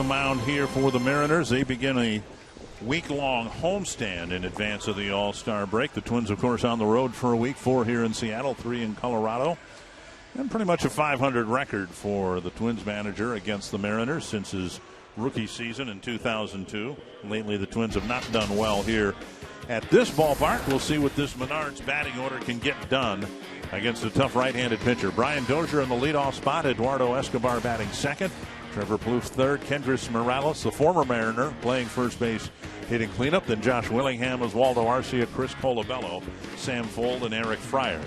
mound here for the Mariners. They begin a week-long homestand in advance of the All-Star break. The Twins, of course, on the road for a week, 4 here in Seattle, 3 in Colorado. And pretty much a 500 record for the Twins manager against the Mariners since his rookie season in 2002. Lately, the Twins have not done well here at this ballpark. We'll see what this Menards batting order can get done against a tough right-handed pitcher. Brian Dozier in the leadoff spot. Eduardo Escobar batting second. Trevor Plouffe third. Kendrys Morales, the former Mariner, playing first base, hitting cleanup. Then Josh Willingham, Oswaldo Arcia, Chris Colabello, Sam Fold, and Eric Fryer.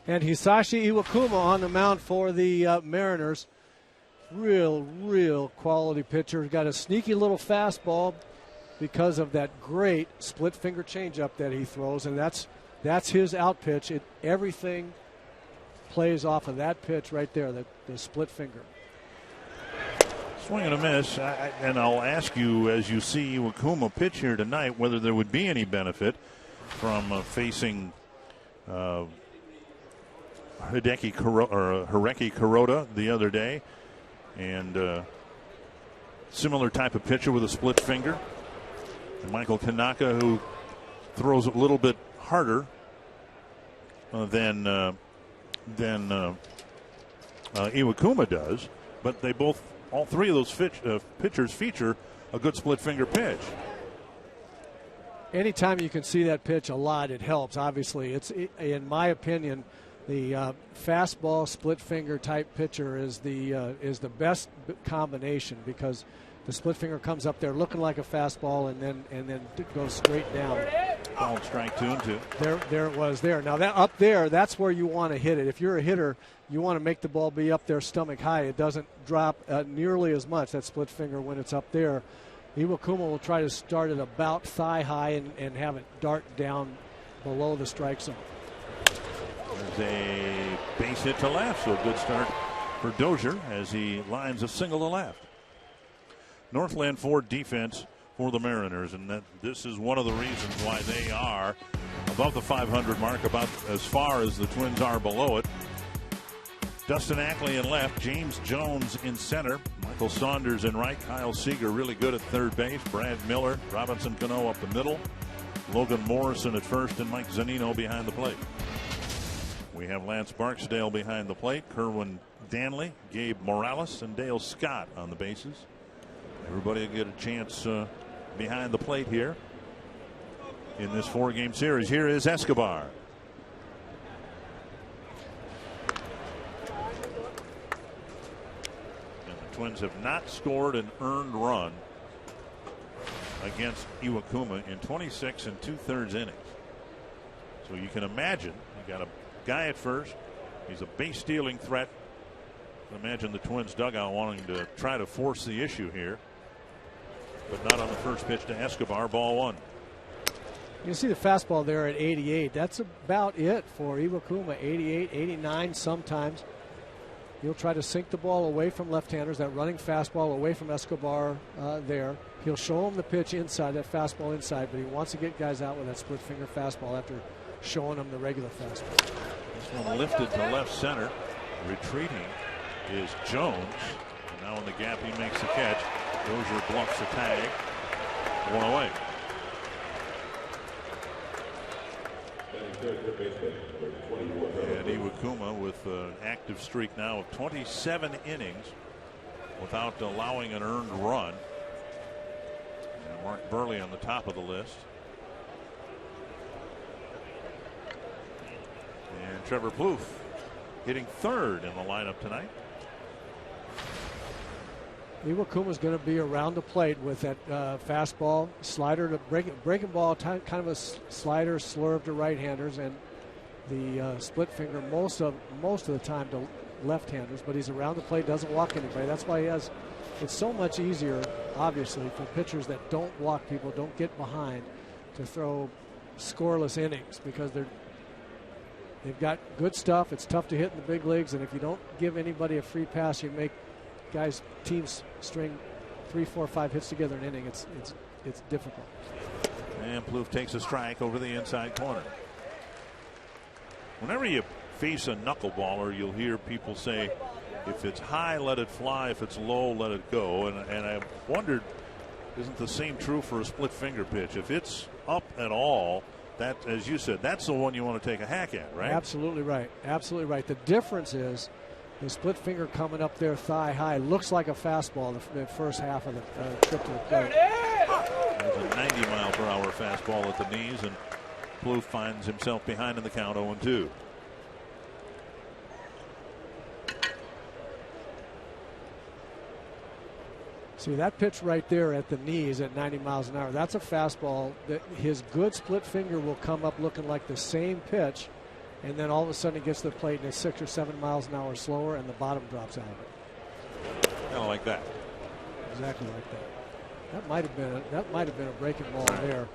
And Hisashi Iwakuma on the mound for the Mariners. Real quality pitcher. Got a sneaky little fastball because of that great split finger changeup that he throws, and that's his out pitch. Everything plays off of that pitch right there, the split finger. Swing and a miss, and I'll ask you as you see Iwakuma pitch here tonight whether there would be any benefit from facing Hideki Kuroda the other day, and similar type of pitcher with a split finger. And Michael Tanaka, who throws a little bit harder than Iwakuma does, but all three of those pitchers feature a good split finger pitch. Anytime you can see that pitch a lot, it helps. Obviously, in my opinion, the fastball split finger type pitcher is the best combination, because the split finger comes up there looking like a fastball and then it goes straight down. Ball strike 2 and 2. There it was there. Now that up there, that's where you want to hit it. If you're a hitter, you want to make the ball be up there stomach high. It doesn't drop nearly as much, that split finger, when it's up there. Iwakuma will try to start it about thigh high and have it dart down below the strike zone. There's a base hit to left, so a good start for Dozier as he lines a single to left. Northland Ford defense for the Mariners, and this is one of the reasons why they are above the 500 mark, about as far as the Twins are below it. Dustin Ackley in left, James Jones in center, Michael Saunders in right, Kyle Seager really good at third base, Brad Miller, Robinson Cano up the middle, Logan Morrison at first, and Mike Zunino behind the plate. We have Lance Barksdale behind the plate, Kerwin Danley, Gabe Morales, and Dale Scott on the bases. Everybody will get a chance behind the plate here in this 4-game series. Here is Escobar. And the Twins have not scored an earned run against Iwakuma in 26 2/3 innings. So you can imagine, you got a guy at first, he's a base stealing threat. Imagine the Twins dugout wanting to try to force the issue here, but not on the first pitch to Escobar. Ball 1. You see the fastball there at 88. That's about it for Iwakuma. 88, 89 sometimes. He'll try to sink the ball away from left-handers, that running fastball away from Escobar there. He'll show him the pitch inside, that fastball inside, but he wants to get guys out with that split finger fastball after showing them the regular fastball. This one lifted to left center. Retreating is Jones. And now in the gap he makes the catch. Dozier bluffs the tag. 1 away. And Iwakuma with an active streak now of 27 innings without allowing an earned run. And Mark Burley on the top of the list. And Trevor Plouffe hitting third in the lineup tonight. Iwakuma's going to be around the plate with that fastball, slider to breaking ball, kind of a slider, slurve to right-handers, and the split finger most of the time to left-handers. But he's around the plate, doesn't walk anybody. That's why it's so much easier, obviously, for pitchers that don't walk people, don't get behind, to throw scoreless innings, because they've got good stuff. It's tough to hit in the big leagues, and if you don't give anybody a free pass, you make teams string 3, 4, 5 hits together in an inning. It's difficult. And Plouffe takes a strike over the inside corner. Whenever you face a knuckleballer, you'll hear people say, If it's high, let it fly. If it's low, let it go. And I wondered, isn't the same true for a split finger pitch? If it's up at all, that, as you said, that's the one you want to take a hack at, right? Absolutely right. Absolutely right. The difference is the split finger coming up there thigh high looks like a fastball the first half of the trip to the plate. There's a 90-mile-per-hour fastball at the knees, and Plouffe finds himself behind in the count 0-2. See that pitch right there at the knees at 90 miles an hour. That's a fastball. That his good split finger will come up looking like the same pitch, and then all of a sudden he gets to the plate and it's 6 or 7 miles an hour slower, and the bottom drops out of it. Kind of like that. Exactly like that. That might have been a breaking ball there.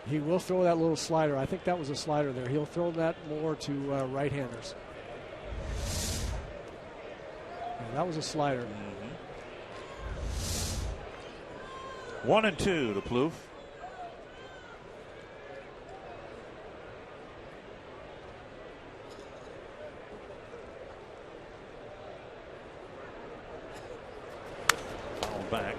He will throw that little slider. I think that was a slider there. He'll throw that more to right-handers. Yeah, that was a slider. 1-2 to Plouffe. Foul back.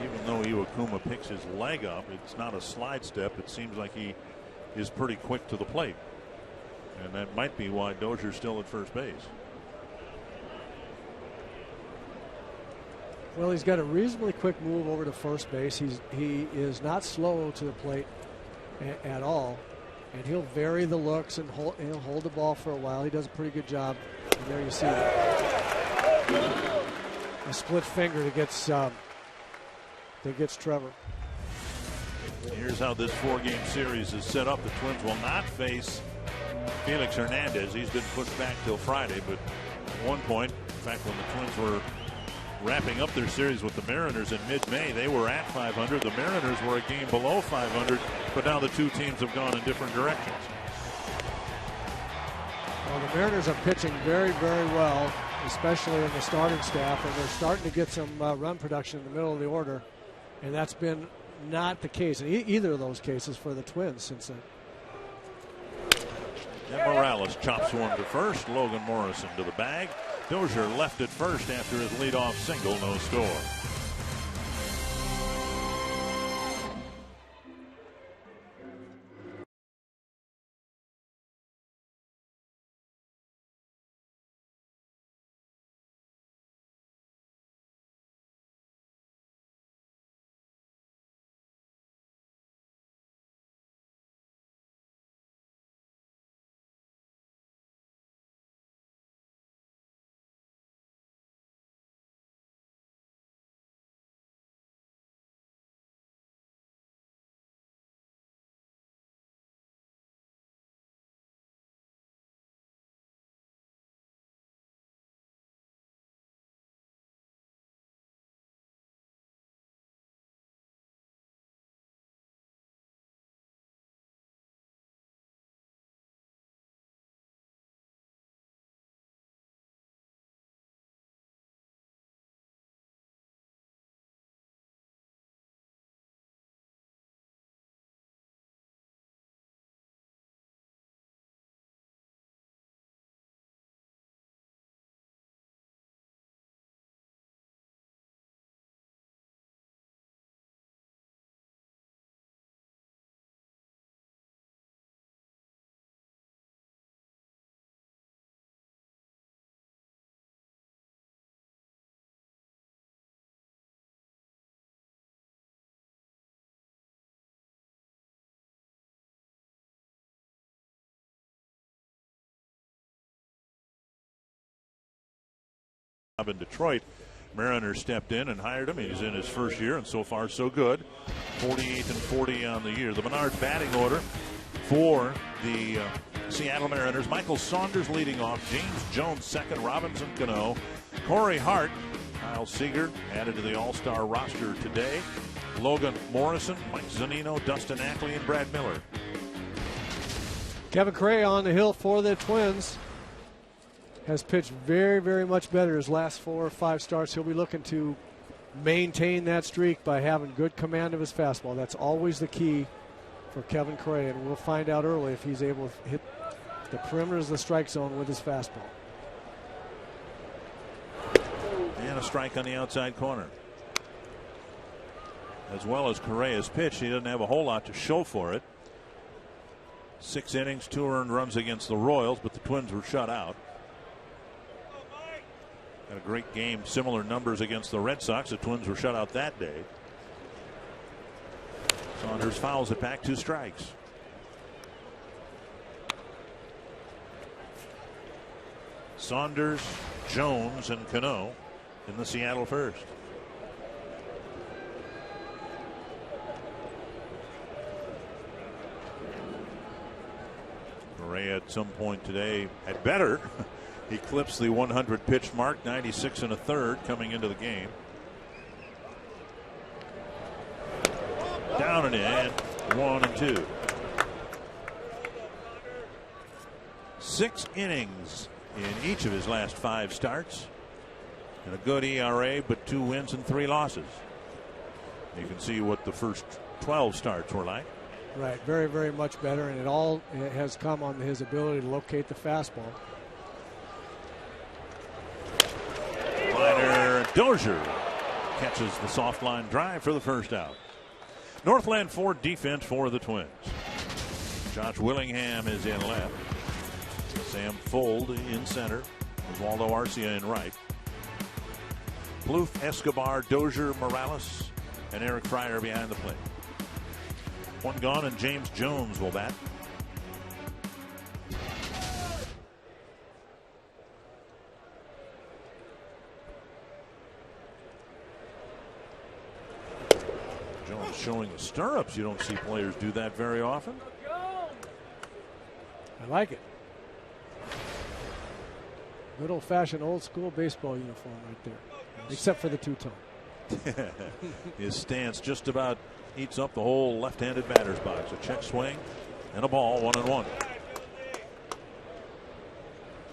Even though Iwakuma picks his leg up, it's not a slide step. It seems like he is pretty quick to the plate. And that might be why Dozier's still at first base. Well, he's got a reasonably quick move over to first base. He is not slow to the plate at all, and he'll vary the looks and he'll hold the ball for a while. He does a pretty good job. And there you see it. A split finger that gets Trevor. Here's how this 4-game series is set up. The Twins will not face Felix Hernandez. He's been pushed back till Friday, but at one point, in fact, when the Twins were wrapping up their series with the Mariners in mid-May, they were at 500. The Mariners were a game below 500, but now the two teams have gone in different directions. Well, the Mariners are pitching very, very well, especially in the starting staff, and they're starting to get some run production in the middle of the order, and that's been not the case in either of those cases for the Twins since then. And Morales chops one to first. Logan Morrison to the bag. Dozier left at first after his leadoff single, no score. In Detroit, Mariners stepped in and hired him. He's in his first year, and so far so good. 48 and 40 on the year. The Menard batting order for the Seattle Mariners: Michael Saunders leading off, James Jones second, Robinson Cano, Corey Hart, Kyle Seager added to the All-Star roster today, Logan Morrison, Mike Zunino, Dustin Ackley, and Brad Miller. Kevin Cray on the hill for the Twins. Has pitched very, very much better his last 4 or 5 starts. He'll be looking to maintain that streak by having good command of his fastball. That's always the key for Kevin Cray, and we'll find out early if he's able to the perimeter is the strike zone with his fastball. And a strike on the outside corner. As well as Correa's pitch, he doesn't have a whole lot to show for it. 6 innings, 2 earned runs against the Royals, but the Twins were shut out. Had a great game, similar numbers against the Red Sox. The Twins were shut out that day. Saunders fouls it back, 2 strikes. Saunders, Jones, and Cano in the Seattle first. Correa at some point today had better eclipse the 100 pitch mark, 96 1/3 coming into the game. Down and in, 1 and 2. 6 innings in each of his last 5 starts, and a good ERA, but 2 wins and 3 losses. You can see what the first 12 starts were like. Right, very, very much better, and it has come on his ability to locate the fastball. Liner, Dozier catches the soft line drive for the first out. Northland Ford defense for the Twins. Josh Willingham is in left. Sam Fold in center. Oswaldo Arcia in right. Plouffe, Escobar, Dozier, Morales, and Eric Fryer behind the plate. 1 gone, and James Jones will bat. Jones showing the stirrups. You don't see players do that very often. I like it. Good old-fashioned old-school baseball uniform right there, except for the two-tone. His stance just about eats up the whole left-handed batter's box. A check swing and a ball, 1-1.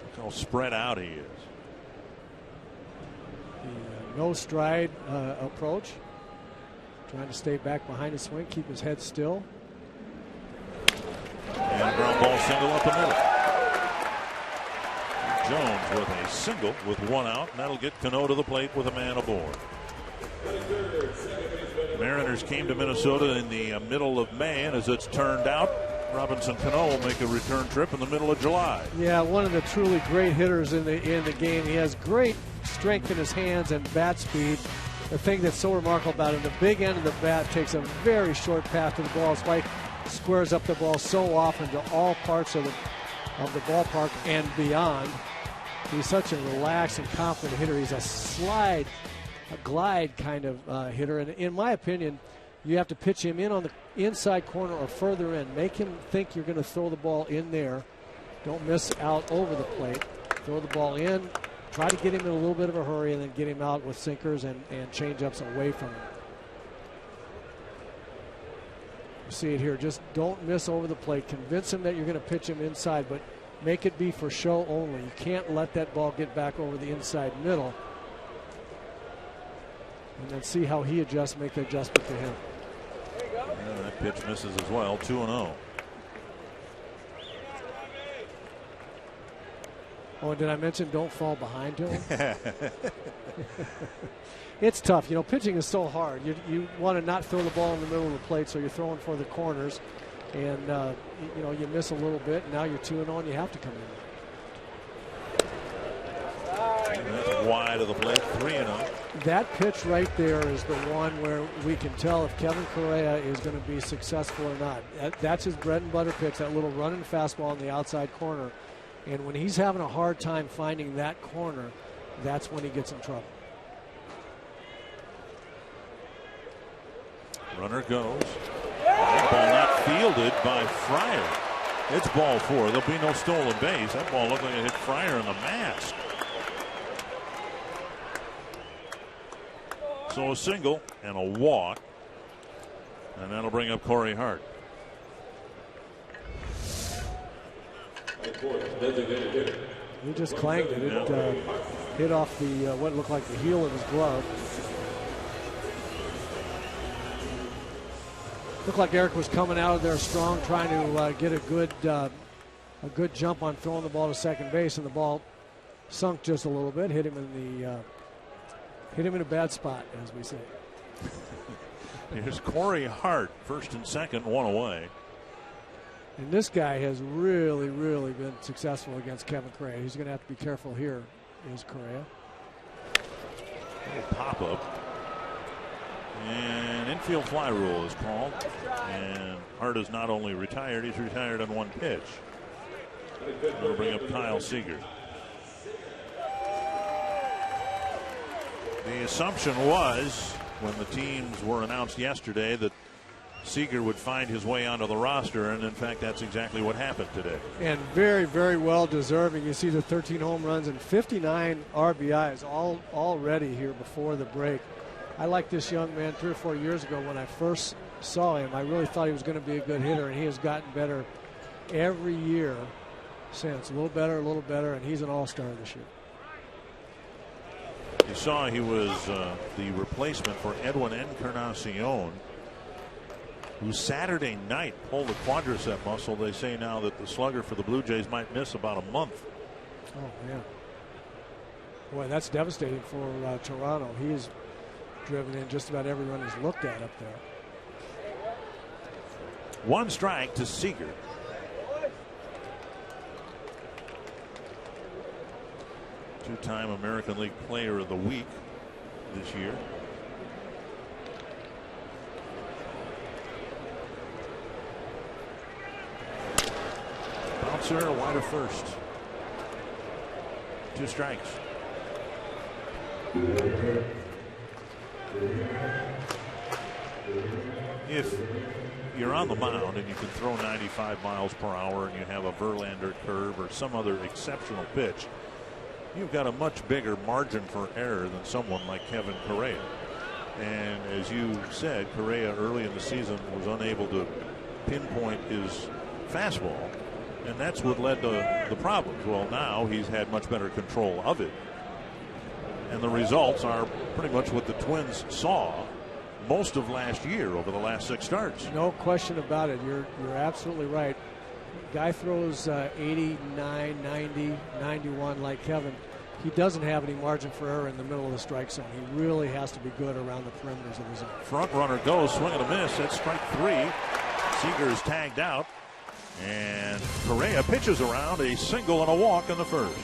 Look how spread out he is. The no stride approach, trying to stay back behind his swing, keep his head still. And a ground ball single up the middle. Jones with a single with 1 out, and that'll get Cano to the plate with a man aboard. Mariners came to Minnesota in the middle of May, and as it's turned out, Robinson Cano will make a return trip in the middle of July. Yeah, one of the truly great hitters in the game. He has great strength in his hands and bat speed. The thing that's so remarkable about him, the big end of the bat takes a very short path to the ball. His wife squares up the ball so often to all parts of the ballpark and beyond. He's such a relaxed and confident hitter. He's a glide kind of hitter. And in my opinion, you have to pitch him in on the inside corner or further in. Make him think you're going to throw the ball in there. Don't miss out over the plate. Throw the ball in. Try to get him in a little bit of a hurry and then get him out with sinkers and change-ups away from him. You see it here. Just don't miss over the plate. Convince him that you're going to pitch him inside, but make it be for show only. You can't let that ball get back over the inside middle. And then see how he adjusts, make the adjustment to him. Yeah, that pitch misses as well, 2-0. Oh, and did I mention don't fall behind to him? It's tough. You know, pitching is so hard. You want to not throw the ball in the middle of the plate, so you're throwing for the corners. And, you know, you miss a little bit, and now you're 2-0, and you have to come in. And that's wide of the plate, 3-0. That pitch right there is the one where we can tell if Kevin Correa is going to be successful or not. That's his bread and butter pitch, that little running fastball in the outside corner. And when he's having a hard time finding that corner, that's when he gets in trouble. Runner goes. That ball not fielded by Fryer. It's ball 4. There'll be no stolen base. That ball looked like it hit Fryer in the mask. So a single and a walk. And that'll bring up Corey Hart. He just clanged it. It hit off the what looked like the heel of his glove. Looked like Eric was coming out of there strong, trying to get a good a good jump on throwing the ball to second base, and the ball sunk just a little bit, hit him in a bad spot, as we say. Here's Corey Hart, first and second, one away. And this guy has really, really been successful against Kevin Correa. He's going to have to be careful here, is Correa. Little pop-up. And infield fly rule is called. And Hart is not only retired, he's retired on one pitch. That'll bring up Kyle Seager. The assumption was, when the teams were announced yesterday, that Seager would find his way onto the roster, and in fact that's exactly what happened today. And very, very well deserving. You see the 13 home runs and 59 RBIs already here before the break. I liked this young man 3 or 4 years ago when I first saw him. I really thought he was going to be a good hitter, and he has gotten better every year since. A little better, and he's an all-star this year. You saw he was the replacement for Edwin Encarnacion, who Saturday night pulled a quadricep muscle. They say now that the slugger for the Blue Jays might miss about a month. Oh, man. Boy, that's devastating for Toronto. He's driven in just about every run he's looked at up there. One strike to Seager. Two-time American League Player of the Week this year. Bouncer wide of first. 2 strikes. If you're on the mound and you can throw 95 miles per hour and you have a Verlander curve or some other exceptional pitch, you've got a much bigger margin for error than someone like Kevin Correa. And as you said, Correa early in the season was unable to pinpoint his fastball, and that's what led to the problems. Well, now he's had much better control of it, and the results are pretty much what the Twins saw most of last year over the last 6 starts. No question about it. You're absolutely right. Guy throws 89, 90, 91 like Kevin. He doesn't have any margin for error in the middle of the strike zone. He really has to be good around the perimeters of the zone. Front runner goes, swing and a miss. That's strike 3. Seager is tagged out, and Correa pitches around a single and a walk in the first.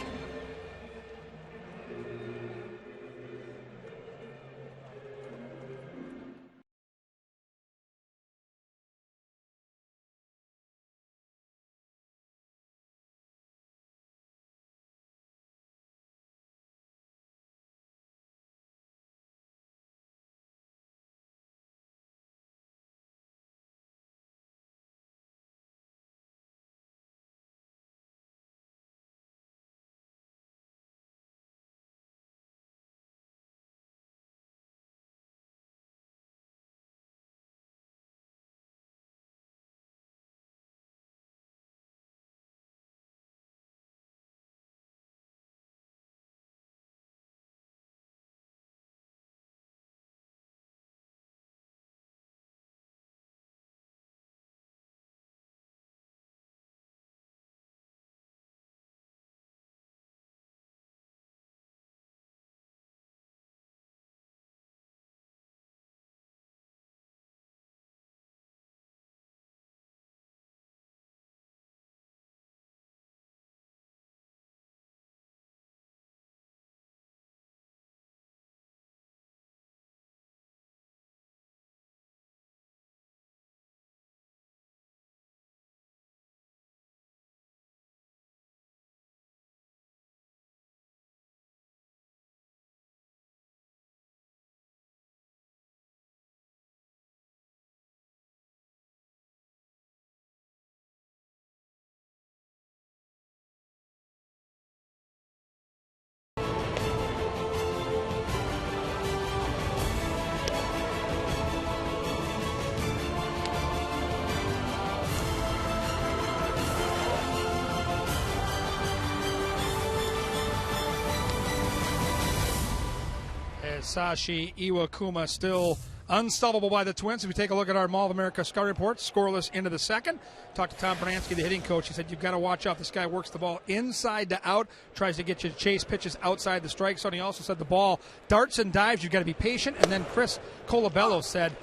Sashi Iwakuma still unstoppable by the Twins. If we take a look at our Mall of America score report, scoreless into the second. Talked to Tom Bransky, the hitting coach. He said, you've got to watch out. This guy works the ball inside to out, tries to get you to chase pitches outside the strike zone. He also said the ball darts and dives. You've got to be patient. And then Chris Colabello said,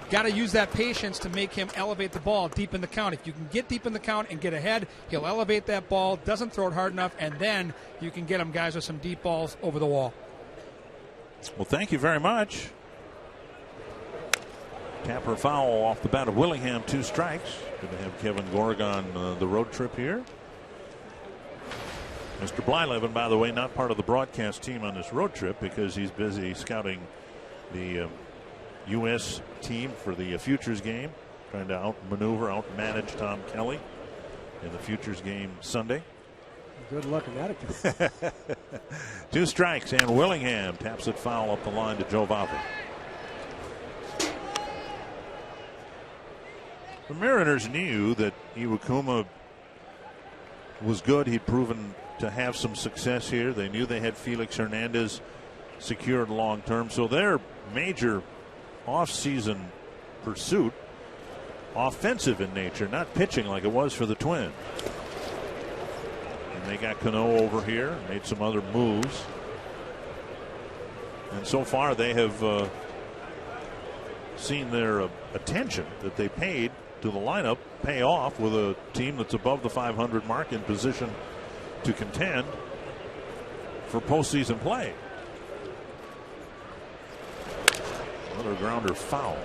got to use that patience to make him elevate the ball deep in the count. If you can get deep in the count and get ahead, he'll elevate that ball, doesn't throw it hard enough, and then you can get him guys with some deep balls over the wall. Well, thank you very much. Tapper foul off the bat of Willingham, 2 strikes. Good to have Kevin Gorg on the road trip here. Mr. Blyleven, by the way, not part of the broadcast team on this road trip because he's busy scouting the U.S. team for the Futures game, trying to out-manage Tom Kelly in the Futures game Sunday. Good luck in that account. 2 strikes, and Willingham taps it foul up the line to Joe Vavra. The Mariners knew that Iwakuma was good. He'd proven to have some success here. They knew they had Felix Hernandez secured long term, so their major off-season pursuit, offensive in nature, not pitching like it was for the Twins. And they got Cano over here, made some other moves, and so far they have seen their attention that they paid to the lineup pay off with a team that's above the 500 mark in position to contend for postseason play. Another grounder foul.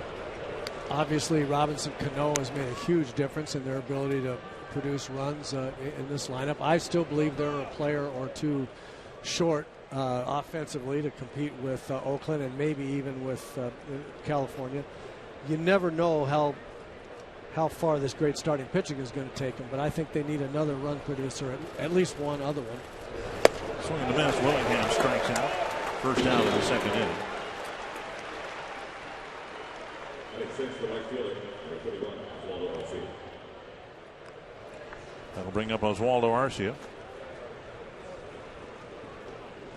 Obviously, Robinson Cano has made a huge difference in their ability to produce runs in this lineup. I still believe they're a player or two short offensively to compete with Oakland and maybe even with California. You never know how far this great starting pitching is going to take them, but I think they need another run producer, at least one other one. Swing and a miss. Willingham strikes out. First out of the second inning. That'll bring up Oswaldo Arcia.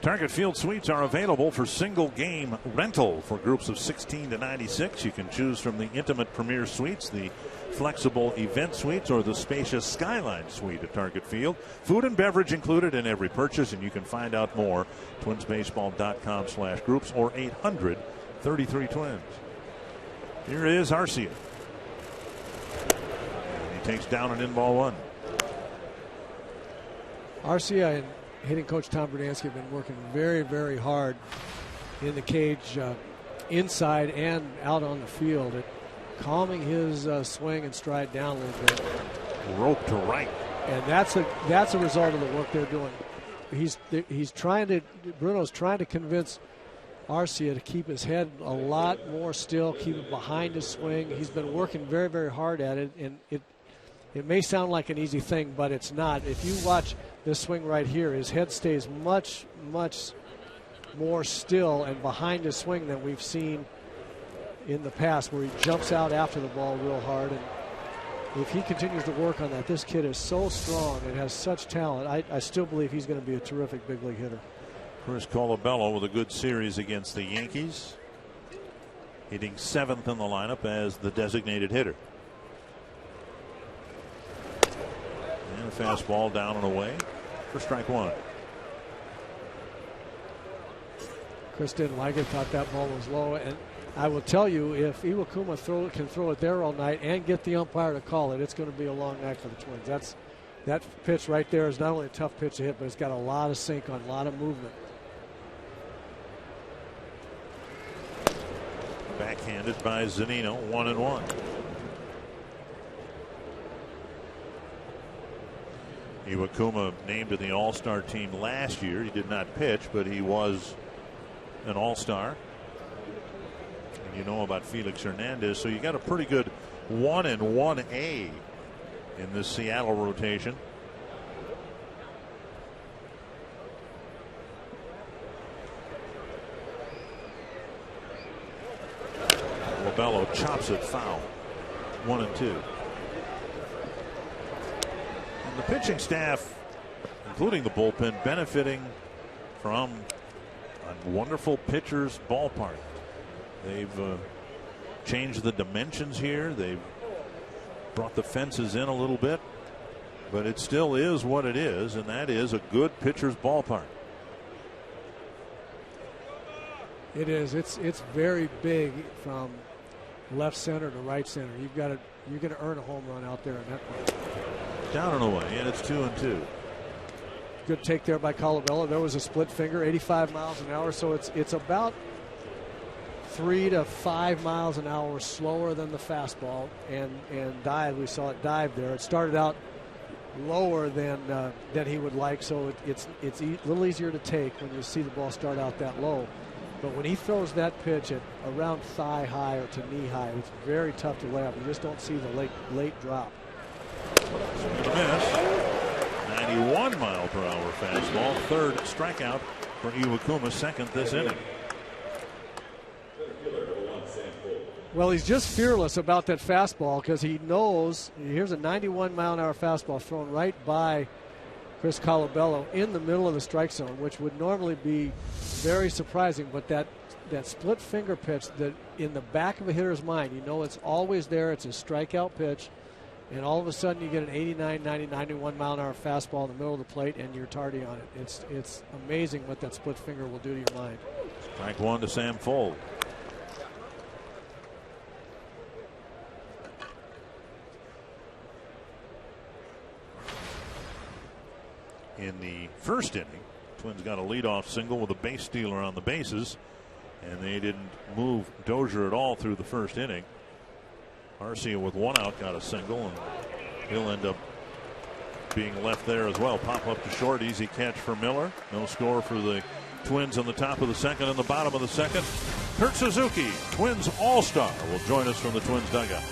Target Field suites are available for single game rental for groups of 16 to 96. You can choose from the intimate premier suites, the flexible event suites, or the spacious Skyline suite at Target Field. Food and beverage included in every purchase, and you can find out more twinsbaseball.com/groups or 800-33-TWINS. Here is Arcia. And he takes down an in-ball 1. Arcia and hitting coach Tom Berdansky have been working very, very hard in the cage, inside and out on the field, at calming his swing and stride down a little bit. Rope to right. And that's a result of the work they're doing. Bruno's trying to convince Arcia to keep his head a lot more still, keep it behind his swing. He's been working very, very hard at it, and it may sound like an easy thing, but it's not. If you watch this swing right here, his head stays much, much more still and behind his swing than we've seen in the past, where he jumps out after the ball real hard. And if he continues to work on that, this kid is so strong and has such talent. I still believe he's going to be a terrific big league hitter. Chris Colabello with a good series against the Yankees, hitting 7th in the lineup as the designated hitter. And a fastball down and away for strike 1. Chris didn't like it, thought that ball was low, and I will tell you, if Iwakuma can throw it there all night and get the umpire to call it, it's going to be a long night for the Twins. That pitch right there is not only a tough pitch to hit, but it's got a lot of sink on, a lot of movement. Backhanded by Zunino, 1-1. Iwakuma named to the All-Star team last year. He did not pitch, but he was an All-Star. And you know about Felix Hernandez, so you got a pretty good 1 and 1A in this Seattle rotation. Bello chops it foul. 1-2. And the pitching staff, including the bullpen, benefiting from a wonderful pitcher's ballpark. They've changed the dimensions here. They've brought the fences in a little bit, but it still is what it is, and that is a good pitcher's ballpark. It is. It's very big from left center to right center. You're going to earn a home run out there in that part. Down and away, and it's 2-2. Good take there by Colabello. There was a split finger, 85 miles an hour, so it's about 3 to 5 miles an hour slower than the fastball, and dive. We saw it dive there. It started out lower than he would like, so it's a little easier to take when you see the ball start out that low. But when he throws that pitch at around thigh high or to knee high, it's very tough to lay up. You just don't see the late drop. Miss. 91 mile per hour fastball. Third strikeout for Iwakuma, second this inning. Well, he's just fearless about that fastball because he knows here's a 91 mile an hour fastball thrown right by Chris Colabello in the middle of the strike zone, which would normally be very surprising. But that split finger pitch, that in the back of a hitter's mind, you know it's always there. It's a strikeout pitch, and all of a sudden you get an 89, 90, 91 mile an hour fastball in the middle of the plate, and you're tardy on it. It's amazing what that split finger will do to your mind. Strike one to Sam Fuld. In the first inning, Twins got a leadoff single with a base stealer on the bases, and they didn't move Dozier at all through the first inning. Arcia with one out got a single, and he'll end up being left there as well. Pop up to short, easy catch for Miller. No score for the Twins on the top of the second and the bottom of the second. Kurt Suzuki, Twins All-Star, will join us from the Twins dugout.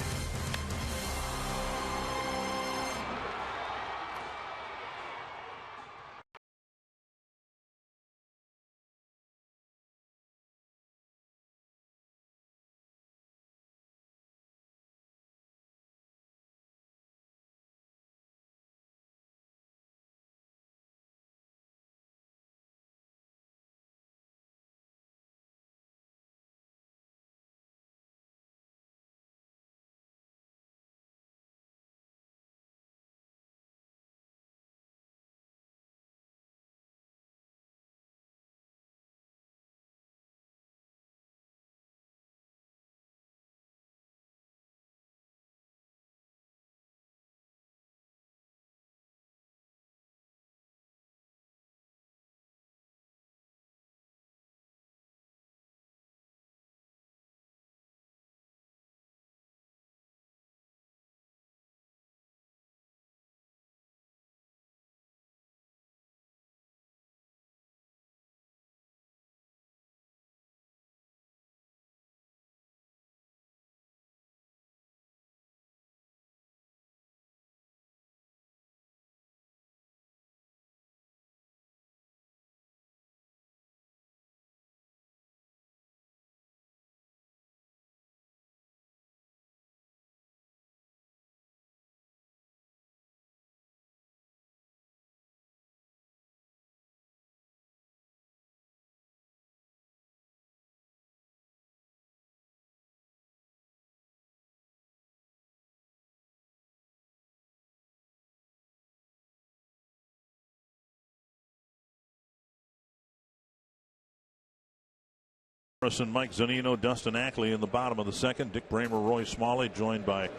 Morrison, Mike Zunino, Dustin Ackley in the bottom of the second. Dick Bramer, Roy Smalley, joined by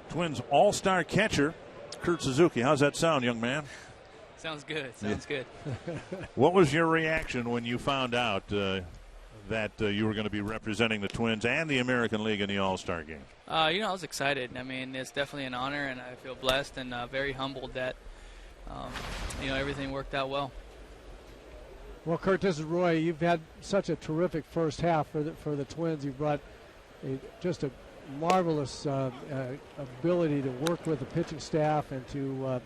Twins All-Star catcher Kurt Suzuki. How's that sound, young man? Sounds good. Sounds good. What was your reaction when you found out that you were going to be representing the Twins and the American League in the All-Star game? I was excited. I mean, it's definitely an honor, and I feel blessed and very humbled that everything worked out well. Well, Kurt, this is Roy. You've had such a terrific first half for the Twins. You've brought just a marvelous ability to work with the pitching staff and to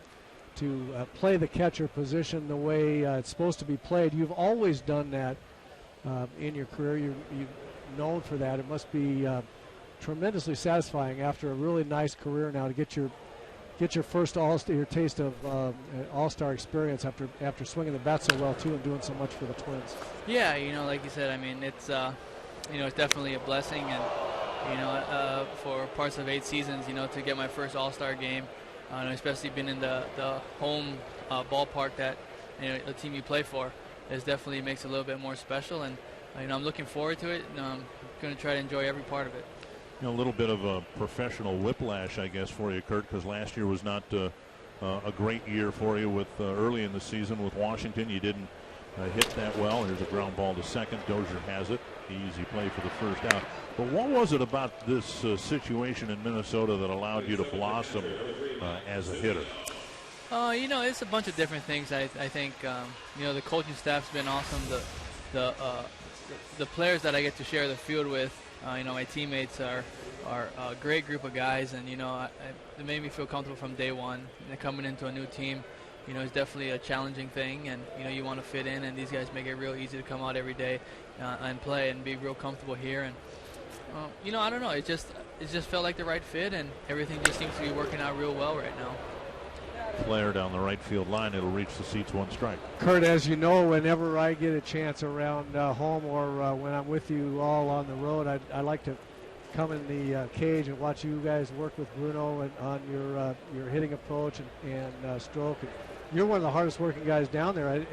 play the catcher position the way it's supposed to be played. You've always done that in your career. You're known for that. It must be tremendously satisfying after a really nice career now to get your first your taste of All-Star experience after swinging the bat so well too and doing so much for the Twins. Yeah, like you said, I mean it's it's definitely a blessing, and for parts of 8 seasons, to get my first All-Star game, especially being in the home ballpark that the team you play for, it definitely makes it a little bit more special. And I'm looking forward to it. And I'm going to try to enjoy every part of it. A little bit of a professional whiplash, I guess, for you, Kurt, because last year was not a great year for you with early in the season with Washington. You didn't hit that well. Here's a ground ball to second. Dozier has it. Easy play for the first out. But what was it about this situation in Minnesota that allowed you to blossom as a hitter? It's a bunch of different things. I think the coaching staff's been awesome. The players that I get to share the field with, my teammates are a great group of guys, and it made me feel comfortable from day one. Coming into a new team, it's definitely a challenging thing, and you want to fit in, and these guys make it real easy to come out every day and play and be real comfortable here. And I don't know, it just felt like the right fit, and everything just seems to be working out real well right now. Flare down the right field line. It'll reach the seats, 1 strike. Kurt, as you know, whenever I get a chance around home or when I'm with you all on the road, I like to come in the cage and watch you guys work with Bruno and on your hitting approach and stroke. And you're one of the hardest working guys down there.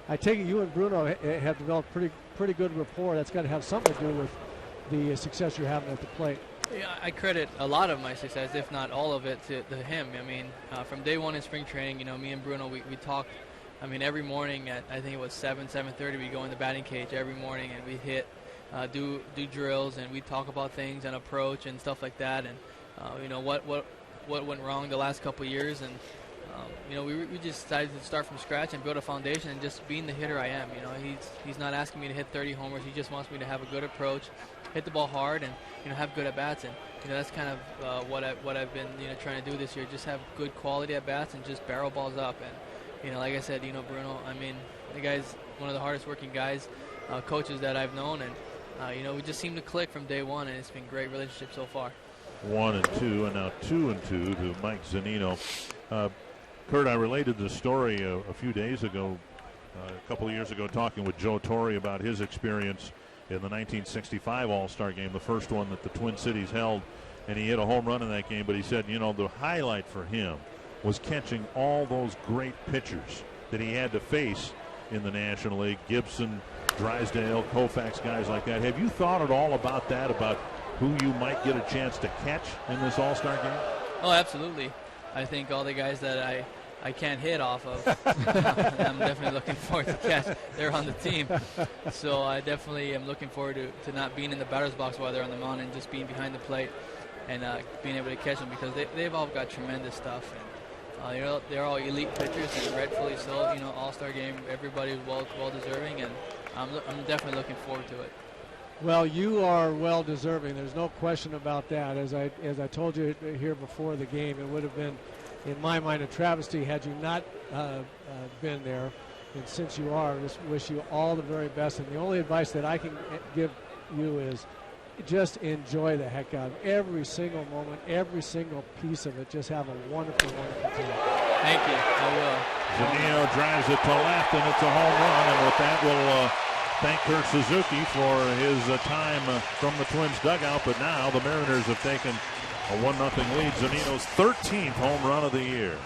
I take it you and Bruno have developed pretty good rapport. That's got to have something to do with the success you're having at the plate. Yeah, I credit a lot of my success, if not all of it, to him. I mean, from day one in spring training, me and Bruno, we talked. I mean, every morning at, I think it was 7:30, we go in the batting cage every morning and we hit, do drills, and we talk about things and approach and stuff like that. And what went wrong the last couple of years, and we just decided to start from scratch and build a foundation and just being the hitter I am. He's not asking me to hit 30 homers. He just wants me to have a good approach, hit the ball hard, and have good at bats. And that's kind of what I've been trying to do this year. Just have good quality at bats and just barrel balls up. And like I said, Bruno, I mean, the guy's one of the hardest working guys, coaches that I've known, and we just seem to click from day one, and it's been a great relationship so far. 1-2, and now 2-2 to Mike Zunino. Kurt, I related the story a few days ago, a couple of years ago, talking with Joe Torre about his experience in the 1965 All-Star game, the first one that the Twin Cities held, and he hit a home run in that game. But he said, the highlight for him was catching all those great pitchers that he had to face in the National League, Gibson, Drysdale, Koufax, guys like that. Have you thought at all about that, about who you might get a chance to catch in this All-Star game? Oh, absolutely. I think all the guys that I can't hit off of, I'm definitely looking forward to catch. They're on the team. So I definitely am looking forward to not being in the batter's box while they're on the mound and just being behind the plate and being able to catch them, because they've all got tremendous stuff. And they're all elite pitchers, and rightfully so. All-Star game, everybody's well deserving, and I'm definitely looking forward to it. Well, you are well deserving. There's no question about that. As I told you here before the game, it would have been, in my mind, a travesty had you not been there. And since you are, I just wish you all the very best. And the only advice that I can give you is just enjoy the heck out of every single moment, every single piece of it. Just have a wonderful, wonderful time. Thank you. I will. Zunino drives it to left, and it's a home run. And with that, we'll thank Kurt Suzuki for his time from the Twins dugout. But now the Mariners have taken a 1-0 lead. Zunino's 13th home run of the year.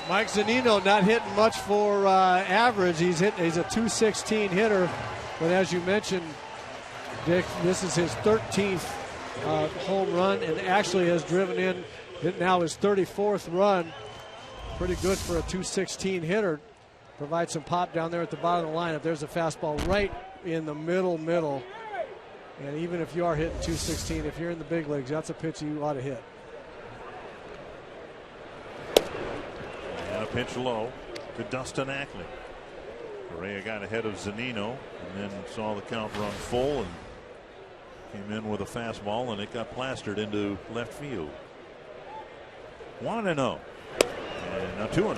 Mike Zunino not hitting much for average. He's a .216 hitter. But as you mentioned, Dick, this is his 13th home run, and actually has driven in now his 34th run. Pretty good for a .216 hitter. Provides some pop down there at the bottom of the lineup. There's a fastball right in the middle. And even if you are hitting .216, if you're in the big leagues, that's a pitch you ought to hit. And a pitch low to Dustin Ackley. Correa got ahead of Zunino and then saw the count run full and came in with a fastball, and it got plastered into left field. 1-0. And now 2-0.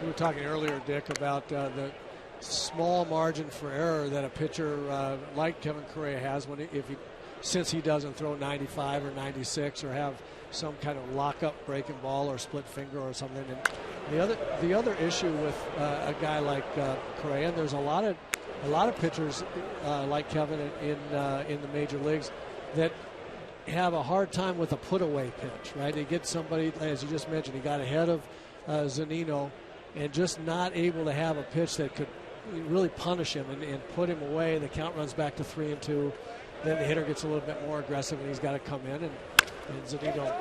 We were talking earlier, Dick, about the small margin for error that a pitcher like Kevin Correa has since he doesn't throw 95 or 96 or have some kind of lock-up breaking ball or split finger or something. And The other issue with a guy like Correa, and there's a lot of pitchers like Kevin in the major leagues that have a hard time with a put-away pitch, right? They get somebody, as you just mentioned, he got ahead of Zunino, and just not able to have a pitch that could really punish him and put him away. The count runs back to 3-2. Then the hitter gets a little bit more aggressive, and he's got to come in, and Zunino.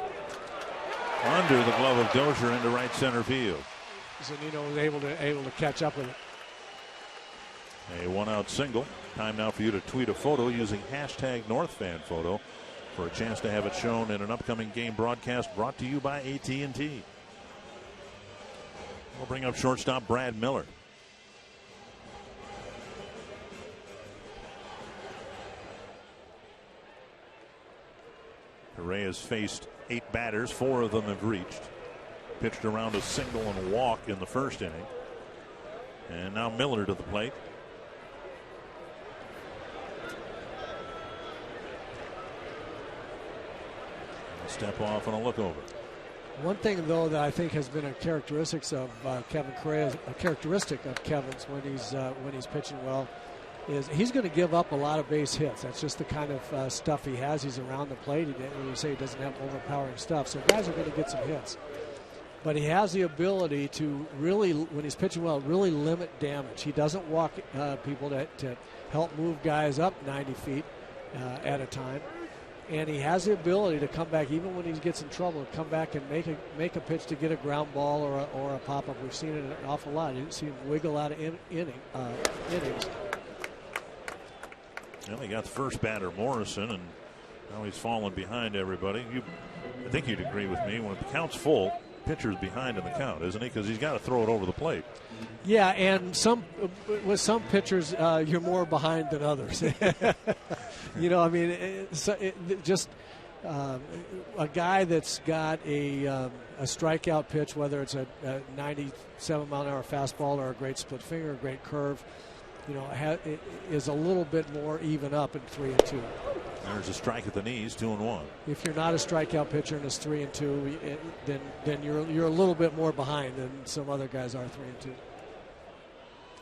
Under the glove of Dozier into right center field. Zunino was able to catch up with it. A one-out single. Time now for you to tweet a photo using #NorthFanPhoto for a chance to have it shown in an upcoming game broadcast brought to you by AT&T. We'll bring up shortstop Brad Miller. Correa's faced 8 batters. 4 of them have reached. Pitched around a single and a walk in the first inning. And now Miller to the plate. A step off and a look over. One thing, though, that I think has been a characteristic of Kevin Correa, a characteristic of Kevin's when he's pitching well, is he's going to give up a lot of base hits. That's just the kind of stuff he has. He's around the plate. You say he doesn't have overpowering stuff, so guys are going to get some hits. But he has the ability to really, when he's pitching well, really limit damage. He doesn't walk people to help move guys up 90 feet at a time. And he has the ability to come back, even when he gets in trouble, to come back and make a pitch to get a ground ball or a pop-up. We've seen it an awful lot. You see him wiggle out of innings. Well, he got the first batter, Morrison, and now he's fallen behind everybody. I think you'd agree with me. When the count's full, pitcher's behind in the count, isn't he? Because he's got to throw it over the plate. Yeah, and with some pitchers, you're more behind than others. You know, I mean, just a guy that's got a strikeout pitch, whether it's a 97-mile-an-hour fastball or a great split finger, a great curve, you know, is a little bit more even up in 3-2. There's a strike at the knees, 2-1. If you're not a strikeout pitcher and it's 3-2, then you're a little bit more behind than some other guys are 3-2.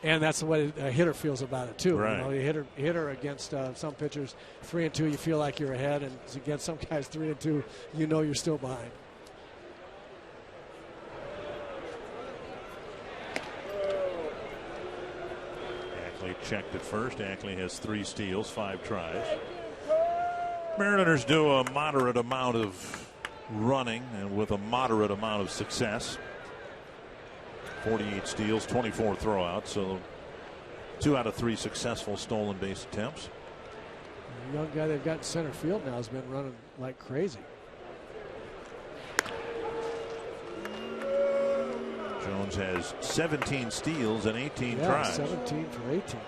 And that's the way a hitter feels about it too. Right. You know, the hitter against some pitchers 3-2, you feel like you're ahead, and against some guys 3-2, you know you're still behind. Ackley checked at first. Ackley has 3 steals, 5 tries. Mariners do a moderate amount of running and with a moderate amount of success. 48 steals, 24 throwouts, so 2 out of 3 successful stolen base attempts. The young guy they've got in center field now has been running like crazy. Jones has 17 steals and 18 tries. 17 for 18.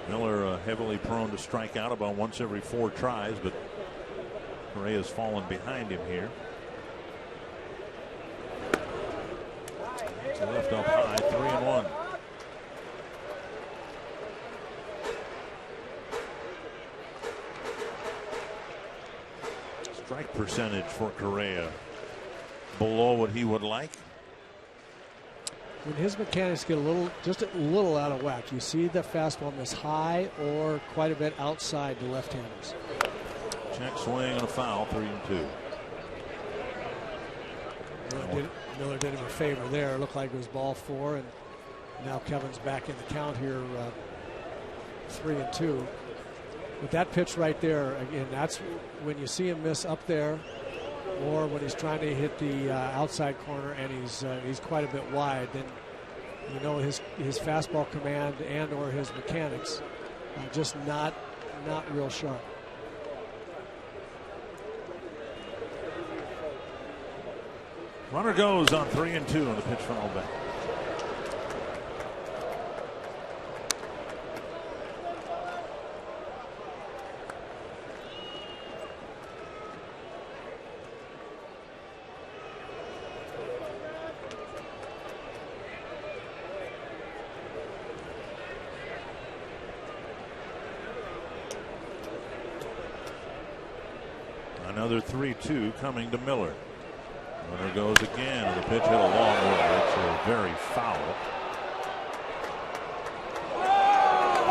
Miller heavily prone to strike out about once every 4 tries, but Correa's fallen behind him here. It's left up high, 3-1. Strike percentage for Correa below what he would like. When his mechanics get just a little out of whack, you see the fastball miss high or quite a bit outside the left-handers. Check swing and a foul, 3-2. Miller did him a favor there. It looked like it was ball 4, and now Kevin's back in the count here, 3-2. With that pitch right there, again, that's when you see him miss up there, or when he's trying to hit the outside corner and he's quite a bit wide. Then you know his fastball command and or his mechanics just not real sharp. Runner goes on 3-2 and the pitch fouled back. Another 3-2 coming to Miller. Runner goes again, and the pitch hit a long way. It's a very foul.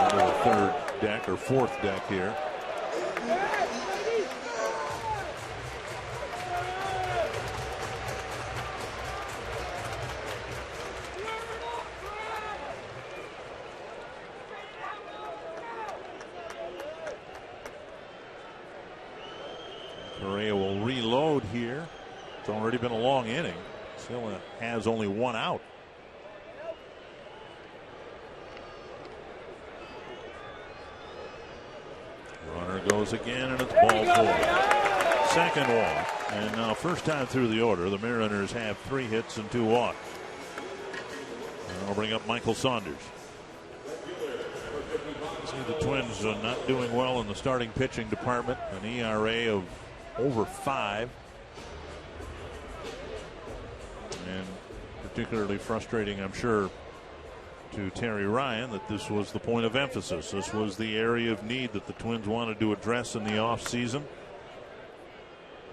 Into the third deck or fourth deck here. Correa will reload here. It's already been a long inning. Still has only one out. Runner goes again, and it's ball four. Second walk. And now first time through the order, the Mariners have 3 hits and 2 walks. And I'll bring up Michael Saunders. See the Twins not doing well in the starting pitching department. An ERA of over 5. And particularly frustrating, I'm sure, to Terry Ryan that this was the point of emphasis. This was the area of need that the Twins wanted to address in the offseason.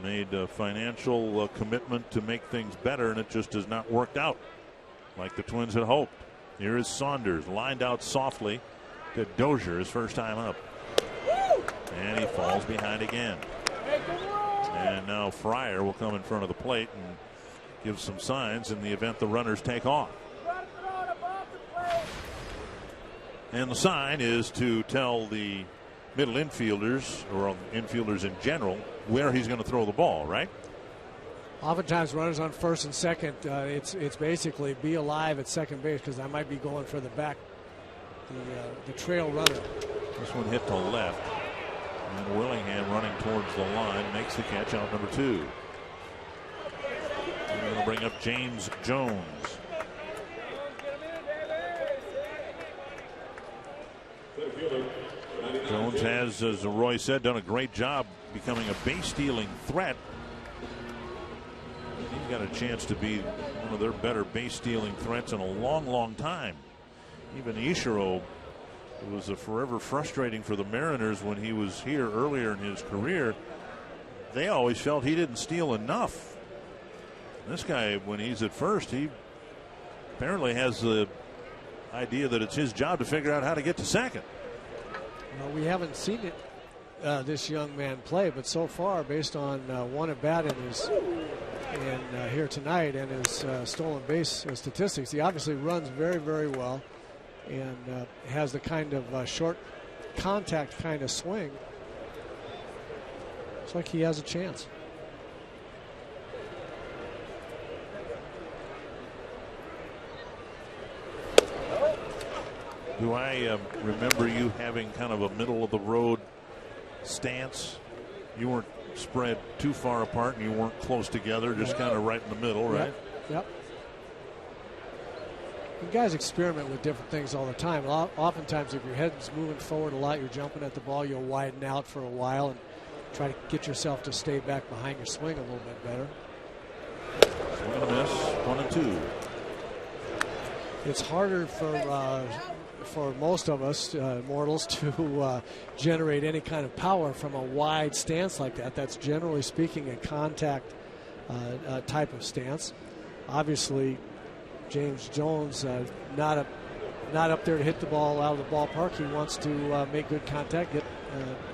Made a financial commitment to make things better, and it just has not worked out like the Twins had hoped. Here is Saunders, lined out softly to Dozier, his first time up. And he falls behind again. And now Fryer will come in front of the plate and give some signs in the event the runners take off. And the sign is to tell the middle infielders, or infielders in general, where he's going to throw the ball, right? Oftentimes runners on first and second, it's basically be alive at second base because I might be going for the back, the trail runner. This one hit to left. And Willingham running towards the line makes the catch out number 2. We're going to bring up James Jones. Jones has, as Roy said, done a great job becoming a base stealing threat. He's got a chance to be one of their better base stealing threats in a long time. Even Ichiro, it was forever frustrating for the Mariners when he was here earlier in his career. They always felt he didn't steal enough. This guy, when he's at first, he apparently has the idea that it's his job to figure out how to get to second. Well, we haven't seen it, this young man play, but so far, based on one at bat in here tonight and his stolen base statistics, he obviously runs very well and has the kind of short contact kind of swing. Looks like he has a chance. Do I remember you having kind of a middle of the road stance? You weren't spread too far apart and you weren't close together, just kind of right in the middle, right? Yep. You guys experiment with different things all the time. Oftentimes, if your head's moving forward a lot, you're jumping at the ball, you'll widen out for a while and try to get yourself to stay back behind your swing a little bit better. Swing and a miss, 1 and 2. It's harder for most of us mortals to generate any kind of power from a wide stance like that. That's generally speaking a contact type of stance. Obviously, James Jones not up there to hit the ball out of the ballpark. He wants to make good contact,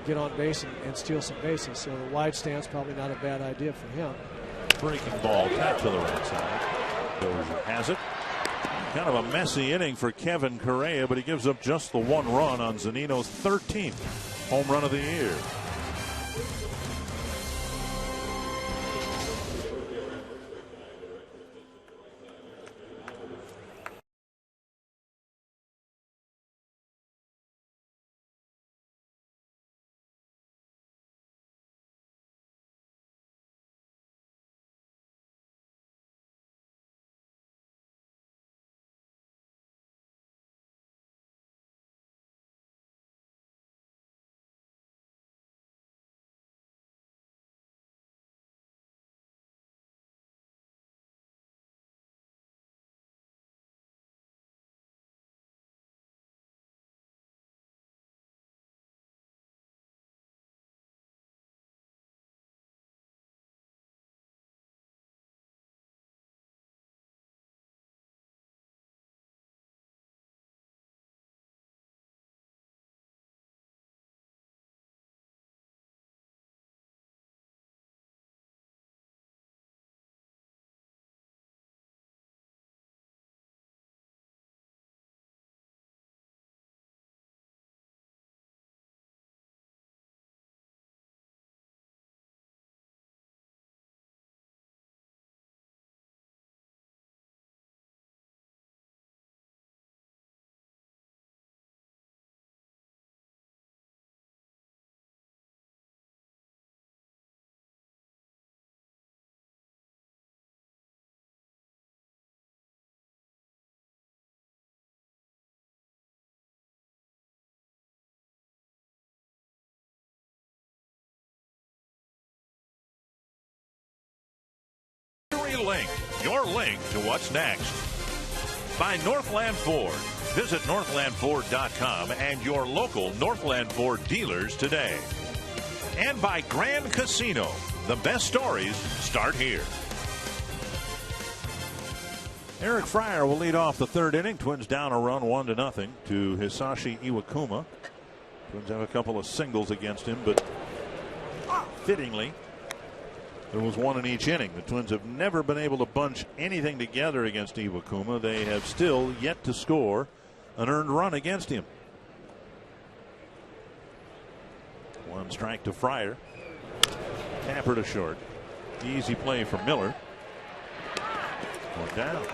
get on base and steal some bases. So the wide stance probably not a bad idea for him. Breaking ball, tap to the right side. Dozier has it. Kind of a messy inning for Kevin Correa, but he gives up just the 1 run on Zunino's 13th home run of the year. Link, your link to what's next. By Northland Ford. Visit northlandford.com and your local Northland Ford dealers today. And by Grand Casino. The best stories start here. Eric Fryer will lead off the third inning. Twins down a run 1-0 to Hisashi Iwakuma. Twins have a couple of singles against him, but fittingly, there was one in each inning. The Twins have never been able to bunch anything together against Iwakuma. They have still yet to score an earned run against him. One strike to Fryer. Tapper to short. Easy play for Miller. One down.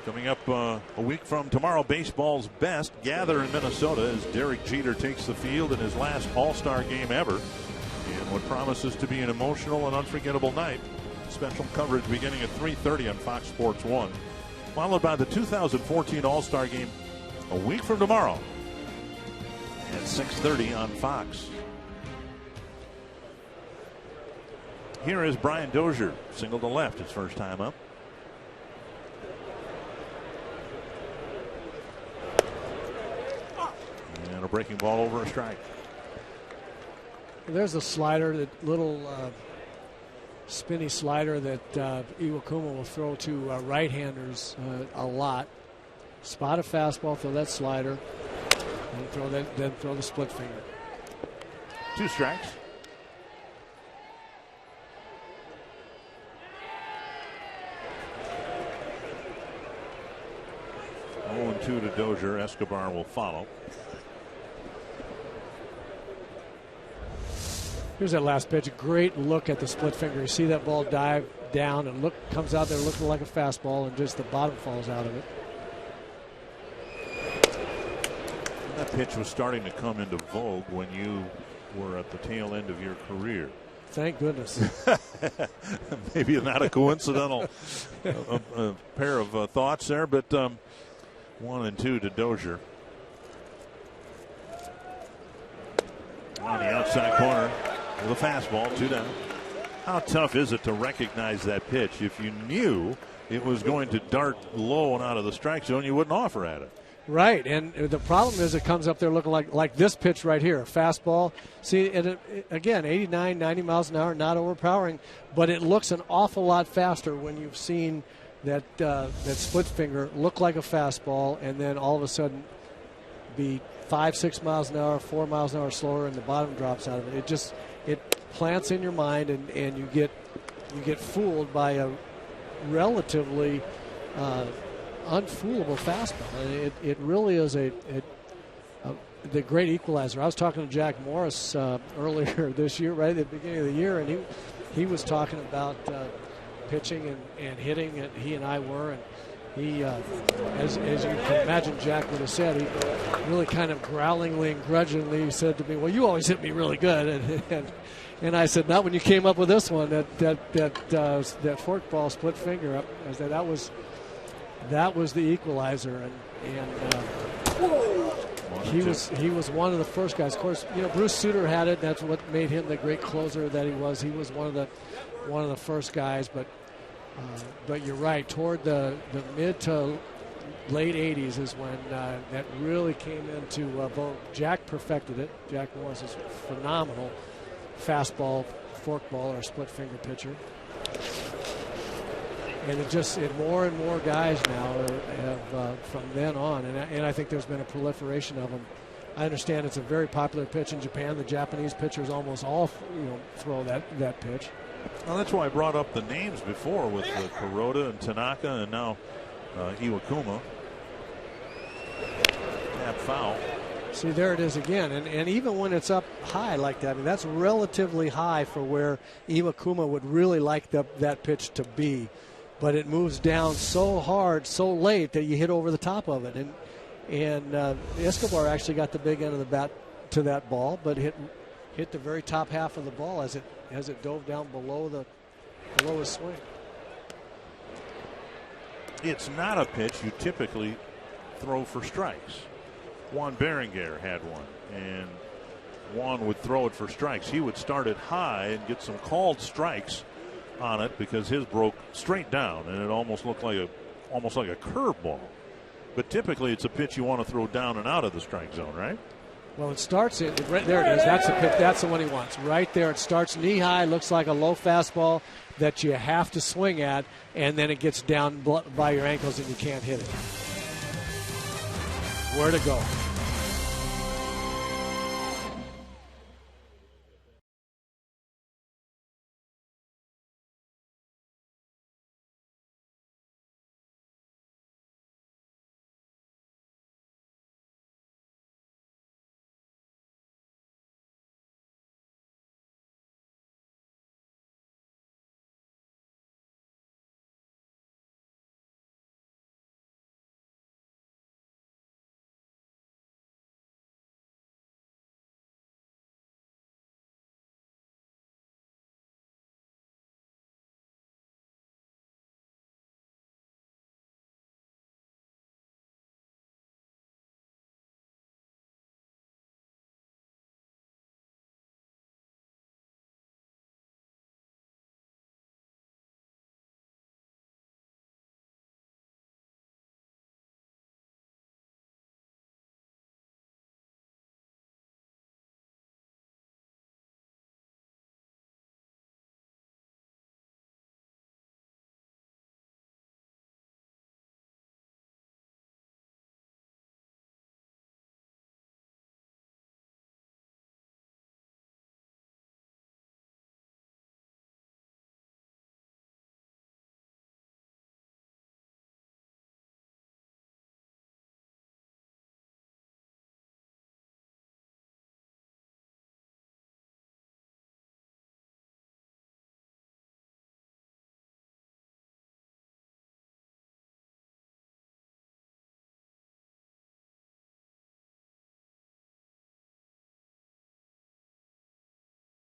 Coming up a week from tomorrow, baseball's best gather in Minnesota as Derek Jeter takes the field in his last All-Star game ever in what promises to be an emotional and unforgettable night. Special coverage beginning at 3:30 on Fox Sports 1, followed by the 2014 All-Star game a week from tomorrow at 6:30 on Fox. Here is Brian Dozier, single to left, his first time up. And a breaking ball over a strike. There's a slider, that little spinny slider that Iwakuma will throw to right-handers a lot. Spot a fastball, throw that slider, and then throw the split finger. 2 strikes. Oh, 2 to Dozier. Escobar will follow. Here's that last pitch. A great look at the split finger. You see that ball dive down and comes out there looking like a fastball, and just the bottom falls out of it. That pitch was starting to come into vogue when you were at the tail end of your career. Thank goodness. Maybe not a coincidental a pair of thoughts there, but 1 and 2 to Dozier. On the outside corner with a fastball, 2 down. How tough is it to recognize that pitch? If you knew it was going to dart low and out of the strike zone, you wouldn't offer at it. Right, and the problem is it comes up there looking like this pitch right here, a fastball. See, again, 89, 90 miles an hour, not overpowering, but it looks an awful lot faster when you've seen that split finger look like a fastball and then all of a sudden be 5, 6 miles an hour, 4 miles an hour slower, and the bottom drops out of it. It plants in your mind, and you get fooled by a relatively unfoolable fastball. It really is the great equalizer. I was talking to Jack Morris earlier this year, right at the beginning of the year, and he was talking about pitching and hitting, and he and I were, and he, as you can imagine, Jack would have said, he really kind of growlingly and grudgingly said to me, "Well, you always hit me really good," and I said, "Not when you came up with this one, that fork ball split finger." I said that was the equalizer, and he was one of the first guys. Of course, Bruce Sutter had it. That's what made him the great closer that he was. He was one of the first guys, but you're right. Toward the mid to late 80s is when that really came into vogue. Jack perfected it. Jack Morris is a phenomenal fastball, forkball, or split finger pitcher. And more and more guys now have from then on, and I think there's been a proliferation of them. I understand it's a very popular pitch in Japan. The Japanese pitchers almost all throw that pitch. Well, that's why I brought up the names before with Kuroda and Tanaka, and now Iwakuma. Tap foul. See, there it is again. And even when it's up high like that, that's relatively high for where Iwakuma would really like that pitch to be. But it moves down so hard, so late that you hit over the top of it. And Escobar actually got the big end of the bat to that ball, but hit the very top half of the ball as it dove down below his swing. It's not a pitch you typically throw for strikes. Juan Berenguer had one, and Juan would throw it for strikes. He would start it high and get some called strikes on it because his broke straight down, and it almost looked like a curveball. But typically, it's a pitch you want to throw down and out of the strike zone, right? Well, it starts in right there. It is. That's the pitch. That's the one he wants. Right there. It starts knee high. Looks like a low fastball that you have to swing at, and then it gets down by your ankles and you can't hit it. Where to go?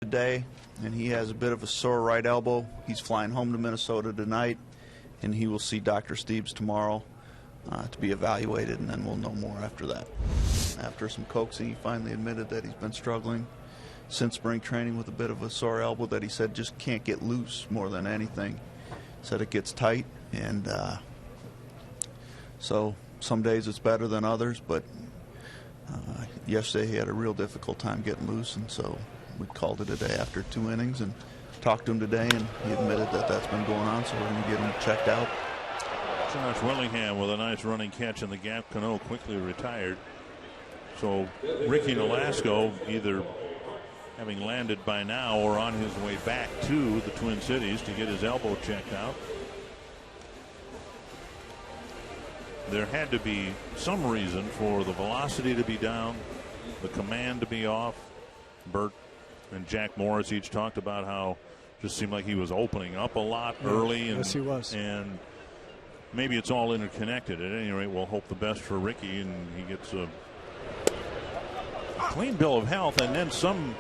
Today, and he has a bit of a sore right elbow. He's flying home to Minnesota tonight, and he will see Dr. Steves tomorrow to be evaluated, and then we'll know more after that. After some coaxing, he finally admitted that he's been struggling since spring training with a bit of a sore elbow that he said just can't get loose more than anything. Said it gets tight, and so some days it's better than others, but yesterday he had a real difficult time getting loose, and so we called it a day after 2 innings and talked to him today, and he admitted that that's been going on, so we're going to get him checked out. Josh Willingham with a nice running catch in the gap. Cano quickly retired. So Ricky Nolasco either having landed by now or on his way back to the Twin Cities to get his elbow checked out. There had to be some reason for the velocity to be down, the command to be off. Bert and Jack Morris each talked about how it just seemed like he was opening up a lot early. And, yes, he was. And maybe it's all interconnected. At any rate, we'll hope the best for Ricky, and he gets a clean bill of health and then some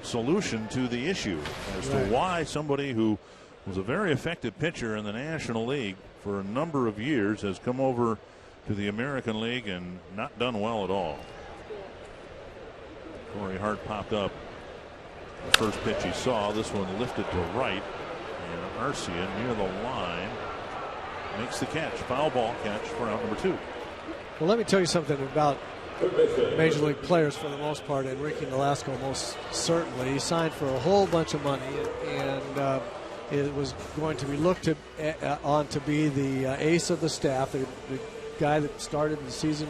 solution to the issue as to why somebody who was a very effective pitcher in the National League for a number of years has come over to the American League and not done well at all. Corey Hart popped up the first pitch he saw. This one lifted to right, and Arcia near the line makes the catch. Foul ball catch for out number 2. Well, let me tell you something about Major League players for the most part, and Ricky Nolasco most certainly. He signed for a whole bunch of money, and it was going to be looked on to be the ace of the staff, the guy that started the season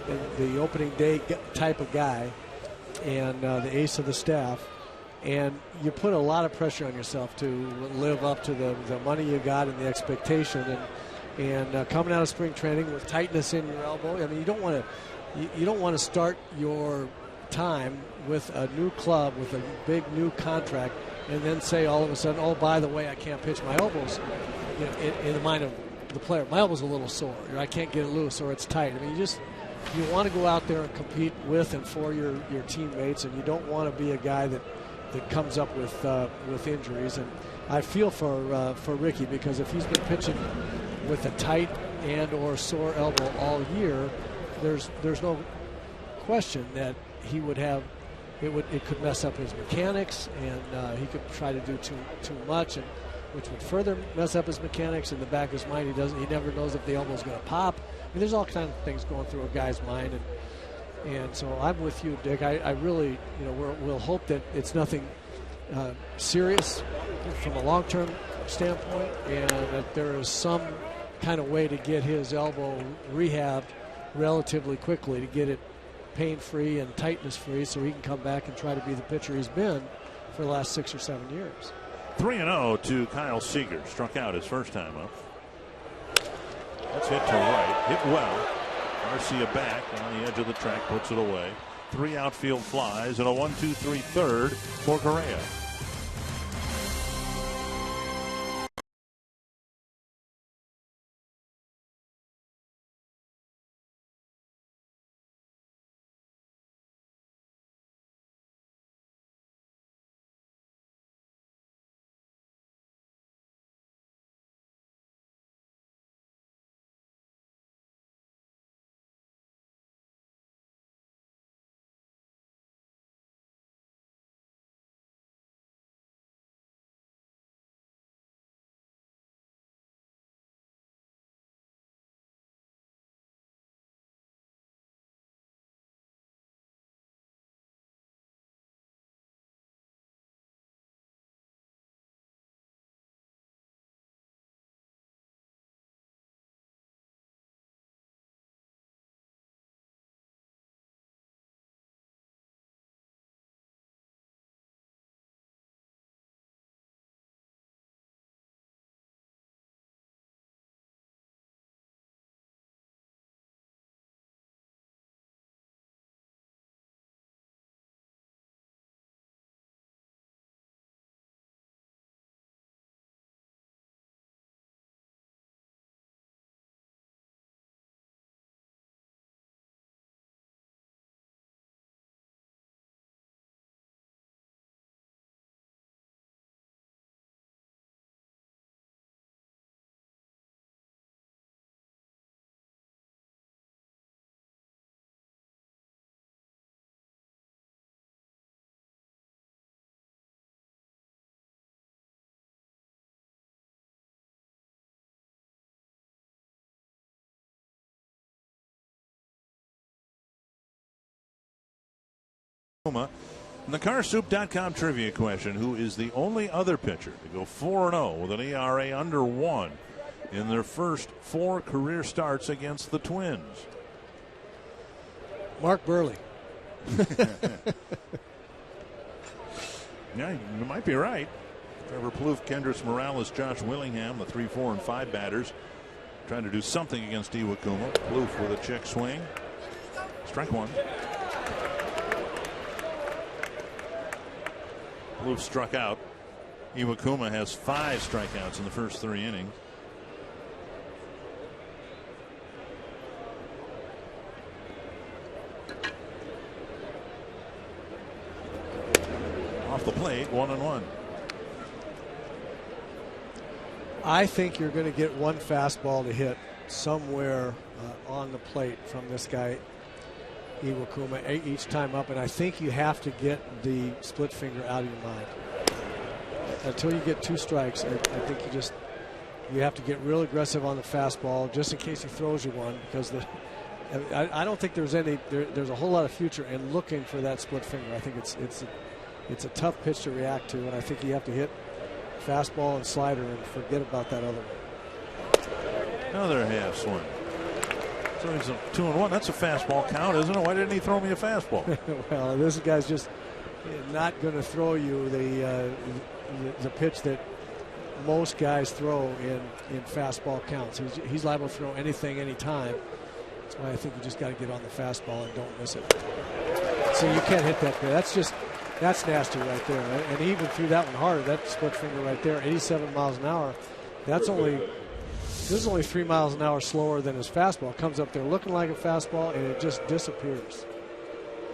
in the opening day type of guy, and the ace of the staff. And you put a lot of pressure on yourself to live up to the money you got and the expectation. And coming out of spring training with tightness in your elbow, I mean, you don't want to start your time with a new club with a big new contract and then say all of a sudden, oh, by the way, I can't pitch. My elbow's, you know, in the mind of the player, my elbow's a little sore, or I can't get it loose, or it's tight. I mean, you want to go out there and compete with and for your teammates, and you don't want to be a guy that comes up with injuries. And I feel for Ricky, because if he's been pitching with a tight and or sore elbow all year, there's no question that he would have. It could mess up his mechanics, and he could try to do too much, and which would further mess up his mechanics. In the back of his mind, he never knows if the elbow's going to pop. I mean, there's all kinds of things going through a guy's mind, and so I'm with you, Dick. I really, we'll hope that it's nothing serious from a long-term standpoint, and that there is some kind of way to get his elbow rehabbed relatively quickly to get it pain-free and tightness-free, so he can come back and try to be the pitcher he's been for the last 6 or 7 years. 3-0 to Kyle Seager. Struck out his first time up. That's hit to right. Hit well. Garcia back on the edge of the track, puts it away. 3 outfield flies and a 1-2-3 third for Correa. And the CarSoup.com trivia question: who is the only other pitcher to go 4-0 with an ERA under 1 in their first 4 career starts against the Twins? Mark Burley. Yeah, you might be right. Trevor Plouffe, Kendrys Morales, Josh Willingham, the 3, 4, and 5 batters, trying to do something against Iwakuma. Plouffe with a check swing. Strike one. Plouffe struck out. Iwakuma has 5 strikeouts in the first 3 innings. Off the plate, 1-1. I think you're going to get one fastball to hit somewhere on the plate from this guy Iwakuma each time up, and I think you have to get the split finger out of your mind until you get 2 strikes. I think you have to get real aggressive on the fastball just in case he throws you one, because I don't think there's a whole lot of future in looking for that split finger. I think it's a tough pitch to react to, and I think you have to hit fastball and slider and forget about that other one. Another half swing. So he's a 2-1. That's a fastball count, isn't it? Why didn't he throw me a fastball? Well, this guy's just not going to throw you the pitch that most guys throw in fastball counts. He's liable to throw anything, anytime. That's why I think you just got to get on the fastball and don't miss it. So you can't hit that. That's nasty right there. And he even threw that one harder. That split finger right there, 87 miles an hour. This is only 3 miles an hour slower than his fastball. Comes up there looking like a fastball, and it just disappears.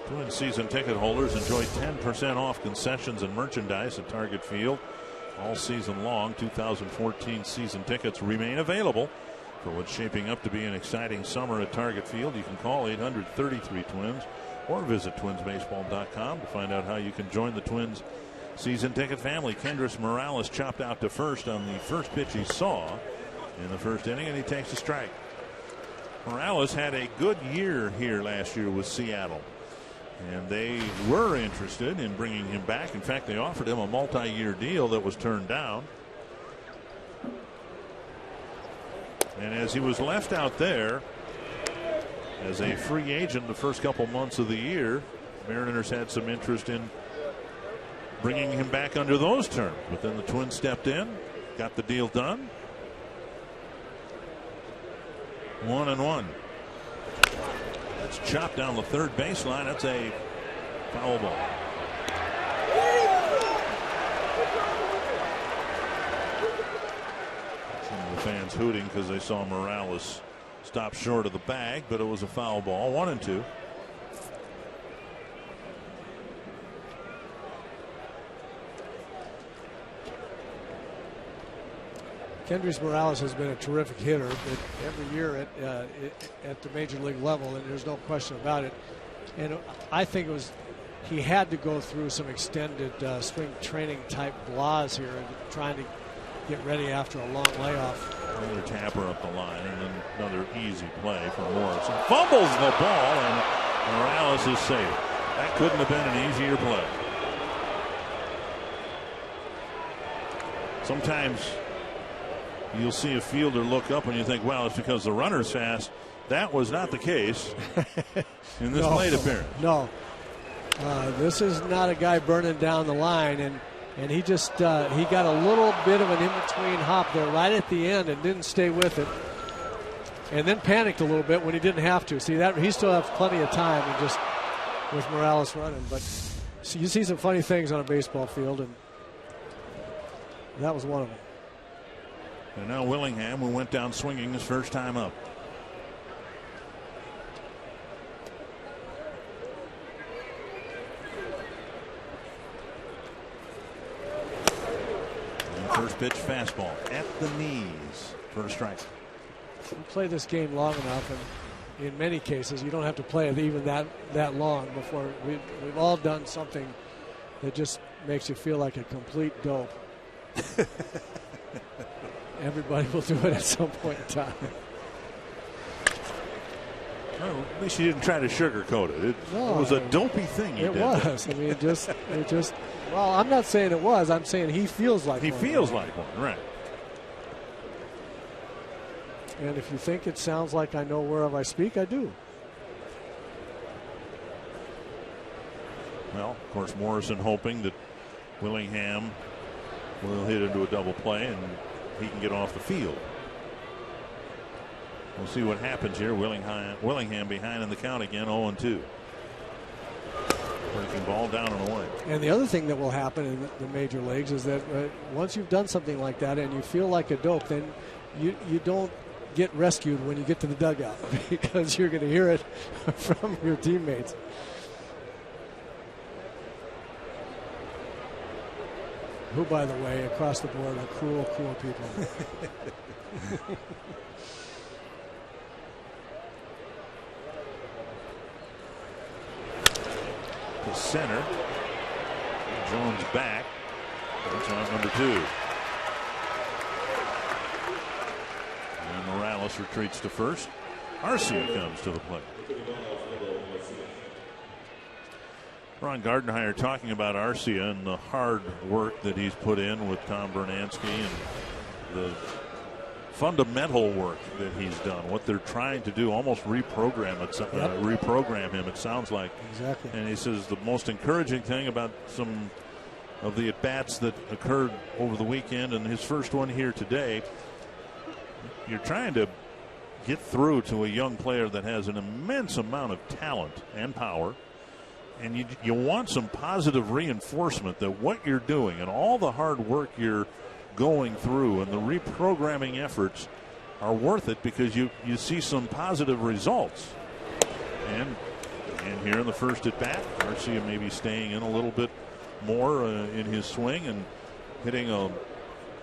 Twin season ticket holders enjoy 10% off concessions and merchandise at Target Field all season long. 2014 season tickets remain available for what's shaping up to be an exciting summer at Target Field. You can call 833 Twins or visit twinsbaseball.com to find out how you can join the Twins season ticket family. Kendrys Morales chopped out to first on the first pitch he saw in the first inning, and he takes a strike. Morales had a good year here last year with Seattle, and they were interested in bringing him back. In fact, they offered him a multi-year deal that was turned down. And as he was left out there as a free agent the first couple months of the year, Mariners had some interest in bringing him back under those terms. But then the Twins stepped in, got the deal done. 1-1. That's chopped down the third baseline. That's a foul ball. Some of the fans hooting because they saw Morales stop short of the bag, but it was a foul ball. 1-2. Kendrys Morales has been a terrific hitter every year at the major league level, and there's no question about it. And I think he had to go through some extended spring training type blahs here, trying to get ready after a long layoff. Another tapper up the line, and then another easy play from Morrison. Fumbles the ball, and Morales is safe. That couldn't have been an easier play. Sometimes you'll see a fielder look up and you think, well, it's because the runner's fast. That was not the case in this plate appearance. No. This is not a guy burning down the line, and he just he got a little bit of an in-between hop there right at the end and didn't stay with it, and then panicked a little bit when he didn't have to. See, that he still has plenty of time, and just with Morales running. But you see some funny things on a baseball field, and that was one of them. And now Willingham, who went down swinging his first time up. And first pitch fastball at the knees for a strike. You play this game long enough, and in many cases you don't have to play it even that long before we've all done something that just makes you feel like a complete dope. Everybody will do it at some point in time. Well, at least you didn't try to sugarcoat it. It was a dopey thing you did. It was. I mean, it just. Well, I'm not saying it was. I'm saying he feels like one. He feels like one, right? And if you think it sounds like I know whereof I speak, I do. Well, of course, Morrison hoping that Willingham will hit into a double play and he can get off the field. We'll see what happens here. Willingham behind in the count again, 0-2. Breaking ball down and away. And the other thing that will happen in the major leagues is that once you've done something like that and you feel like a dope, then you don't get rescued when you get to the dugout because you're going to hear it from your teammates. Who, by the way, across the board are cruel, cruel people. To center. Jones back. That's on number 2. And Morales retreats to first. Arcia comes to the plate. Ron Gardenhire talking about Arcia and the hard work that he's put in with Tom Bernansky and the fundamental work that he's done. What they're trying to do, almost reprogram him. It sounds like. Exactly. And he says the most encouraging thing about some of the at bats that occurred over the weekend and his first one here today, you're trying to get through to a young player that has an immense amount of talent and power. And you want some positive reinforcement that what you're doing and all the hard work you're going through and the reprogramming efforts are worth it because you see some positive results. And here in the first at bat, Arcia maybe staying in a little bit more in his swing and hitting a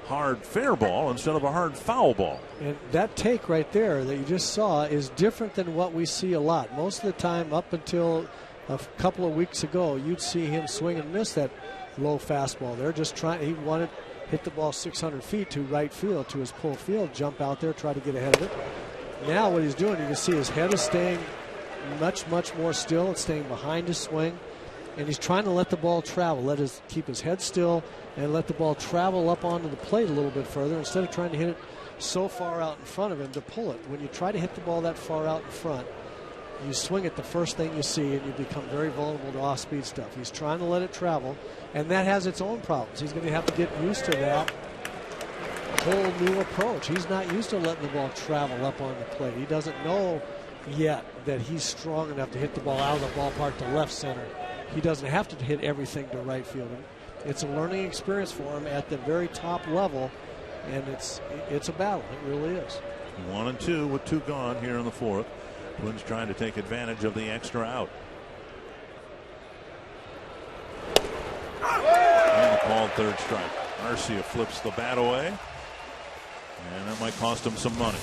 hard fair ball instead of a hard foul ball. And that take right there that you just saw is different than what we see a lot. Most of the time up until a couple of weeks ago, you'd see him swing and miss that low fastball. They're just trying. He wanted hit the ball 600 feet to right field, to his pull field, jump out there, try to get ahead of it. Now what he's doing, you can see his head is staying much more still. It's staying behind his swing, and he's trying to let the ball travel. Keep his head still and let the ball travel up onto the plate a little bit further instead of trying to hit it so far out in front of him to pull it. When you try to hit the ball that far out in front, you swing it the first thing you see, and you become very vulnerable to off-speed stuff. He's trying to let it travel, and that has its own problems. He's going to have to get used to that whole new approach. He's not used to letting the ball travel up on the plate. He doesn't know yet that he's strong enough to hit the ball out of the ballpark to left center. He doesn't have to hit everything to right field. It's a learning experience for him at the very top level, and it's a battle. It really is. 1-2 with 2 gone here in the 4th. Twins trying to take advantage of the extra out. And a called third strike. Arcia flips the bat away, and that might cost him some money.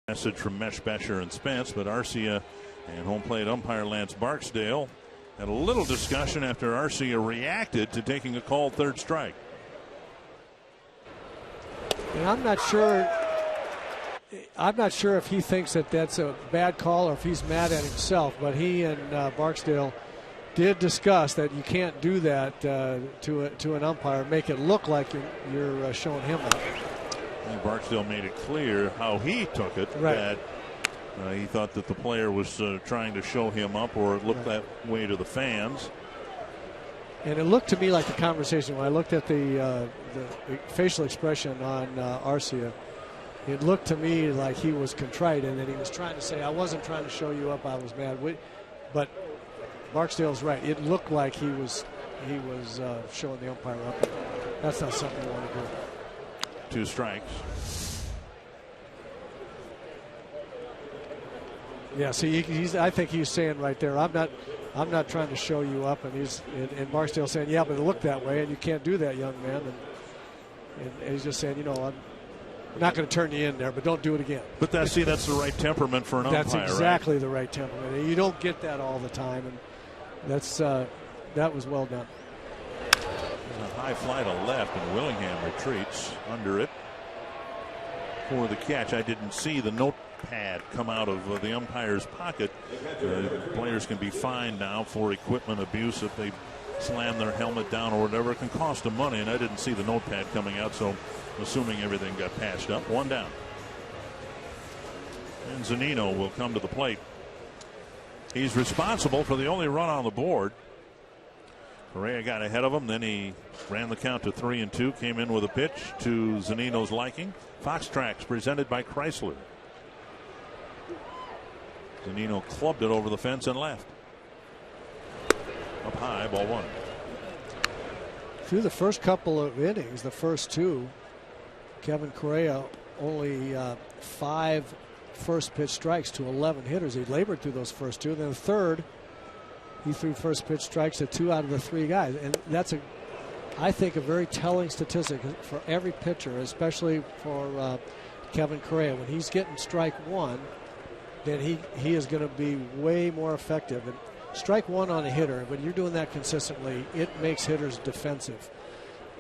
Message from Mesh, Besher, and Spence, but Arcia and home plate umpire Lance Barksdale had a little discussion after Arcia reacted to taking a called third strike. And I'm not sure if he thinks that that's a bad call or if he's mad at himself, but he and Barksdale did discuss that you can't do that to an umpire, make it look like you're showing him up. And Barksdale made it clear how he took it, right. That he thought that the player was trying to show him up, or it looked that way to the fans. And it looked to me like the conversation, when I looked at the facial expression on Arcia, it looked to me like he was contrite and that he was trying to say, I wasn't trying to show you up, I was mad. But Barksdale's right. It looked like he was showing the umpire up. That's not something you want to do. 2 strikes. Yeah, see, I think he's saying right there, I'm not trying to show you up, and Barksdale saying, yeah, but it looked that way, and you can't do that, young man. And he's just saying, I'm not going to turn you in there, but don't do it again. But that's the right temperament for an umpire. That's exactly right? The right temperament. And you don't get that all the time, and that was well done. There's a high fly to left, and Willingham retreats under it for the catch. I didn't see the notepad come out of the umpire's pocket. Players can be fined now for equipment abuse if they slam their helmet down or whatever. It can cost them money, and I didn't see the notepad coming out, so assuming everything got patched up. 1 down. And Zunino will come to the plate. He's responsible for the only run on the board. Correa got ahead of him. Then he ran the count to 3-2. Came in with a pitch to Zunino's liking. Fox Tracks presented by Chrysler. Zunino clubbed it over the fence and left. Up high, ball one. Through the first couple of innings, the first two, Kevin Correa only 5 first pitch strikes to 11 hitters. He labored through those first two. Then the third, he threw first pitch strikes to 2 out of the 3 guys. And that's, I think, a very telling statistic for every pitcher, especially for Kevin Correa. When he's getting strike 1, then he is going to be way more effective. And strike 1 on a hitter, when you're doing that consistently, it makes hitters defensive.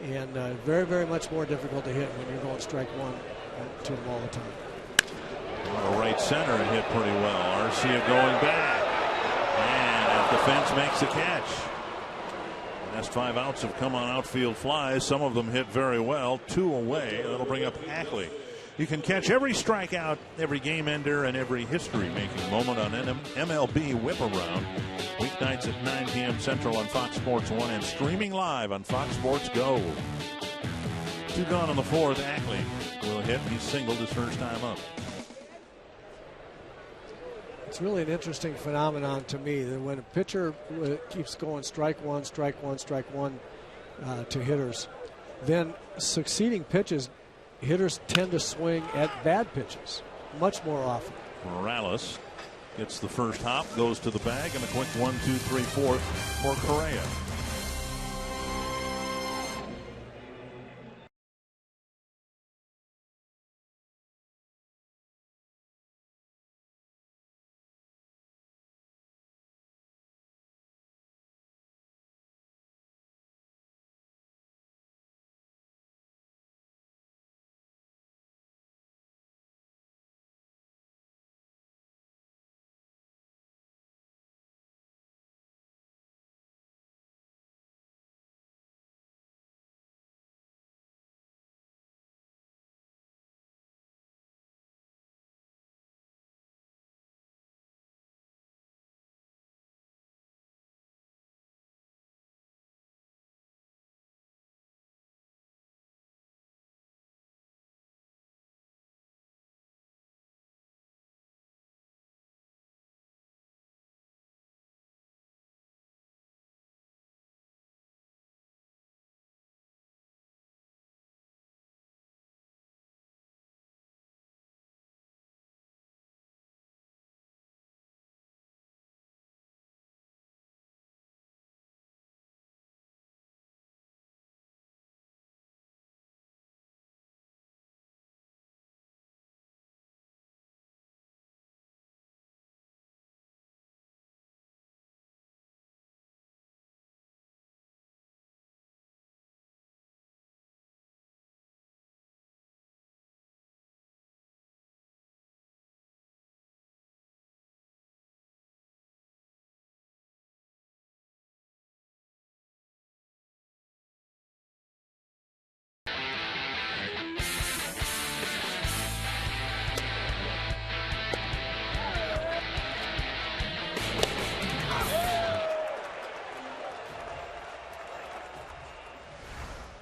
And very, very much more difficult to hit when you're going strike 1 to them all the time. On the right center, it hit pretty well. Arcia going back. And at the fence makes the catch. The last 5 outs have come on outfield flies. Some of them hit very well. 2 away. That'll bring up Hackley. You can catch every strikeout, every game ender, and every history-making moment on MLB Whip Around. Weeknights at 9 p.m. Central on Fox Sports 1 and streaming live on Fox Sports Go. 2 gone in the 4th. Hackley will hit. He singled his first time up. It's really an interesting phenomenon to me that when a pitcher keeps going strike 1, strike 1, strike 1 to hitters, then succeeding pitches, hitters tend to swing at bad pitches much more often. Morales gets the first hop, goes to the bag, and a quick 1, 2, 3, 4 for Correa.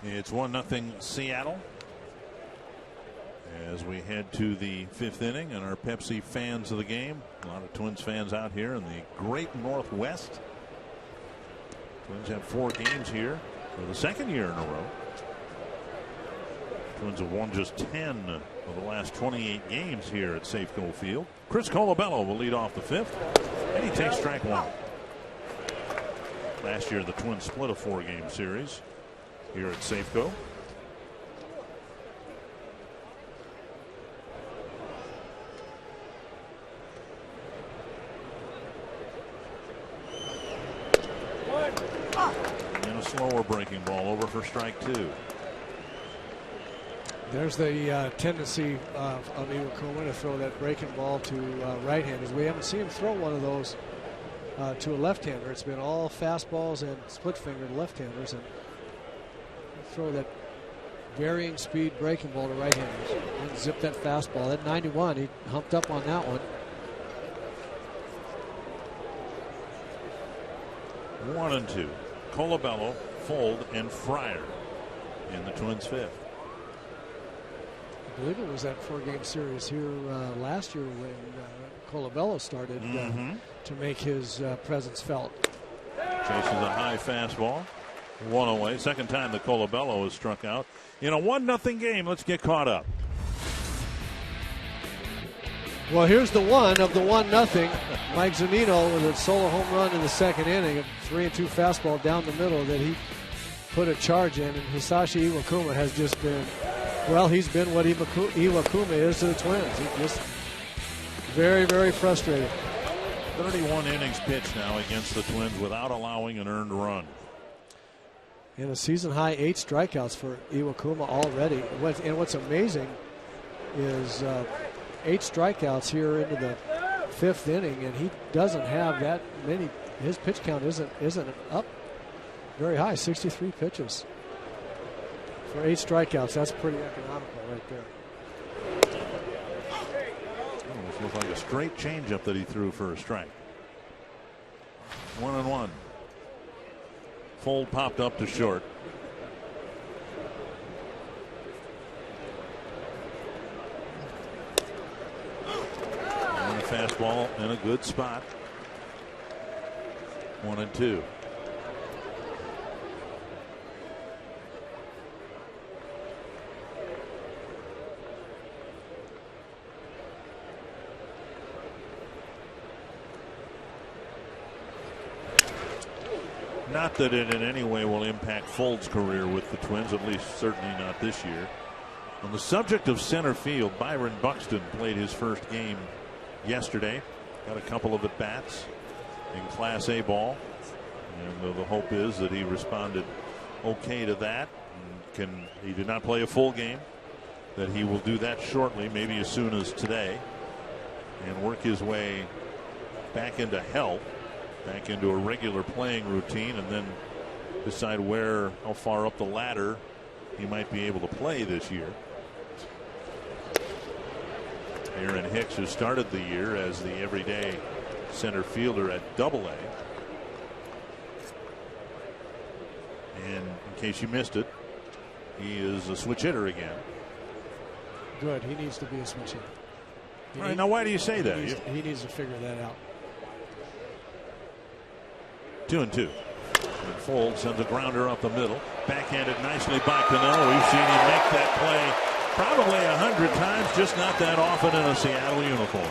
It's 1-0 Seattle as we head to the 5th inning, and our Pepsi fans of the game, a lot of Twins fans out here in the great Northwest. Twins have 4 games here for the 2nd year in a row. Twins have won just 10 of the last 28 games here at Safeco Field. Chris Colabello will lead off the 5th, and he takes strike 1. Last year the Twins split a 4-game series here at Safeco. And a slower breaking ball over for strike 2. There's the tendency of Iwakuma to throw that breaking ball to right-handers. We haven't seen him throw one of those to a left-hander. It's been all fastballs and split-fingered left-handers, and throw that varying speed breaking ball to right-handers and zip that fastball. At 91, he humped up on that one. 1-2. Colabello, Fold, and Fryer in the Twins' fifth. I believe it was that 4-game series here last year when Colabello started to make his presence felt. Chases a high fastball. One away. Second time that Colabello has struck out. In a 1-0 game, let's get caught up. Well, here's the one of the 1-0. Mike Zunino with a solo home run in the second inning. A 3-2 fastball down the middle that he put a charge in. And Hisashi Iwakuma has just been, well, he's been what Iwakuma is to the Twins. He's just very, very frustrated. 31 innings pitched now against the Twins without allowing an earned run. And a season high 8 strikeouts for Iwakuma already. And what's amazing is 8 strikeouts here into the 5th inning, and he doesn't have that many. His pitch count isn't up very high. 63 pitches for 8 strikeouts. That's pretty economical right there. Almost looked like a straight changeup that he threw for a strike. 1-1. Fold popped up to short. And a fastball in a good spot. 1-2. Not that it in any way will impact Fold's career with the Twins, at least certainly not this year. On the subject of center field, Byron Buxton played his first game yesterday. Got a couple of at-bats in Class A ball. And the hope is that he responded okay to that. And he did not play a full game. That he will do that shortly, maybe as soon as today. And work his way back into health. Back into a regular playing routine, and then decide how far up the ladder he might be able to play this year. Aaron Hicks, who started the year as the everyday center fielder at Double-A. And in case you missed it, he is a switch hitter again. Good. He needs to be a switch hitter. All right, now why do you say that? He needs to figure that out. 2-2. And Fold sends a grounder up the middle. Backhanded nicely by Cano. We've seen him make that play probably 100 times, just not that often in a Seattle uniform.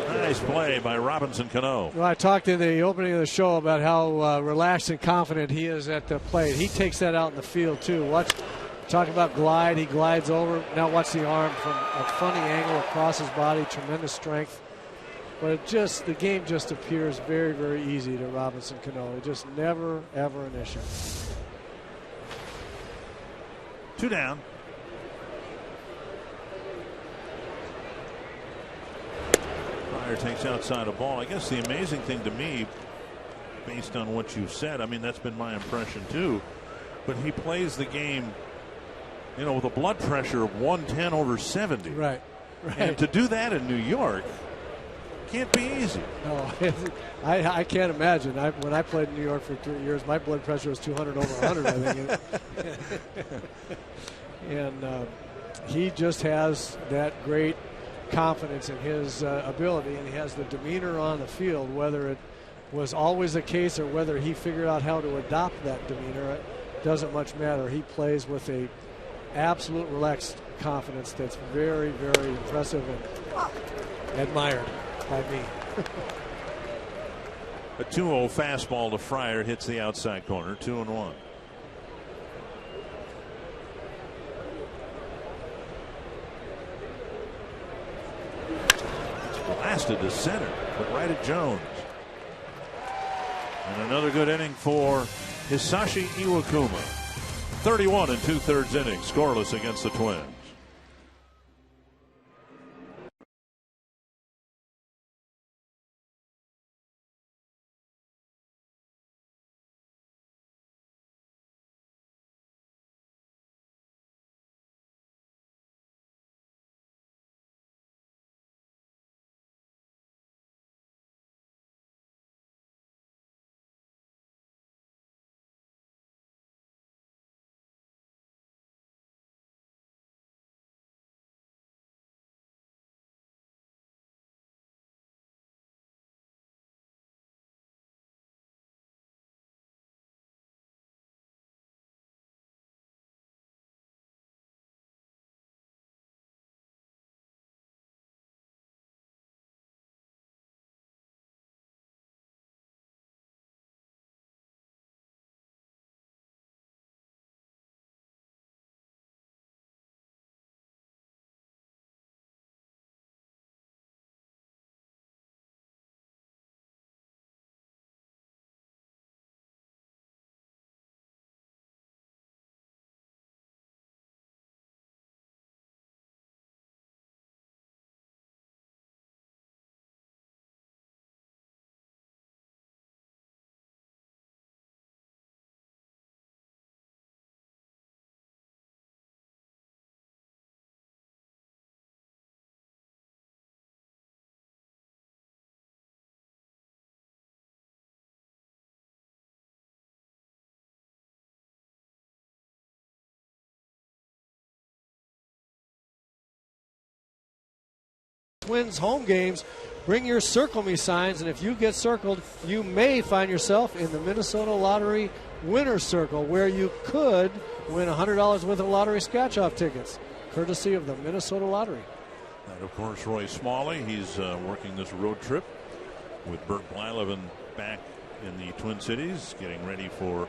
Nice play by Robinson Cano. Well, I talked in the opening of the show about how relaxed and confident he is at the plate. He takes that out in the field, too. Talk about glide. He glides over. Now watch the arm from a funny angle across his body. Tremendous strength. But the game just appears very, very easy to Robinson Cano. It just never, ever an issue. 2 down. Fryer takes outside a ball. I guess the amazing thing to me, based on what you've said, I mean, that's been my impression too, but he plays the game, with a blood pressure of 110/70. Right. And to do that in New York can't be easy. No, I can't imagine. When I played in New York for 3 years, my blood pressure was 200/100, I think. And he just has that great confidence in his ability, and he has the demeanor on the field. Whether it was always the case or whether he figured out how to adopt that demeanor, it doesn't much matter. He plays with a absolute relaxed confidence that's very, very impressive and admired by me. A 2-0 fastball to Fryer hits the outside corner. 2-1. It's blasted to center, but right at Jones. And another good inning for Hisashi Iwakuma. 31 2/3 innings, scoreless against the Twins. Twins home games, bring your Circle Me signs, and if you get circled, you may find yourself in the Minnesota Lottery Winner's Circle, where you could win $100 worth of lottery scratch-off tickets, courtesy of the Minnesota Lottery. And, of course, Roy Smalley. He's working this road trip with Bert Blyleven back in the Twin Cities, getting ready for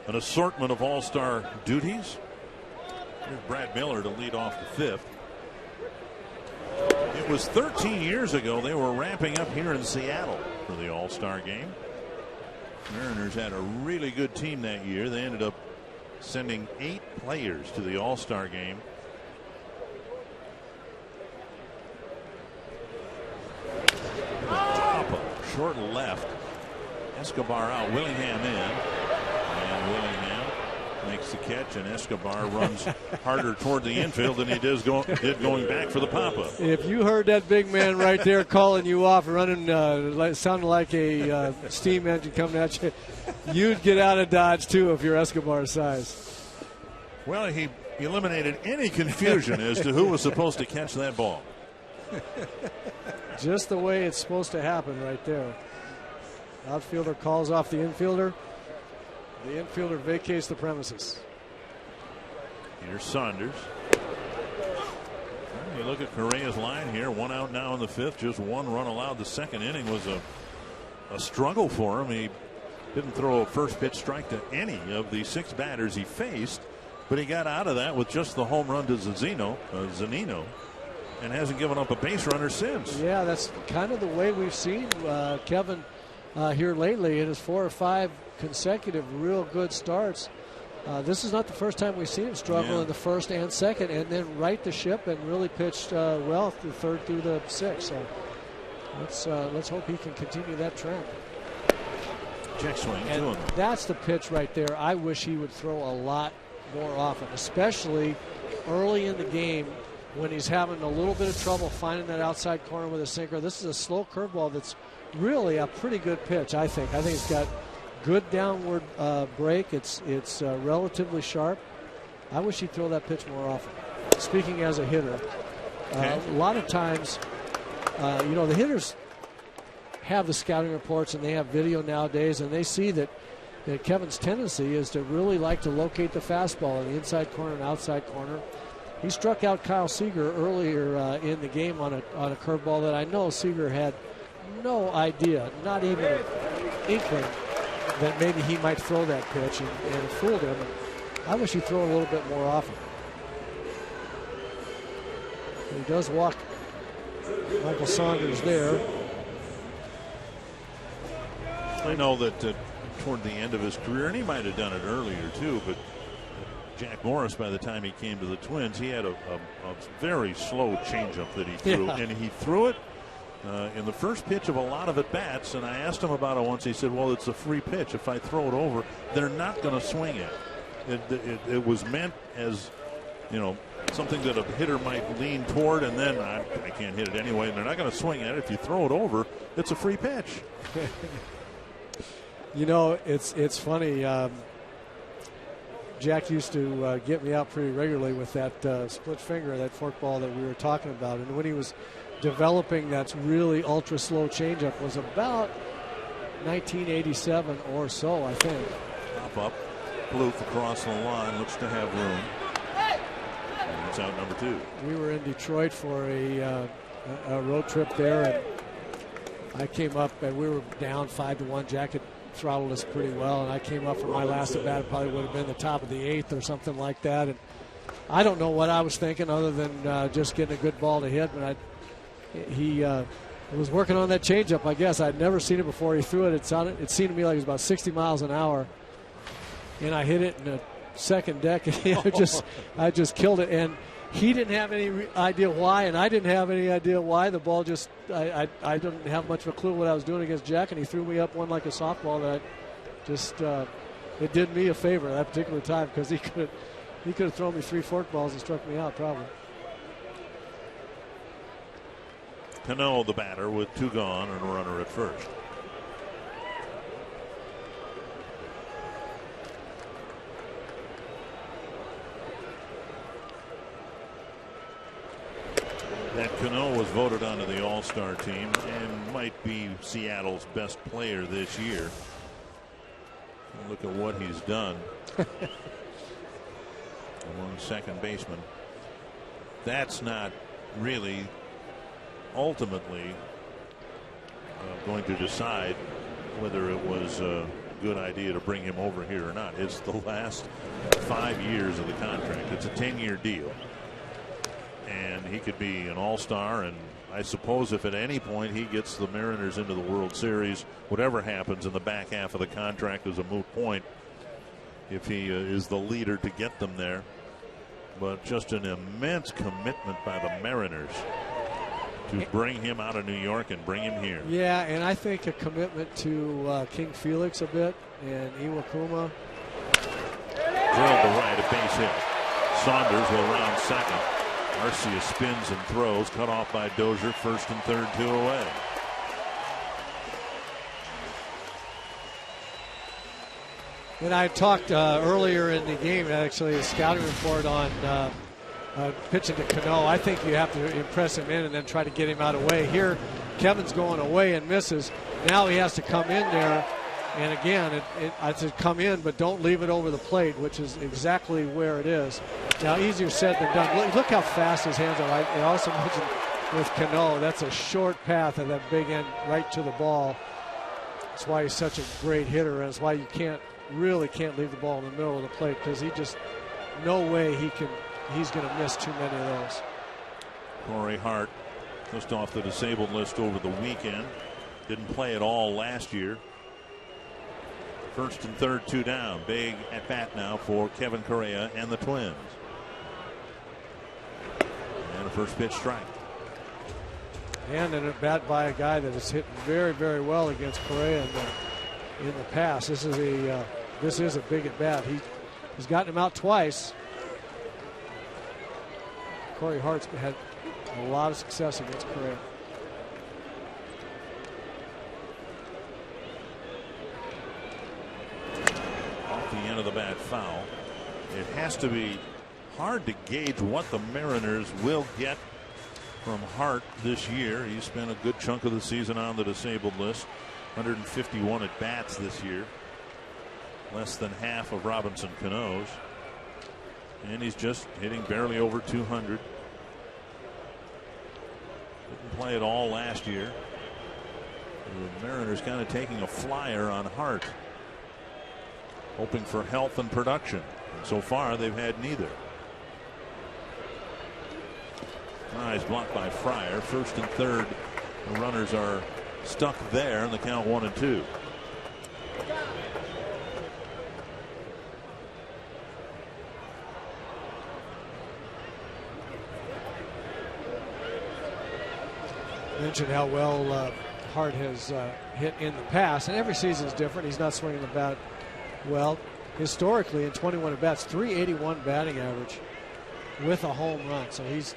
an assortment of all-star duties. Here's Brad Miller to lead off the fifth. It was 13 years ago they were ramping up here in Seattle for the all-star game. Mariners had a really good team that year. They ended up sending 8 players to the all-star game. Tampa, short left. Escobar out, Willingham in. And Willingham makes the catch, and Escobar runs harder toward the infield than he did going back for the pop-up. If you heard that big man right there calling you off, running, sounding like a steam engine coming at you, you'd get out of Dodge, too, if you're Escobar's size. Well, he eliminated any confusion as to who was supposed to catch that ball. Just the way it's supposed to happen right there. Outfielder calls off the infielder. The infielder vacates the premises. Here's Saunders. You look at Correa's line here. 1 out now in the fifth. Just 1 run allowed. The second inning was a struggle for him. He didn't throw a first pitch strike to any of the 6 batters he faced, but he got out of that with just the home run to Zunino, and hasn't given up a base runner since. Yeah, that's kind of the way we've seen Kevin here lately in his 4 or 5 consecutive real good starts. This is not the first time we've seen him struggle in the first and second, and then right the ship and really pitched well the third through the 6th. So let's hope he can continue that trend. Check swing. And that's the pitch right there. I wish he would throw a lot more often, especially early in the game when he's having a little bit of trouble finding that outside corner with a sinker. This is a slow curveball that's really a pretty good pitch, I think. I think it's got good downward break. It's relatively sharp. I wish he'd throw that pitch more often. Speaking as a hitter, a lot of times, the hitters have the scouting reports and they have video nowadays, and they see that Kevin's tendency is to really like to locate the fastball in the inside corner and outside corner. He struck out Kyle Seager earlier in the game on a curveball that I know Seager had no idea, not even an inkling that maybe he might throw that pitch, and it fooled him. I wish he'd throw it a little bit more often. He does walk Michael Saunders there. I know that toward the end of his career, and he might have done it earlier too, but Jack Morris, by the time he came to the Twins, he had a very slow changeup that he threw, and he threw it in the first pitch of a lot of at-bats, and I asked him about it once. He said, well, it's a free pitch. If I throw it over, they're not going to swing it. It was meant as, something that a hitter might lean toward, and then I can't hit it anyway, and they're not going to swing at it. If you throw it over, it's a free pitch. It's funny. Jack used to get me out pretty regularly with that split finger, that forkball that we were talking about. And when he was developing that really ultra slow changeup was about 1987 or so, I think. Pop up, Bluth across the line, looks to have room. And it's out number 2. We were in Detroit for a road trip there, and I came up and we were down 5-1. Jack had throttled us pretty well, and I came up for my last at bat. It probably would have been the top of the 8th or something like that. And I don't know what I was thinking other than just getting a good ball to hit. But he was working on that changeup, I guess. I'd never seen it before. He threw it. It seemed to me like it was about 60 miles an hour, and I hit it in the second deck, and I just killed it. And he didn't have any idea why, and I didn't have any idea why. The ball just, I didn't have much of a clue what I was doing against Jack, and he threw me up one like a softball that it did me a favor that particular time, because he could have thrown me 3 forkballs and struck me out probably. Cano, the batter, with 2 gone and a runner at first. that Cano was voted onto the All-Star team and might be Seattle's best player this year. Look at what he's done among second basemen. That's not really ultimately going to decide whether it was a good idea to bring him over here or not. It's the last 5 years of the contract. It's a 10-year deal. And he could be an all-star, and I suppose if at any point he gets the Mariners into the World Series, whatever happens in the back half of the contract is a moot point if he is the leader to get them there. But just an immense commitment by the Mariners to bring him out of New York and bring him here. Yeah, and I think a commitment to King Felix a bit and Iwakuma. Drilled to right, a base hit. Saunders will round second. Arcia spins and throws, cut off by Dozier. First and third, 2 away. And I talked earlier in the game, actually, a scouting report on pitching to Cano. I think you have to impress him in and then try to get him out of the way. Here, Kevin's going away and misses. Now he has to come in there. And again, I said come in, but don't leave it over the plate, which is exactly where it is. Now, easier said than done. Look how fast his hands are. I also mentioned with Cano, that's a short path of that big end right to the ball. That's why he's such a great hitter, and it's why you really can't leave the ball in the middle of the plate, because he just, no way he's going to miss too many of those. Corey Hart just off the disabled list over the weekend. Didn't play at all last year. First and third, 2 down. Big at bat now for Kevin Correa and the Twins. And a first pitch strike. And an at bat by a guy that has hit very, very well against Correa in the past. This is a big at bat. He's gotten him out twice. Corey Hart's had a lot of success against Correa. The end of the bat foul. It has to be hard to gauge what the Mariners will get from Hart this year. He spent a good chunk of the season on the disabled list. 151 at bats this year. Less than half of Robinson Cano's. And he's just hitting barely over 200. Didn't play at all last year. The Mariners kind of taking a flyer on Hart, hoping for health and production. And so far, they've had neither. Eyes blocked by Fryer. First and third, the runners are stuck there, and the count 1-2. Mentioned how well Hart has hit in the past, and every season is different. He's not swinging the bat well. Historically, in 21 at bats, .381 batting average with a home run. So he's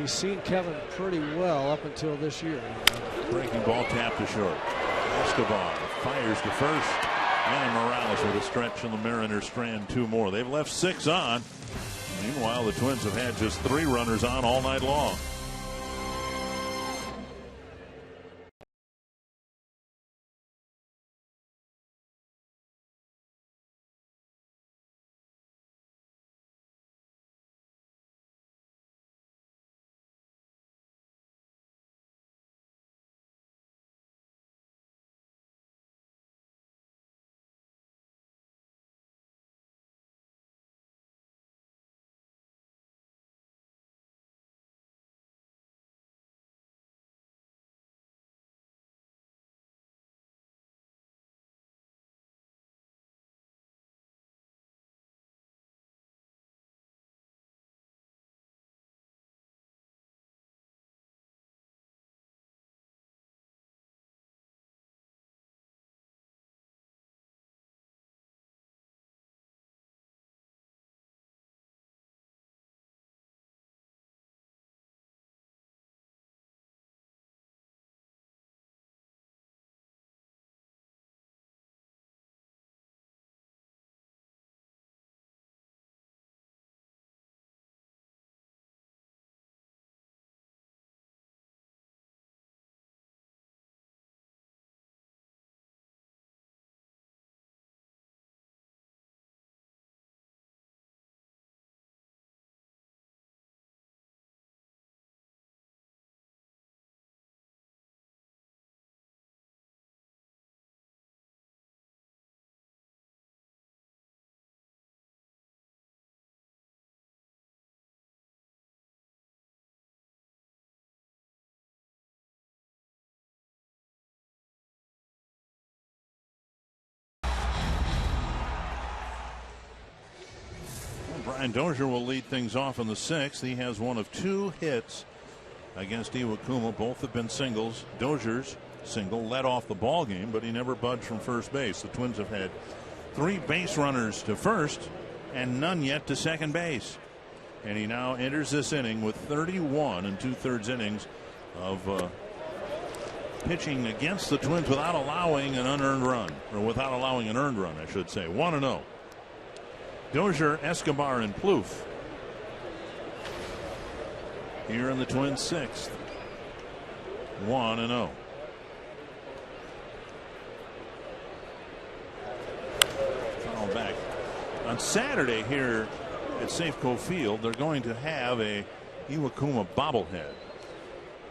seen Kevin pretty well up until this year. Breaking ball tapped to short. Escobar fires to first, and Morales with a stretch, and the Mariners strand 2 more. They've left 6 on. Meanwhile, the Twins have had just 3 runners on all night long. Brian Dozier will lead things off in the 6th. He has one of 2 hits against Iwakuma. Both have been singles. Dozier's single led off the ball game, but he never budged from first base. The Twins have had 3 base runners to first and none yet to second base. And he now enters this inning with 31 2/3 innings of pitching against the Twins without allowing an unearned run, or without allowing an earned run, I should say. 1-0. Dozier, Escobar, and Plouffe here in the Twins' 6th. 1-0. Foul back. On Saturday here at Safeco Field, they're going to have a Iwakuma bobblehead.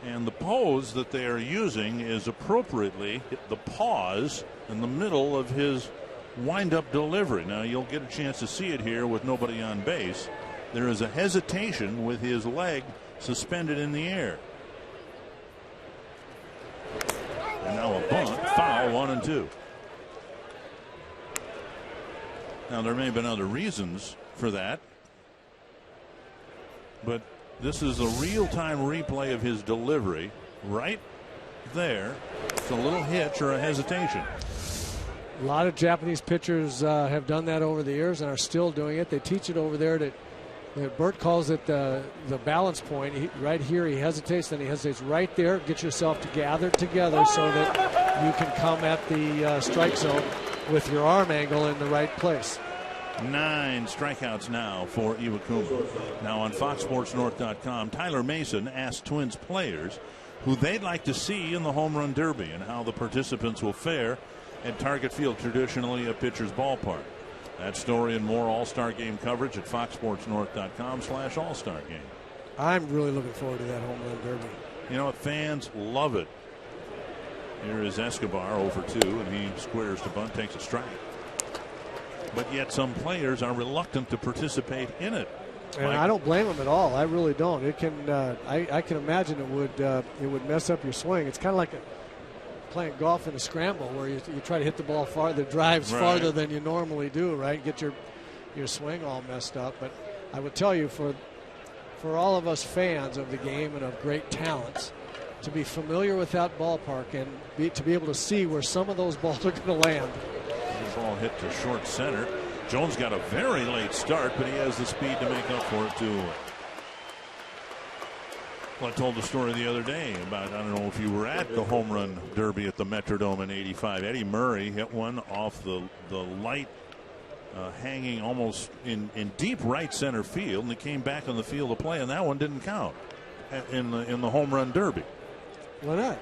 And the pose that they are using is appropriately the pause in the middle of his wind-up delivery. Now, you'll get a chance to see it here with nobody on base. There is a hesitation with his leg suspended in the air. And now a bunt, foul, 1-2. Now, there may have been other reasons for that, but this is a real-time replay of his delivery right there. It's a little hitch or a hesitation. A lot of Japanese pitchers have done that over the years and are still doing it. They teach it over there. Bert calls it the balance point. Right here he hesitates, then he hesitates right there. Get yourself gathered together so that you can come at the strike zone with your arm angle in the right place. 9 strikeouts now for Iwakuma. Now on FoxSportsNorth.com, Tyler Mason asked Twins players who they'd like to see in the Home Run Derby and how the participants will fare at Target Field, traditionally a pitcher's ballpark. That story and more All-Star Game coverage at FoxSportsNorth.com/All-Star Game. I'm really looking forward to that Home Run Derby. You know what? Fans love it. Here is Escobar over 2, and he squares to bunt, takes a strike. But yet some players are reluctant to participate in it. And I don't blame them at all. I really don't. It can. I can imagine it would mess up your swing. It's kind of like playing golf in a scramble where you try to hit the ball farther, drives farther than you normally do, right? Get your swing all messed up. But I would tell you, for all of us fans of the game and of great talents, to be familiar with that ballpark and to be able to see where some of those balls are going to land. The ball hit to short center. Jones got a very late start, but he has the speed to make up for it too. Well, I told the story the other day about, I don't know if you were at the Home Run Derby at the Metrodome in '85. Eddie Murray hit one off the light, hanging almost in deep right center field, and he came back on the field of play, and that one didn't count in the Home Run Derby. Why not?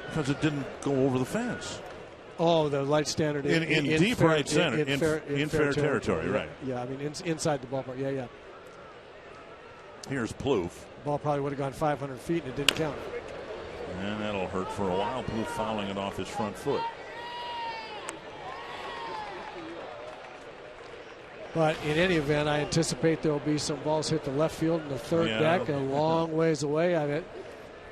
Because it didn't go over the fence. Oh, the light standard in deep fair, right center, in fair territory, right? Yeah, I mean inside the ballpark. Yeah. Here's Plouffe. Ball probably would have gone 500 feet and it didn't count. And that'll hurt for a while. Plouffe fouling it off his front foot. But in any event, I anticipate there will be some balls hit the left field in the third deck, a long ways away. I mean,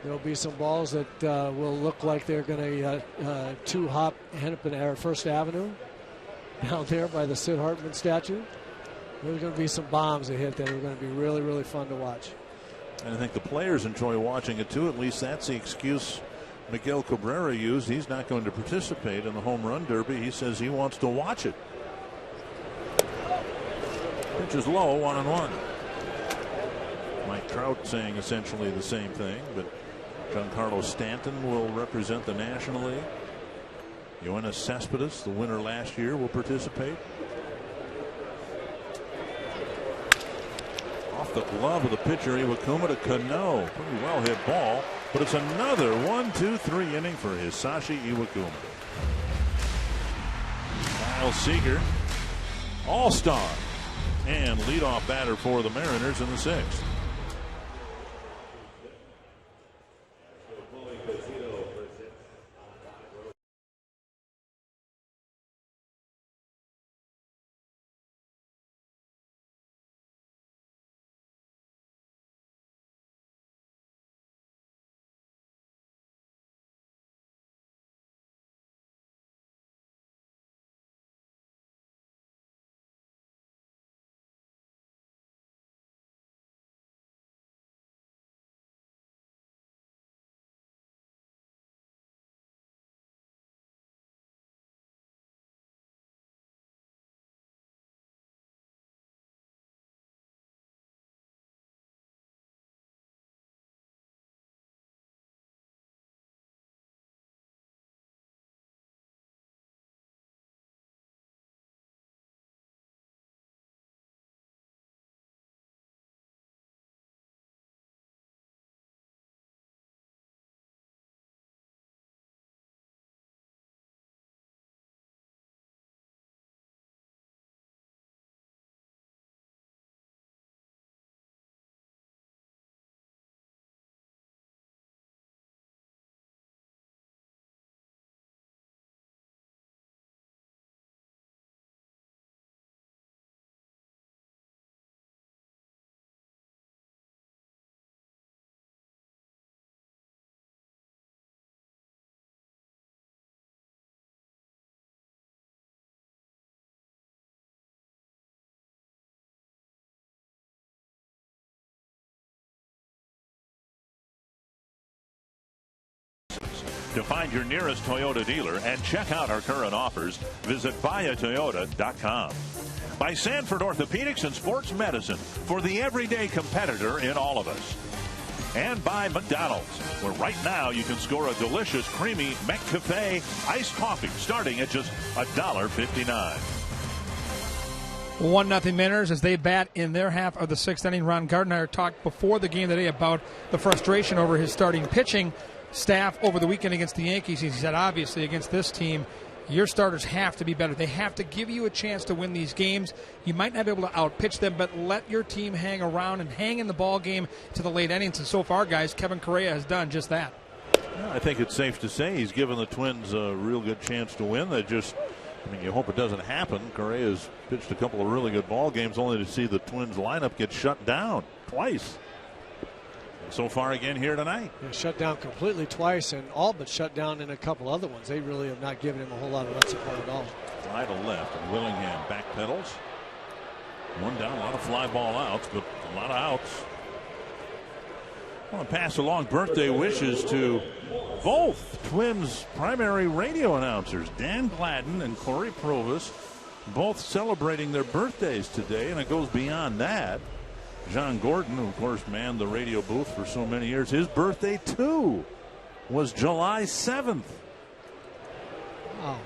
there will be some balls that will look like they're going to two-hop Hennepin or First Avenue down there by the Sid Hartman statue. There's going to be some bombs that hit that are going to be really, really fun to watch. And I think the players enjoy watching it too. At least that's the excuse Miguel Cabrera used. He's not going to participate in the Home Run Derby. He says he wants to watch it. Pitch is low, 1-1. Mike Trout saying essentially the same thing, but Giancarlo Stanton will represent the National League. Yoenis Cespedes, the winner last year, will participate. Off the glove of the pitcher, Iwakuma to Cano. Pretty well hit ball, but it's another 1-2-3 inning for Hisashi Iwakuma. Kyle Seager, all-star and leadoff batter for the Mariners in the 6th. To find your nearest Toyota dealer and check out our current offers, visit buyatoyota.com. By Sanford Orthopedics and Sports Medicine, for the everyday competitor in all of us. And by McDonald's, where right now you can score a delicious, creamy McCafe iced coffee starting at just $1.59. 1-0 Mariners as they bat in their half of the sixth inning. Ron Gardner talked before the game today about the frustration over his starting pitching staff over the weekend against the Yankees. He said, obviously, against this team, your starters have to be better. They have to give you a chance to win these games. You might not be able to outpitch them, but let your team hang around and hang in the ball game to the late innings. And so far, guys, Kevin Correa has done just that. Yeah, I think it's safe to say he's given the Twins a real good chance to win. You hope it doesn't happen. Correa's pitched a couple of really good ball games only to see the Twins lineup get shut down twice. So far again here tonight. Yeah, shut down completely twice and all but shut down in a couple other ones. They really have not given him a whole lot of run support at all. Fly to left, and Willingham backpedals. One down, a lot of fly ball outs, but a lot of outs. I want to pass along birthday wishes to both Twins primary radio announcers, Dan Gladden and Corey Provis, both celebrating their birthdays today, and it goes beyond that. John Gordon, who of course manned the radio booth for so many years, his birthday too was July 7th. Wow.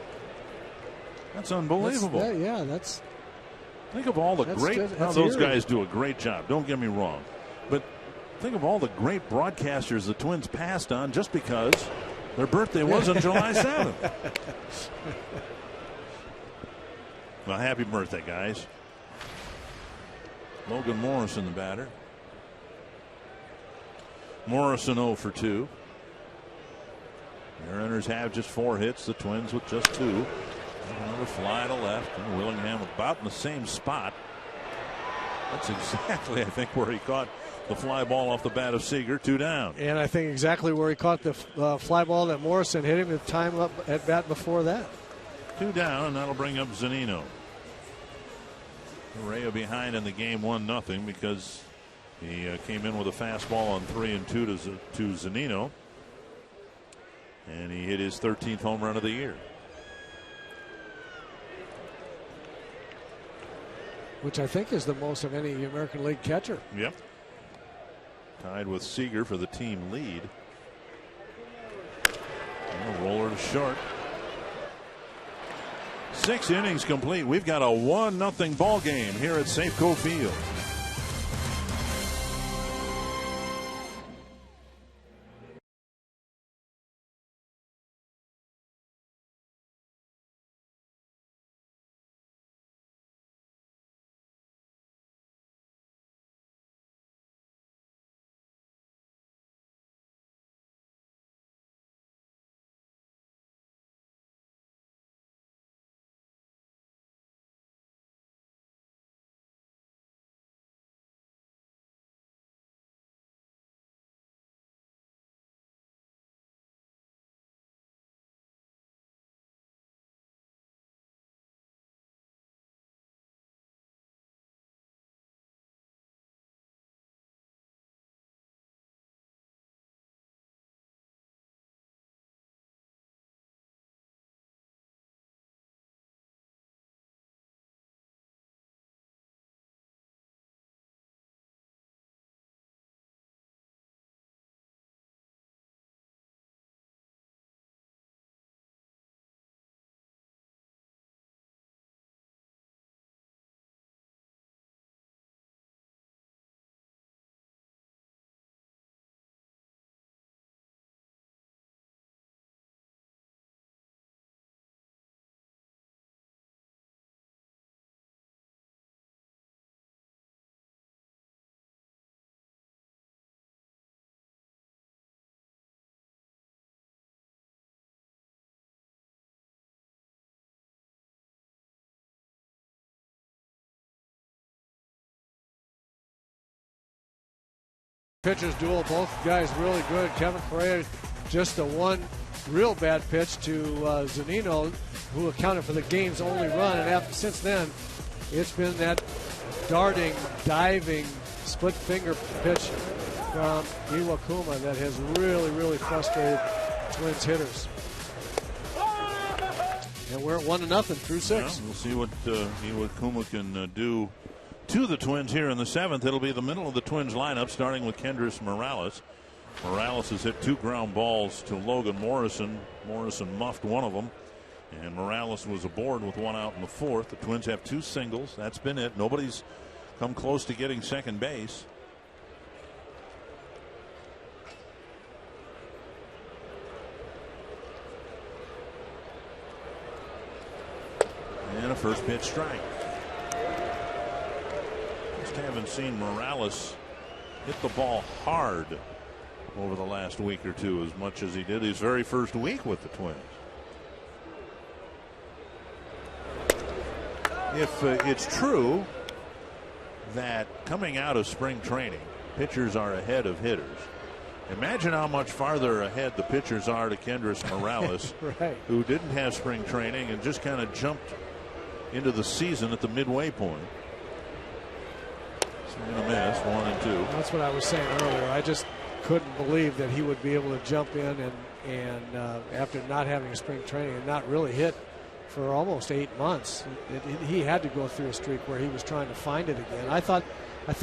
That's unbelievable. That's think of all the great. Those guys do a great job. Don't get me wrong, but think of all the great broadcasters the Twins passed on just because their birthday was on July 7th. Well, happy birthday, guys. Logan Morrison, the batter. Morrison 0 for 2. Mariners have just 4 hits. The Twins with just 2. Another fly to left. And Willingham about in the same spot. That's exactly, I think, where he caught the fly ball off the bat of Seager. 2 down. And I think exactly where he caught the fly ball that Morrison hit him the time up at bat before that. 2 down, and that'll bring up Zunino. Correa behind in the game 1-0 because he came in with a fastball on 3-2 to Zunino, and he hit his 13th home run of the year, which I think is the most of any American League catcher. Yep, tied with Seager for the team lead. And a roller to short. 6 innings complete. We've got a 1-0 ball game here at Safeco Field. Pitchers duel, both guys really good. Kevin Correa, just a one real bad pitch to Zunino, who accounted for the game's only run. And since then, it's been that darting, diving, split finger pitch from Iwakuma that has really, really frustrated Twins hitters. And we're at 1-0 through 6. Well, we'll see what Iwakuma can do to the Twins here in the 7th. It'll be the middle of the Twins lineup, starting with Kendrys Morales. Morales has hit 2 ground balls to Logan Morrison. Morrison muffed one of them, and Morales was aboard with 1 out in the 4th. The Twins have 2 singles. That's been it. Nobody's come close to getting second base. And a first pitch strike. Just haven't seen Morales hit the ball hard over the last week or two as much as he did his very first week with the Twins. If it's true that coming out of spring training, pitchers are ahead of hitters, imagine how much farther ahead the pitchers are to Kendrys Morales, right, who didn't have spring training and just kind of jumped into the season at the midway point. Swing and a miss, 1-2. That's what I was saying earlier. I just couldn't believe that he would be able to jump in and after not having a spring training and not really hit for almost 8 months. He had to go through a streak where he was trying to find it again. I thought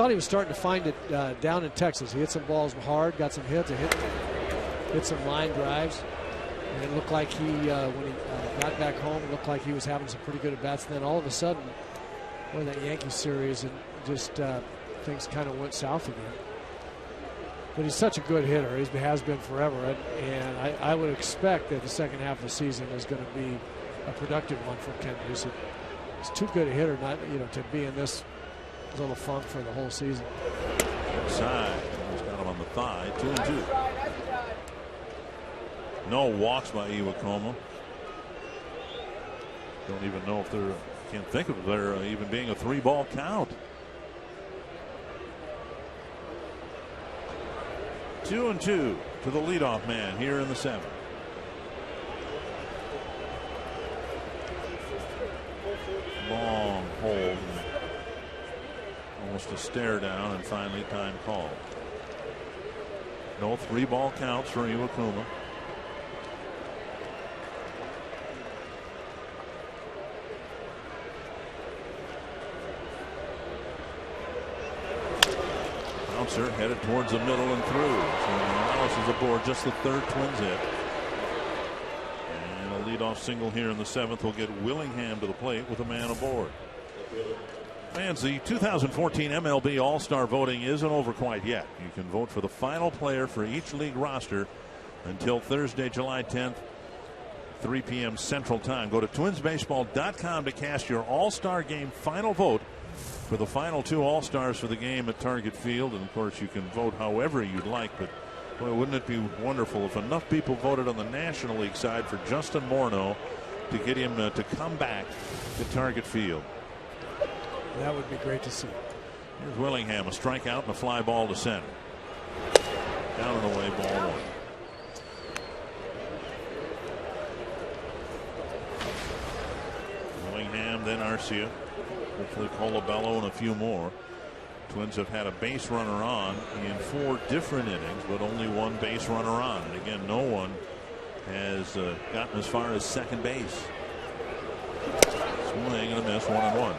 he was starting to find it down in Texas. He hit some balls hard, got some hits, and hit some line drives. And it looked like he, when he got back home, it looked like he was having some pretty good at-bats. And then all of a sudden, boy, that Yankee series, and just things kind of went south again. But he's such a good hitter. He has been forever. And I would expect that the second half of the season is going to be a productive one for Kendrys. He's too good a hitter not, to be in this little funk for the whole season. Inside. He's got him on the thigh. 2-2. No walks by Iwakuma. Don't even know if can't think of there even being a 3-ball count. 2-2 to the leadoff man here in the 7th. Long hold, almost a stare down, and finally time called. No 3-ball counts for Iwakuma. Bouncer headed towards the middle and through. So Morales is aboard, just the 3rd Twins hit. And a leadoff single here in the 7th will get Willingham to the plate with a man aboard. Fans, the 2014 MLB All-Star voting isn't over quite yet. You can vote for the final player for each league roster until Thursday, July 10th, 3 p.m. Central Time. Go to twinsbaseball.com to cast your All-Star Game final vote for the final 2 All-Stars for the game at Target Field. And of course you can vote however you'd like, but boy, wouldn't it be wonderful if enough people voted on the National League side for Justin Morneau to get him to come back to Target Field. That would be great to see. Here's Willingham, a strikeout and a fly ball to center. Down and away, ball 1. Willingham, then Arcia. Hopefully Colabello and a few more. Twins have had a base runner on in 4 different innings, but only 1 base runner on. And again, no one has gotten as far as second base. Swing and a miss, 1-1.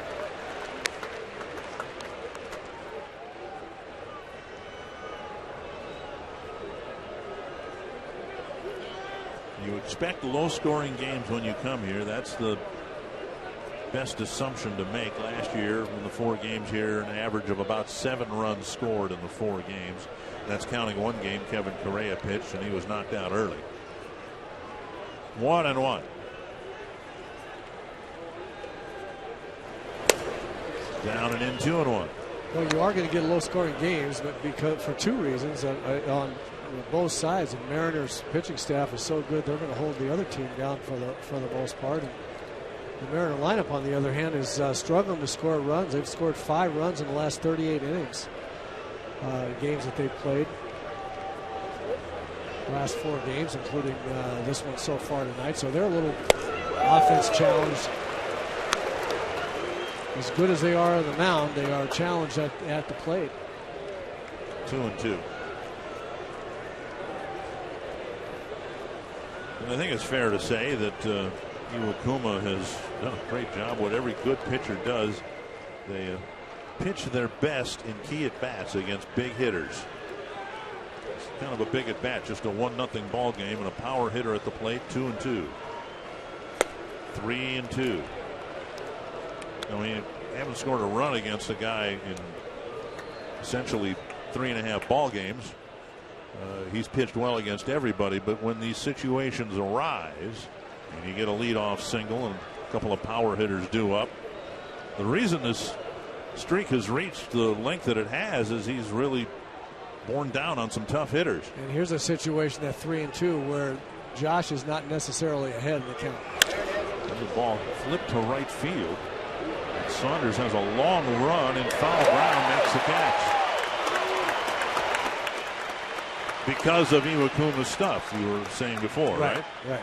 You expect low-scoring games when you come here. That's the best assumption to make. Last year in the 4 games here, an average of about 7 runs scored in the 4 games. That's counting 1 game Kevin Correa pitched, and he was knocked out early. 1-1. Down and in, 2-1. Well, you are going to get low-scoring games, but because for 2 reasons on both sides. And Mariners pitching staff is so good, they're going to hold the other team down for the most part. And the Mariner lineup, on the other hand, is struggling to score runs. They've scored 5 runs in the last 38 innings, games that they've played. Last 4 games, including this one so far tonight. So they're a little offense challenged. As good as they are on the mound, they are challenged at the plate. 2-2. And I think it's fair to say that Iwakuma has done a great job. What every good pitcher does, they pitch their best in key at bats against big hitters. It's kind of a big at bat, just a 1-0 ball game, and a power hitter at the plate. 2-2, 3-2. I mean, haven't scored a run against a guy in essentially 3.5 ball games. He's pitched well against everybody, but when these situations arise and you get a leadoff single and a couple of power hitters due up, the reason this streak has reached the length that it has is he's really borne down on some tough hitters. And here's a situation at 3-2 where Josh is not necessarily ahead in the count. And the ball flipped to right field. And Saunders has a long run in foul ground, makes the catch. Because of Iwakuma's stuff, you were saying before, right? Right.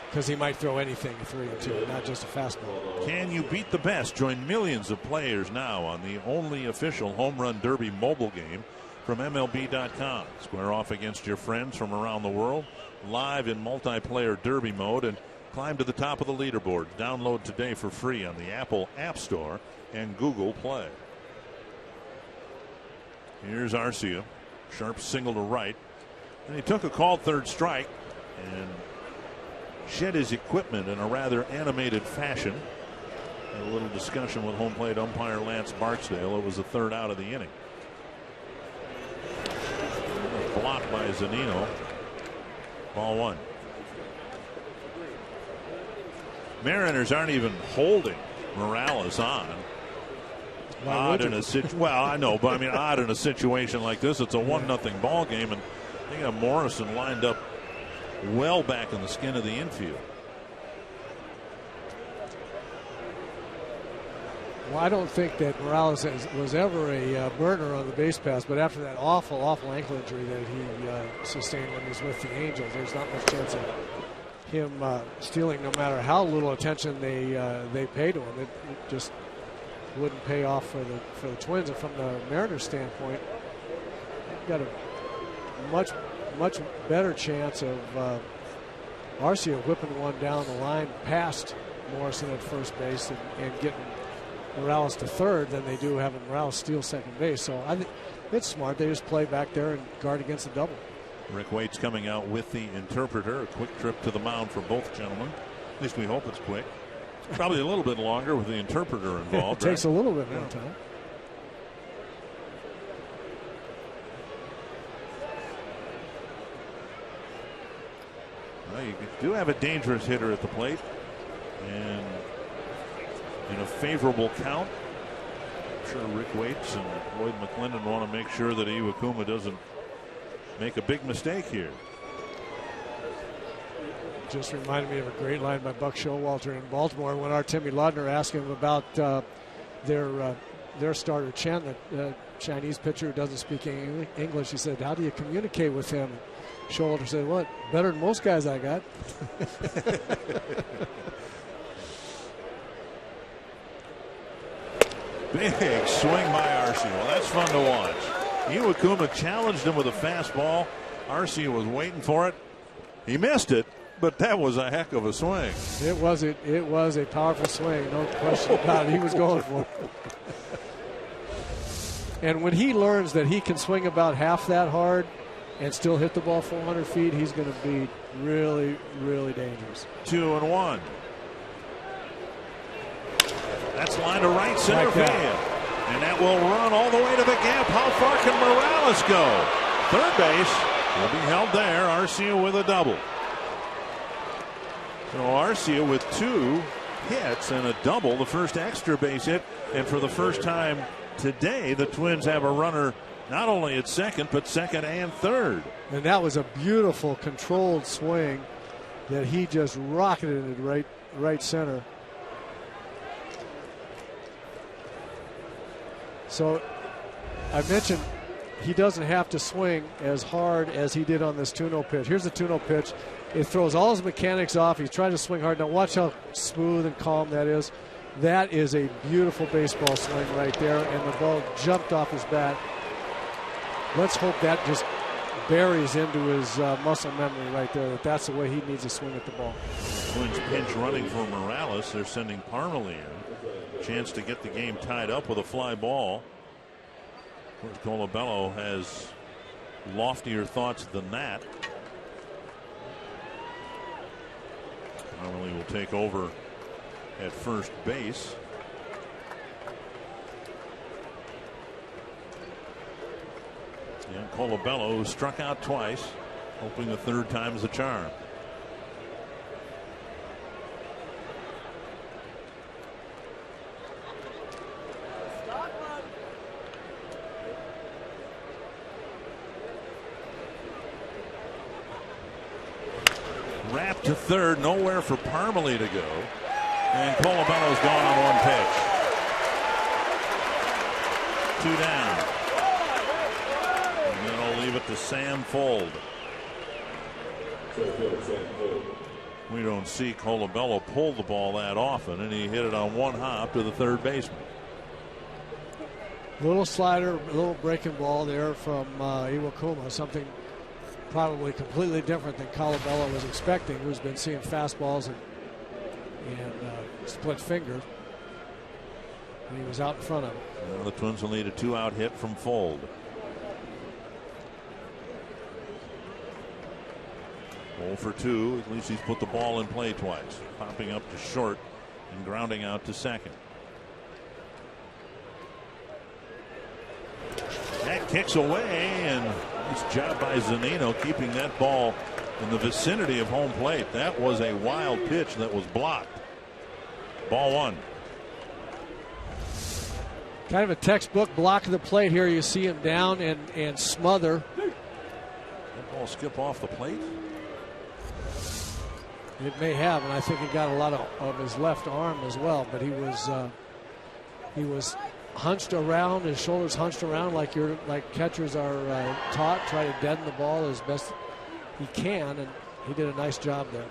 Because he might throw anything at 3-2, not just a fastball. Can you beat the best? Join millions of players now on the only official Home Run Derby mobile game from MLB.com. Square off against your friends from around the world, live in multiplayer derby mode, and climb to the top of the leaderboard. Download today for free on the Apple App Store and Google Play. Here's Arcia. Sharp single to right. And he took a called third strike and shed his equipment in a rather animated fashion. Had a little discussion with home plate umpire Lance Barksdale. It was the third out of the inning. Blocked by Zunino. Ball 1. Mariners aren't even holding Morales on. Odd in a well, I know, but I mean, odd in a situation like this. It's a 1-0 ball game, and they got Morrison lined up well back in the skin of the infield. Well, I don't think that Morales was ever a burner on the base pass, but after that awful ankle injury that he sustained when he was with the Angels, there's not much chance of him stealing, no matter how little attention they pay to him. It just wouldn't pay off for the Twins. And from the Mariners' standpoint, got a much better chance of Arcia whipping one down the line past Morrison at first base and getting Morales to third than they do having Morales steal second base. So I think it's smart. They just play back there and guard against the double. Rick Waite's coming out with the interpreter. A quick trip to the mound for both gentlemen. At least we hope it's quick. Probably a little bit longer with the interpreter involved. It takes a little bit more time. Well, you do have a dangerous hitter at the plate, and in a favorable count, I'm sure Rick Waits and Lloyd McClendon want to make sure that Iwakuma doesn't make a big mistake here. Just reminded me of a great line by Buck Showalter in Baltimore when our Timmy Laudner asked him about their starter Chen, the Chinese pitcher who doesn't speak English. He said, "How do you communicate with him?" Showalter said, "What? Better than most guys I got." Big swing by Arcia. Well, that's fun to watch. Iwakuma challenged him with a fastball. Arcia was waiting for it. He missed it, but that was a heck of a swing. It was a powerful swing, no question about it. He was going for it. And when he learns that he can swing about half that hard and still hit the ball 400 feet, he's going to be really, really dangerous. 2-1. That's line to right center field. And that will run all the way to the gap. How far can Morales go? Third base will be held there. Arcia with a double. So Arcia with 2 hits and a double, the first extra base hit. And for the first time today, the Twins have a runner not only at second, but second and third. And that was a beautiful controlled swing that he just rocketed it right center. So I mentioned he doesn't have to swing as hard as he did on this 2-0 pitch. Here's the 2-0 pitch. It throws all his mechanics off. He's trying to swing hard. Now watch how smooth and calm that is. That is a beautiful baseball swing right there, and the ball jumped off his bat. Let's hope that just buries into his muscle memory right there that's the way he needs to swing at the ball. Twins pinch running for Morales. They're sending Parmalee in. Chance to get the game tied up with a fly ball. Of course, Colabello has loftier thoughts than that. Parmalee will take over at first base. And Colabello, who struck out twice, hoping the third time's the charm. Wrapped to third, nowhere for Parmalee to go. And Colabello's gone on one pitch. 2 down. And then I'll leave it to Sam Fuld. We don't see Colabello pull the ball that often, and he hit it on one hop to the third baseman. Little slider, little breaking ball there from Iwakuma, something probably completely different than Colabello was expecting, who's been seeing fastballs and split fingers. And he was out in front of it. Well, the Twins will need a 2-out hit from Fuld. 0 for 2. At least he's put the ball in play twice. Popping up to short and grounding out to second. That kicks away, and nice job by Zunino keeping that ball in the vicinity of home plate. That was a wild pitch that was blocked. Ball 1. Kind of a textbook block of the plate here. You see him down and smother. That ball skip off the plate? It may have, and I think he got a lot of his left arm as well. But he was hunched around, his shoulders hunched around like catchers are taught. Try to deaden the ball as best he can, and he did a nice job there.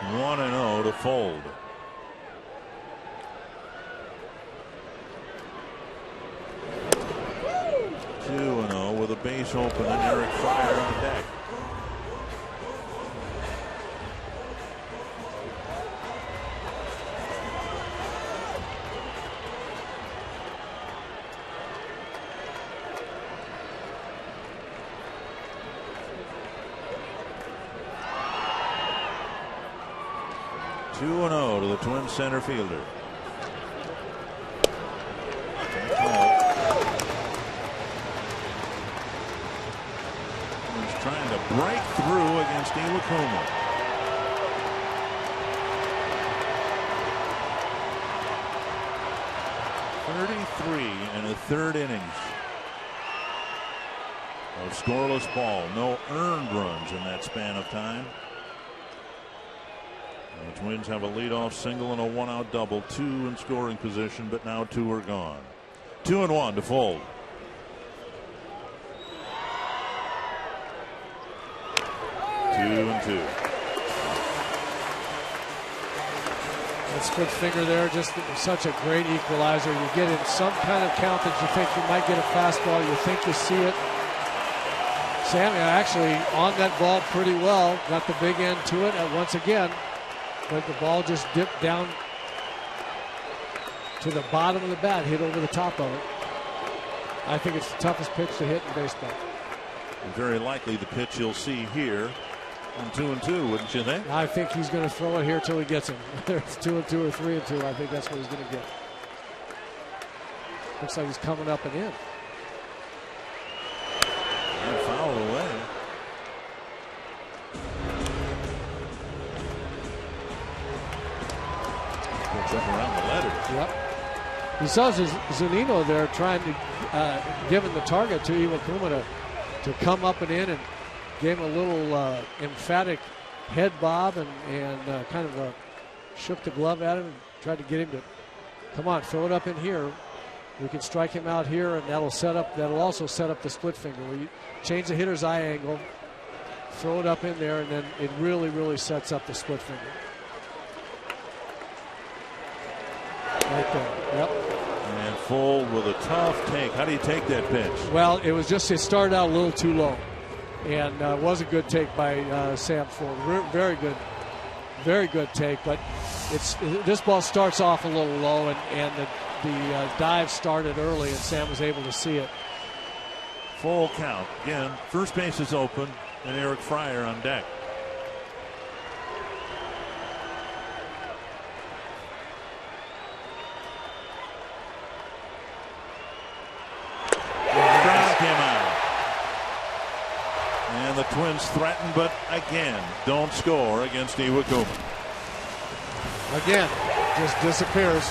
1-0 to Fuld. With a base open and Eric Fryer on deck. (2-0) to the Twins center fielder. Trying to break through against Iwakuma. (33 innings of scoreless ball. No earned runs in that span of time. And the Twins have a leadoff single and a 1-out double. 2 in scoring position, but now 2 are gone. 2-1 to Fuld. Two. That split finger there, just such a great equalizer. You get in some kind of count that you think you might get a fastball. You think you see it. Sammy actually on that ball pretty well. Got the big end to it once again. But the ball just dipped down to the bottom of the bat, hit over the top of it. I think it's the toughest pitch to hit in baseball. And very likely the pitch you'll see here. On 2-2, wouldn't you think? I think he's going to throw it here till he gets him. Whether it's 2-2 or 3-2, I think that's what he's going to get. Looks like he's coming up and in. And fouled away. Gets up around the letters. Yep. He saw Zunino there trying to give him the target to Iwakuma to come up and in, and gave him a little emphatic head bob and kind of shook the glove at him and tried to get him to come on, throw it up in here. We can strike him out here, and that'll also set up the split finger. Where you change the hitter's eye angle, throw it up in there, and then it really, really sets up the split finger. Right there. Yep. And Fuld with a tough take. How do you take that pitch? Well, it started out a little too low. And was a good take by Sam Ford. Very good take. But this ball starts off a little low, and the dive started early, and Sam was able to see it. Full count. Again, first base is open, and Eric Fryer on deck. Strike him out. And the Twins threaten, but again, don't score against Iwakuma. Again, just disappears.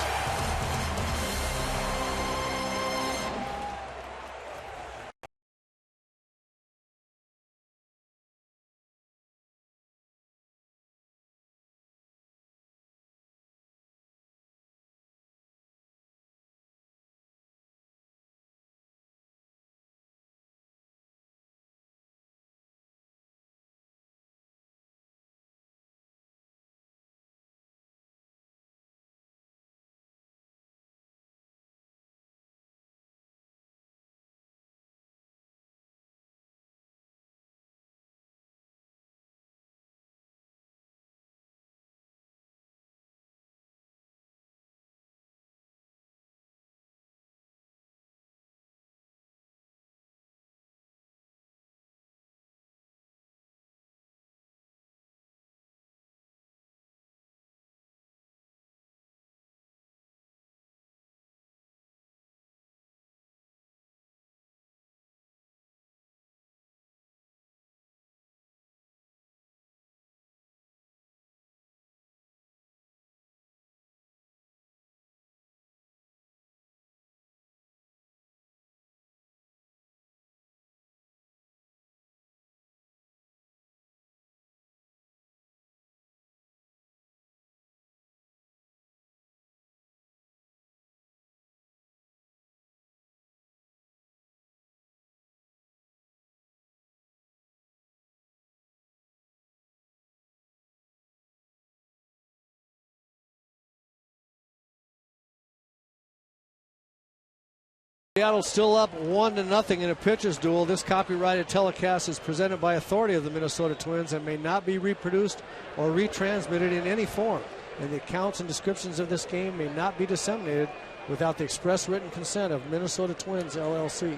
Seattle still up 1-0 in a pitcher's duel. This copyrighted telecast is presented by authority of the Minnesota Twins and may not be reproduced or retransmitted in any form. And the accounts and descriptions of this game may not be disseminated without the express written consent of Minnesota Twins, LLC.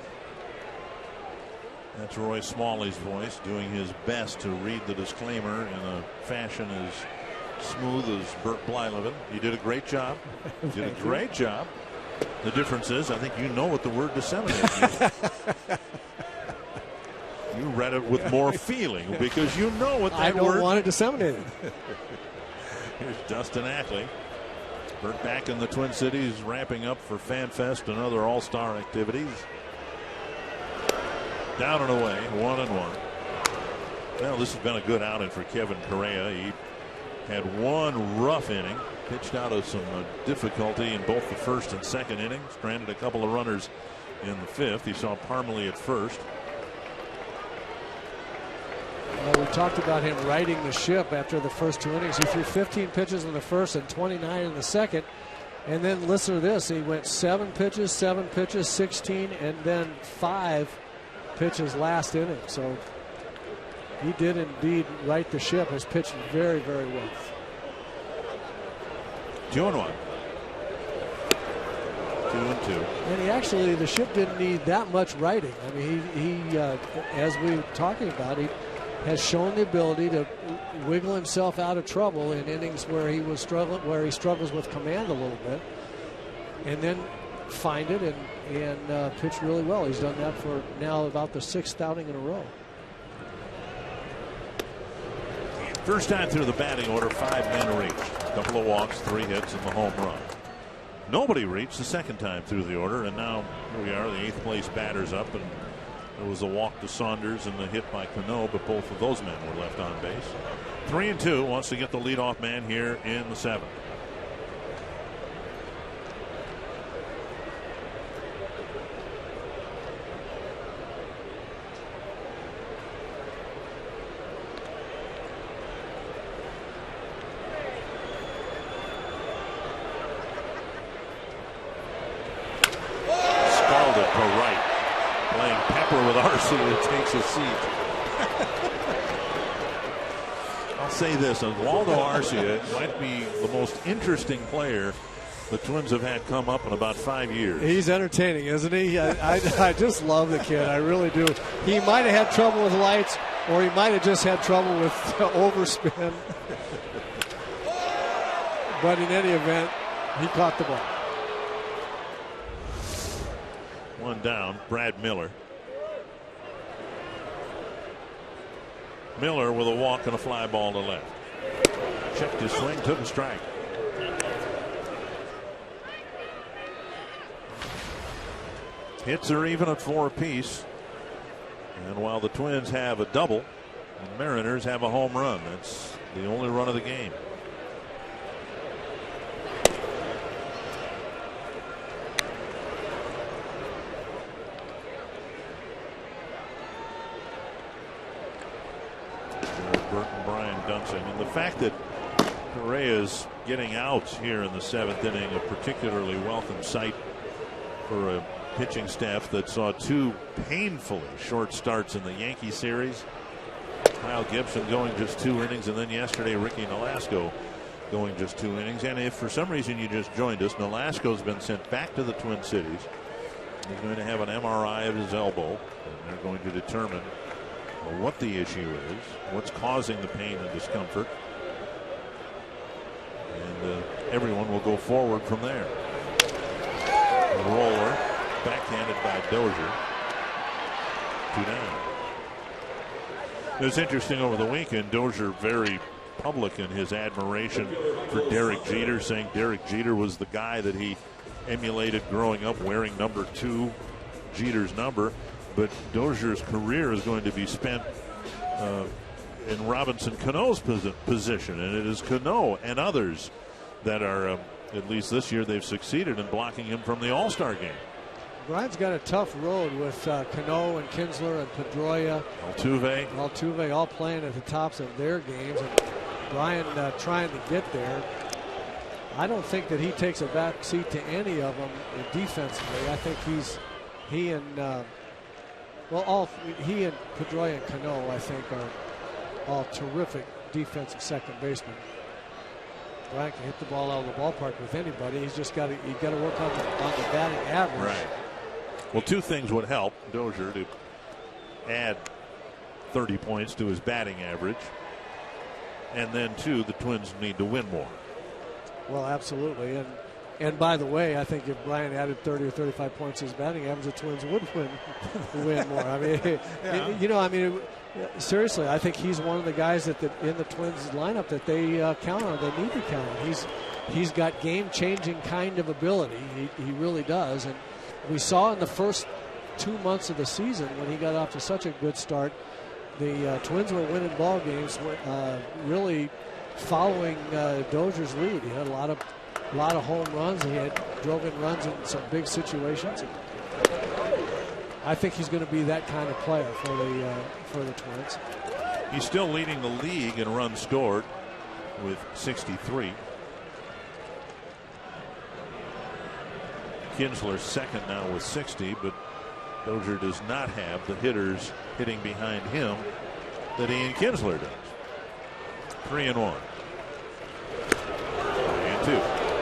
That's Roy Smalley's voice doing his best to read the disclaimer in a fashion as smooth as Bert Blyleven. He did a great job. He did a great job. The difference is, I think you know what the word disseminate means. You read it with more feeling because you know what that word. I don't want it disseminated. Here's Dustin Ackley. Bert back in the Twin Cities, ramping up for Fan Fest and other All-Star activities. Down and away, 1-1. Well, this has been a good outing for Kevin Correa. He had one rough inning, pitched out of some difficulty in both the first and second innings, stranded a couple of runners in the fifth. He saw Parmalee at first. Well, we talked about him righting the ship after the first two innings. He threw 15 pitches in the first and 29 in the second. And then listen to this. He went 7 pitches, 16, and then 5 pitches last inning. So he did indeed right the ship. Has pitched very, very well. 2-1. 2-2. And he actually, the ship didn't need that much righting. I mean, he as we were talking about, he has shown the ability to wiggle himself out of trouble in innings where he was struggling, where he struggles with command a little bit, and then find it and pitch really well. He's done that for now about the 6th outing in a row. First time through the batting order, 5 men reached. A couple of walks, 3 hits, and the home run. Nobody reached the second time through the order, and now here we are, the 8th place batters up, and there was a walk to Saunders and the hit by Cano, but both of those men were left on base. 3-2 wants to get the leadoff man here in the 7th. With Arce, that takes a seat. I'll say this, Waldo Arcia might be the most interesting player the Twins have had come up in about 5 years. He's entertaining, isn't he? I just love the kid. I really do. He might have had trouble with lights, or he might have just had trouble with overspin. But in any event, he caught the ball. One down, Brad Miller. Miller with a walk and a fly ball to left. Checked his swing, took a strike. Hits are even at 4 apiece. And while the Twins have a double, the Mariners have a home run. That's the only run of the game. Burton, Brian Dunsing, and the fact that Correa's getting outs here in the 7th inning, a particularly welcome sight for a pitching staff that saw 2 painfully short starts in the Yankee series. Kyle Gibson going just 2 innings, and then yesterday Ricky Nolasco going just 2 innings. And if for some reason you just joined us, Nolasco's been sent back to the Twin Cities. He's going to have an MRI of his elbow, and they're going to determine what the issue is, what's causing the pain and discomfort, and everyone will go forward from there. A roller, backhanded by Dozier. 2 down. It was interesting over the weekend. Dozier very public in his admiration for Derek Jeter, saying Derek Jeter was the guy that he emulated growing up, wearing number 2, Jeter's number. But Dozier's career is going to be spent in Robinson Cano's position, and it is Cano and others that are, at least this year, they've succeeded in blocking him from the All-Star game. Brian's got a tough road with Cano and Kinsler and Pedroia. Altuve all playing at the tops of their games, and Brian trying to get there. I don't think that he takes a back seat to any of them defensively. I think he and Pedroia and Cano, I think, are all terrific defensive second basemen. Brian can hit the ball out of the ballpark with anybody. He's just got to work on the batting average. Right. Well, 2 things would help Dozier to add 30 points to his batting average, and then 2, the Twins need to win more. Well, absolutely, and by the way, I think if Brian added 30 or 35 points to his batting average, the Twins would win more. I mean, yeah. Seriously, I think he's one of the guys that in the Twins lineup that they count on. They need to count on. He's got game-changing kind of ability. He really does, and we saw in the first 2 months of the season when he got off to such a good start, the Twins were winning ball games, really following Dozier's lead. He had a lot of home runs. He had drove in runs in some big situations. I think he's going to be that kind of player for the Twins. He's still leading the league in runs scored with 63. Kinsler second now with 60, but Dozier does not have the hitters hitting behind him that Ian Kinsler does. 3-1. 3-2.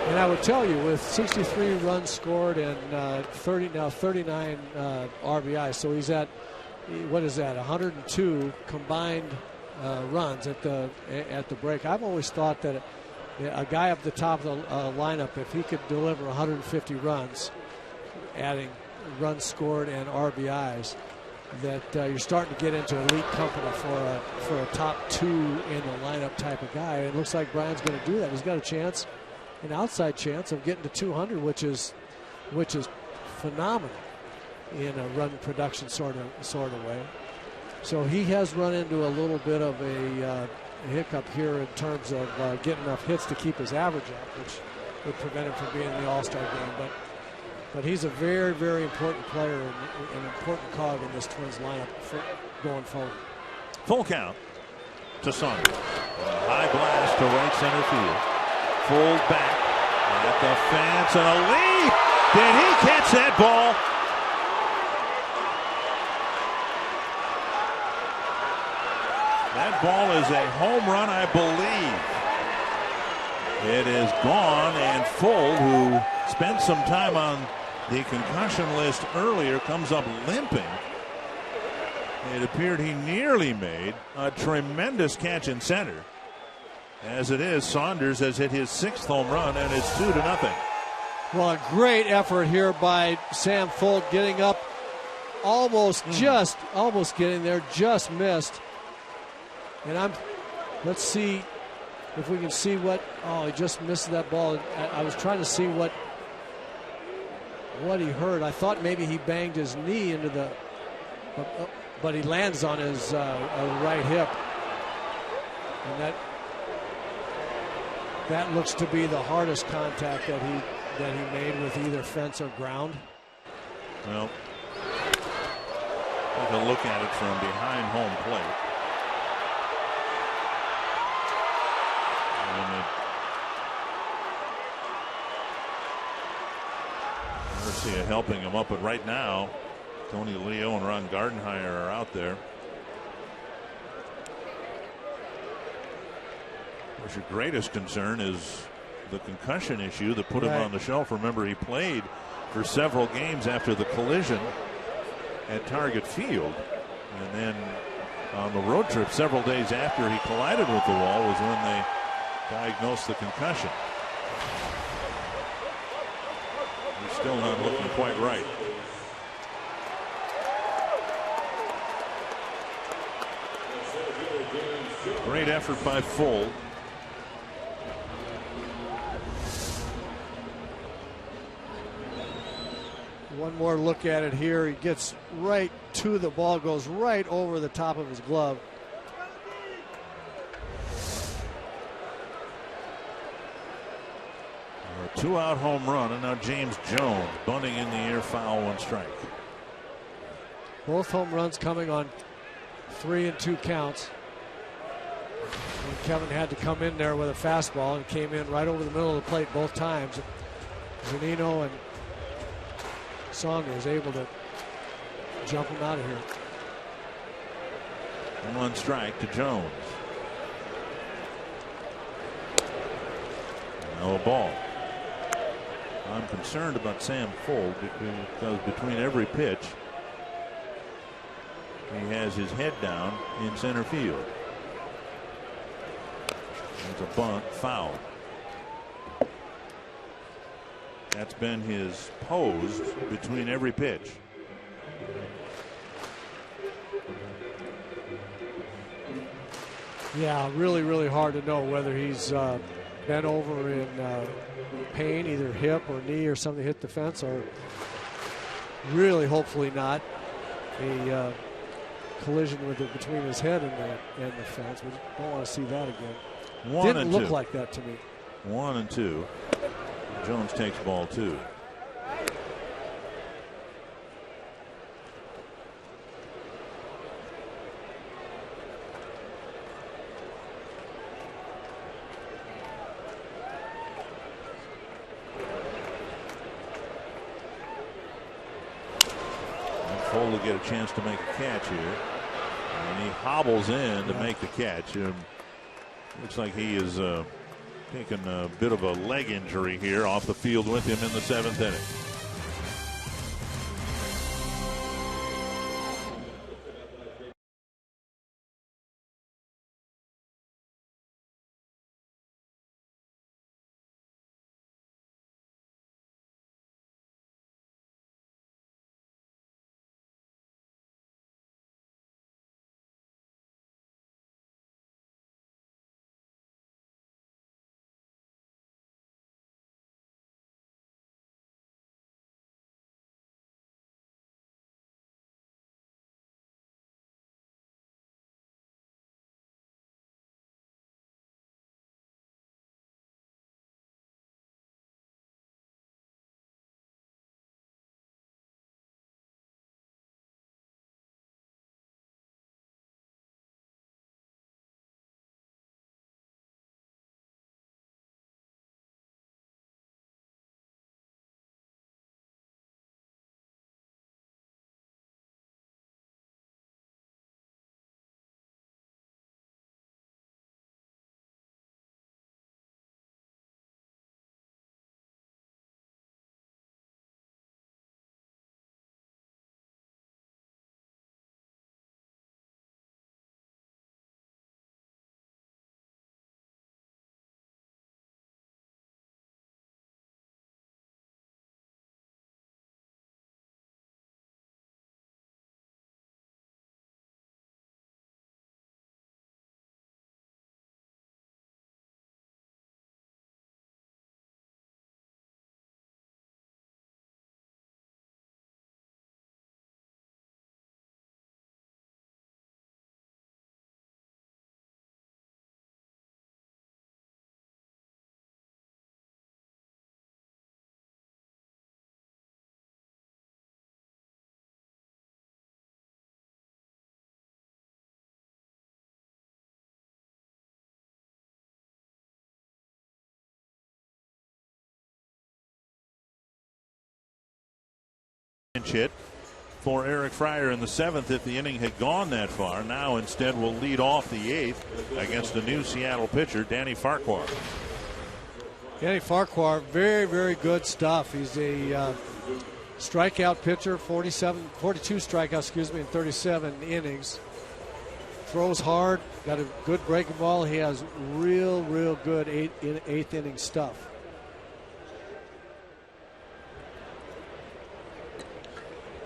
And I would tell you, with 63 runs scored and 39 RBIs, so he's at, what is that, 102 combined runs at the break. I've always thought that a guy up the top of the lineup, if he could deliver 150 runs, adding runs scored and RBIs, that you're starting to get into elite company for a top 2 in the lineup type of guy. It looks like Brian's going to do that. He's got a chance, an outside chance of getting to 200, which is phenomenal in a run production sort of way. So he has run into a little bit of a hiccup here in terms of getting enough hits to keep his average up, which would prevent him from being in the All-Star game. But he's a very, very important player and an important cog in this Twins lineup going forward. Full count to Saunders. High blast to right center field. Full back at the fence and a lead. Did he catch that ball? ball is a home run, I believe. It is gone, and Full, who spent some time on the concussion list earlier, comes up limping. It appeared he nearly made a tremendous catch in center. As it is, Saunders has hit his 6th home run, and it's 2-0. Well, a great effort here by Sam Fuld, getting up almost getting there, just missed. And let's see if we can see what, he just missed that ball. I was trying to see what he heard. I thought maybe he banged his knee into the, but he lands on his right hip. And that looks to be the hardest contact that he made with either fence or ground. Well, take a look at it from behind home plate. Garcia helping him up, but right now Tony Leo and Ron Gardenhire are out there. Of course, your greatest concern is the concussion issue that put him on the shelf. Remember, he played for several games after the collision at Target Field, and then on the road trip several days after he collided with the wall was when they diagnosed the concussion. He's still not looking quite right. Great effort by Full. One more look at it here. He gets right to the ball, goes right over the top of his glove. A 2-out home run, and now James Jones bunting in the air, foul, 1 strike. Both home runs coming on 3-2 counts. And Kevin had to come in there with a fastball and came in right over the middle of the plate both times. Zunino and Saunders able to jump him out of here. 1 strike to Jones. Now a ball. I'm concerned about Sam Fuld because between every pitch he has his head down in center field. It's a bunt, foul. That's been his pose between every pitch. Yeah, really, really hard to know whether he's bent over in pain, either hip or knee or something hit the fence, or really, hopefully not, a collision between his head and the fence. We don't want to see that again. Didn't look like that to me. 1-2. Jones takes ball 2. Full to get a chance to make a catch here, and he hobbles in to make the catch. Looks like he is taking a bit of a leg injury here, off the field with him in the 7th inning. Pinch hit for Eric Fryer in the 7th if the inning had gone that far. Now instead will lead off the 8th against a new Seattle pitcher, Danny Farquhar. Danny Farquhar, very, very good stuff. He's a strikeout pitcher, 42 strikeouts, in 37 innings. Throws hard, got a good breaking ball. He has real good eighth inning stuff.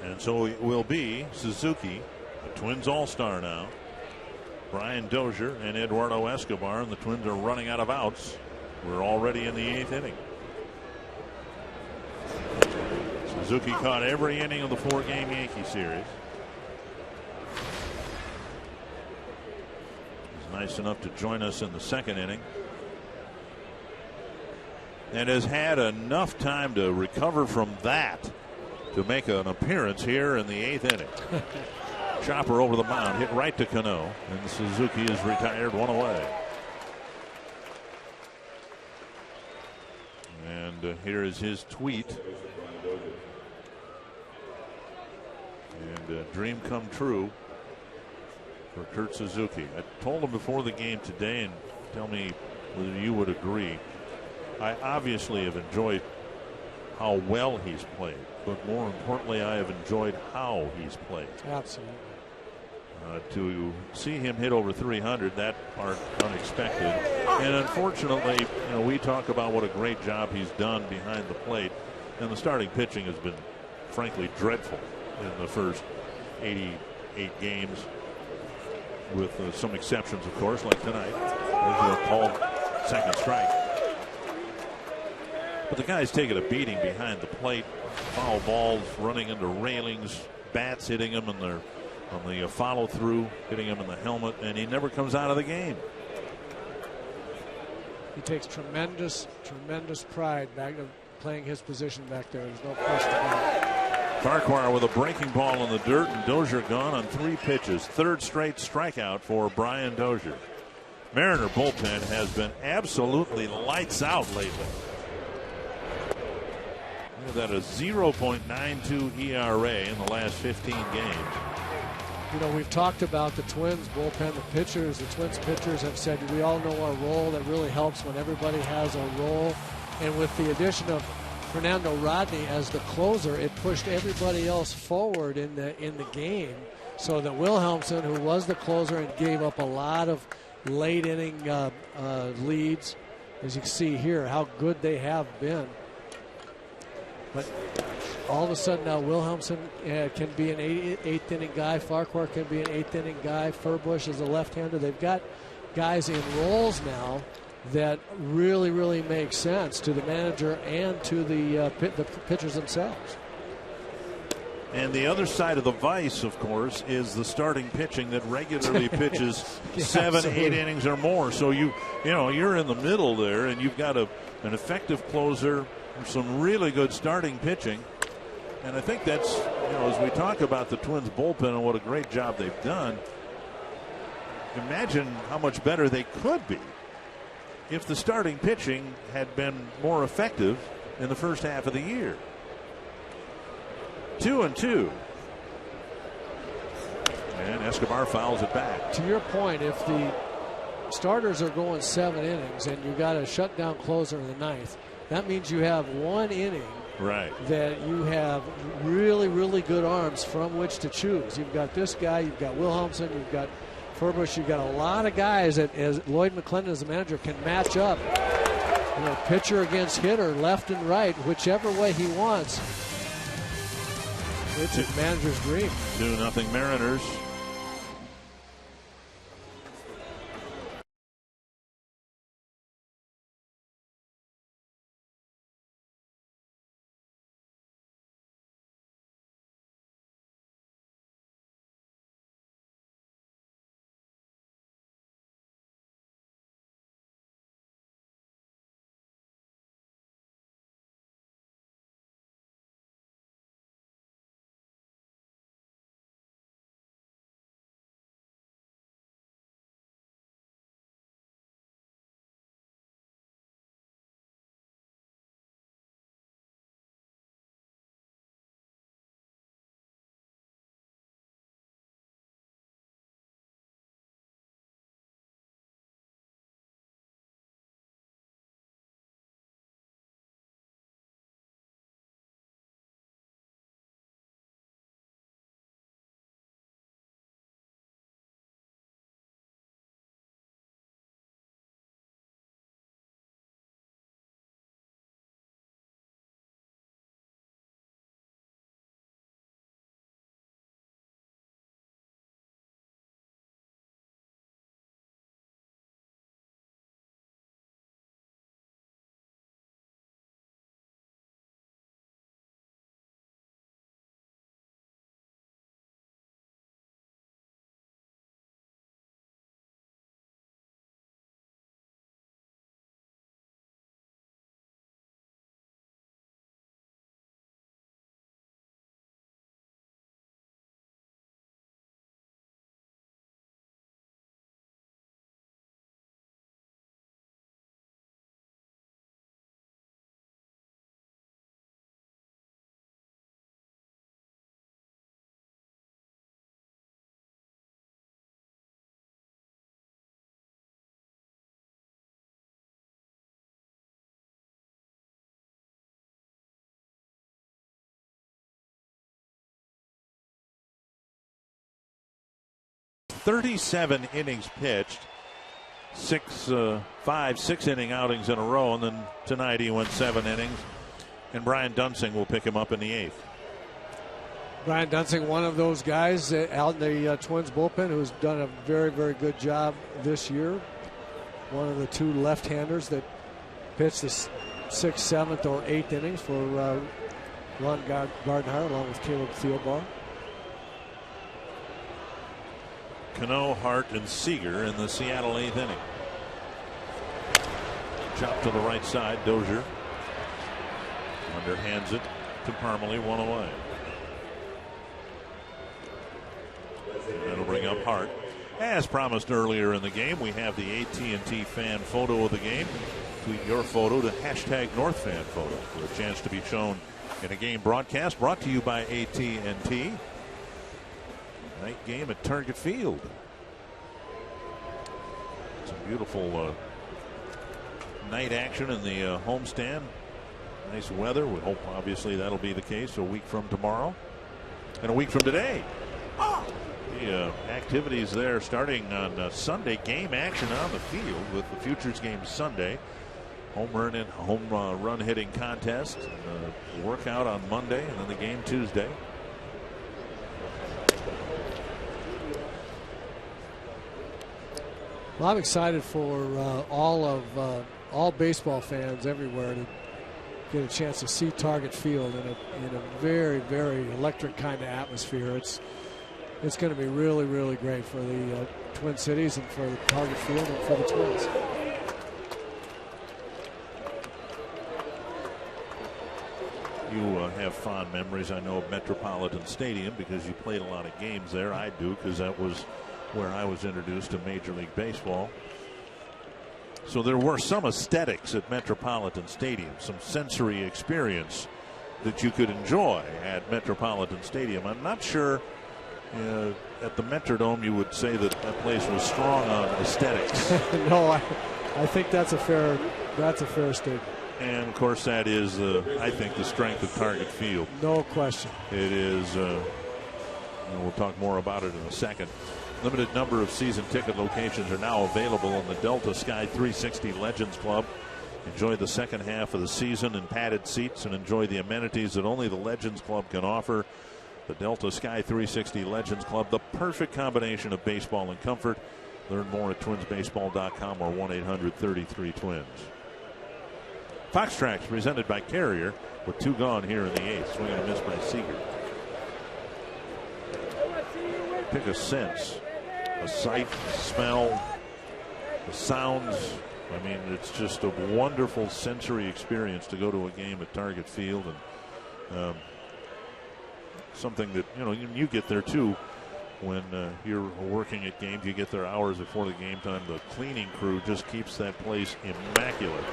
And so it will be Suzuki, the Twins all-star now. Brian Dozier and Eduardo Escobar, and the Twins are running out of outs. We're already in the 8th inning. Suzuki caught every inning of the 4-game Yankee series. He's nice enough to join us in the 2nd inning. And has had enough time to recover from that to make an appearance here in the 8th inning. Chopper over the mound, hit right to Cano, and Suzuki is retired, 1 away. And here is his tweet. And dream come true for Kurt Suzuki. I told him before the game today, and tell me whether you would agree. I obviously have enjoyed how well he's played, but more importantly, I have enjoyed how he's played. Absolutely. To see him hit over 300, that part unexpected. And unfortunately, we talk about what a great job he's done behind the plate, and the starting pitching has been frankly dreadful in the first 88 games, with some exceptions, of course, like tonight. There's a called second strike. But the guy's taking a beating behind the plate. Foul balls running into railings, bats hitting him on the follow through, hitting him in the helmet, and he never comes out of the game. He takes tremendous pride back to playing his position back there. There's no question about it. Farquhar with a breaking ball in the dirt, and Dozier gone on 3 pitches. 3rd straight strikeout for Brian Dozier. Mariner bullpen has been absolutely lights out lately. That a 0.92 ERA in the last 15 games. We've talked about the Twins bullpen, the pitchers. The Twins pitchers have said we all know our role. That really helps when everybody has a role. And with the addition of Fernando Rodney as the closer, it pushed everybody else forward in the game. So that Wilhelmsen, who was the closer and gave up a lot of late inning leads, as you can see here, how good they have been. But all of a sudden now Wilhelmsen can be an 8th inning guy. Farquhar can be an 8th inning guy. Furbush is a left-hander. They've got guys in roles now that really make sense to the manager and to the pitchers themselves. And the other side of the vice, of course, is the starting pitching that regularly pitches 7, 8 innings or more. So you're in the middle there, and you've got an effective closer, some really good starting pitching. And I think that's, as we talk about the Twins bullpen and what a great job they've done, imagine how much better they could be if the starting pitching had been more effective in the first half of the year. 2-2. And Escobar fouls it back. To your point, if the starters are going 7 innings and you got a shutdown closer in the 9th, that means you have 1 inning that you have really good arms from which to choose. You've got this guy, you've got Wilhelmsen, you've got Furbush, you've got a lot of guys that, as Lloyd McClendon as the manager, can match up. Pitcher against hitter, left and right, whichever way he wants. It's a manager's dream. 2-0 Mariners. 37 innings pitched, 6 inning outings in a row, and then tonight he went 7 innings. And Brian Dunsing will pick him up in the 8th. Brian Dunsing, one of those guys out in the Twins bullpen who's done a very, very good job this year. One of the 2 left-handers that pitched the 6th, 7th, or 8th innings for Ron Gardenhire along with Caleb Thielbar. Cano, Hart, and Seager in the Seattle 8th inning. Chop to the right side. Dozier underhands it to Parmalee, 1 away. That'll bring up Hart. As promised earlier in the game, we have the AT&T fan photo of the game. Tweet your photo to #NorthFanPhoto for a chance to be shown in a game broadcast brought to you by AT&T. Night game at Target Field. Some beautiful night action in the homestand. Nice weather. We hope obviously that'll be the case a week from tomorrow and a week from today. The activities there starting on Sunday. Game action on the field with the Futures game Sunday. Home run hitting contest. Workout on Monday and then the game Tuesday. Well, I'm excited for all baseball fans everywhere to get a chance to see Target Field in a very, very electric kind of atmosphere. It's going to be really, really great for the Twin Cities and for the Target Field and for the Twins. You have fond memories, I know, of Metropolitan Stadium because you played a lot of games there. I do, because that was where I was introduced to Major League Baseball. So there were some aesthetics at Metropolitan Stadium, some sensory experience that you could enjoy at Metropolitan Stadium. I'm not sure at the Metrodome you would say that that place was strong on aesthetics. No, I think that's a fair statement. And of course that is I think the strength of Target Field. No question. It is. We'll talk more about it in a second. Limited number of season ticket locations are now available in the Delta Sky 360 Legends Club. Enjoy the second half of the season in padded seats and enjoy the amenities that only the Legends Club can offer. The Delta Sky 360 Legends Club, the perfect combination of baseball and comfort. Learn more at twinsbaseball.com or 1-800-33-TWINS. Fox Tracks presented by Carrier with 2 gone here in the 8th. Swing and a miss by Seager. Pick a sense, a sight, smell, the sounds. I mean, it's just a wonderful sensory experience to go to a game at Target Field, and something that you get there too when you're working at games. You get there hours before the game time. The cleaning crew just keeps that place immaculate.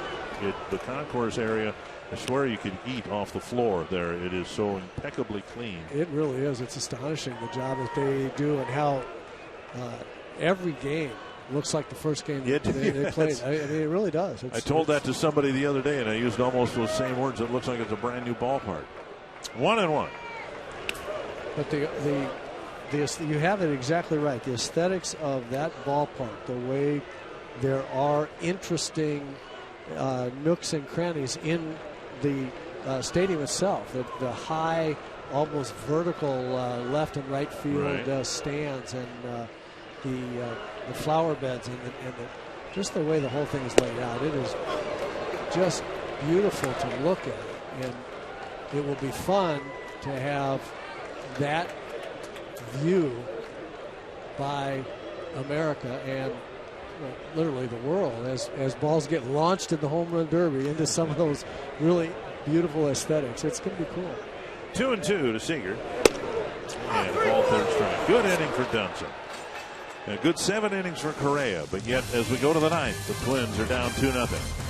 The concourse area, I swear you could eat off the floor there. It is so impeccably clean. It really is. It's astonishing the job that they do and how every game looks like the first game they played. I mean, it really does. I told that to somebody the other day, and I used almost those same words. It looks like it's a brand new ballpark. 1-1. But you have it exactly right. The aesthetics of that ballpark, the way there are interesting nooks and crannies in the stadium itself, the high, almost vertical left and right field stands, and the flower beds, and just the way the whole thing is laid out. It is just beautiful to look at, and it will be fun to have that view by America and literally the world as balls get launched in the home run derby into some of those really beautiful aesthetics. It's going to be cool. 2-2 to Seager. And ball third strike. Good inning for Dunsing. A good 7 innings for Correa, but yet as we go to the 9th, the Twins are down 2-0.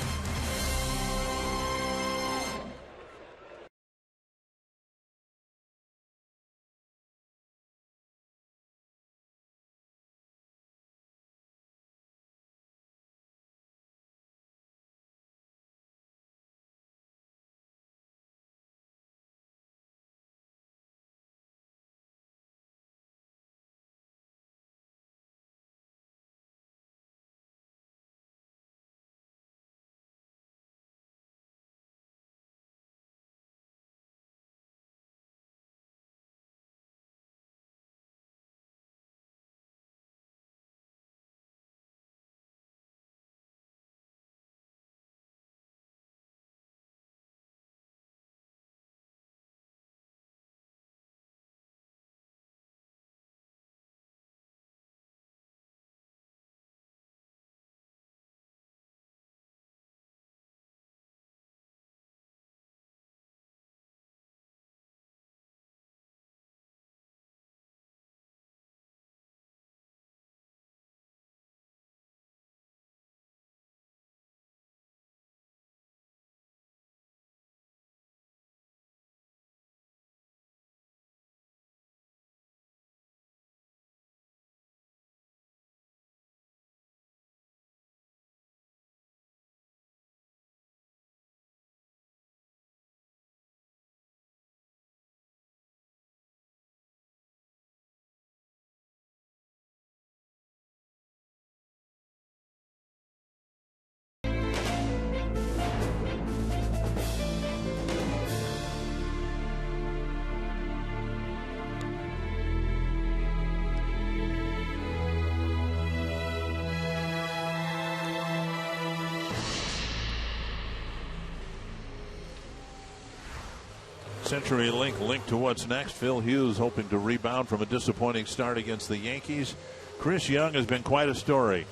CenturyLink linked to what's next. Phil Hughes hoping to rebound from a disappointing start against the Yankees. Chris Young has been quite a story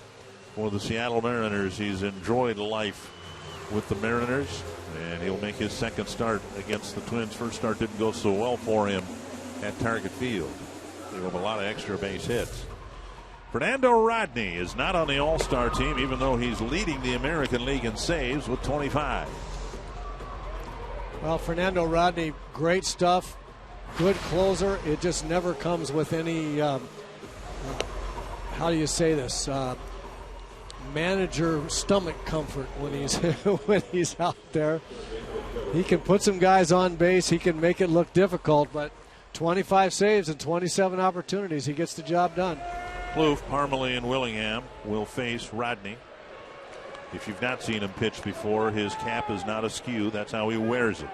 for the Seattle Mariners. He's enjoyed life with the Mariners, and he'll make his second start against the Twins. First start didn't go so well for him at Target Field. They have a lot of extra base hits. Fernando Rodney is not on the All-Star team, even though he's leading the American League in saves with 25. Well, Fernando Rodney, great stuff, good closer. It just never comes with any, how do you say this, manager stomach comfort when he's when he's out there. He can put some guys on base. He can make it look difficult, but 25 saves and 27 opportunities, he gets the job done. Plouffe, Parmalee, and Willingham will face Rodney. If you've not seen him pitch before, his cap is not askew. That's how he wears it.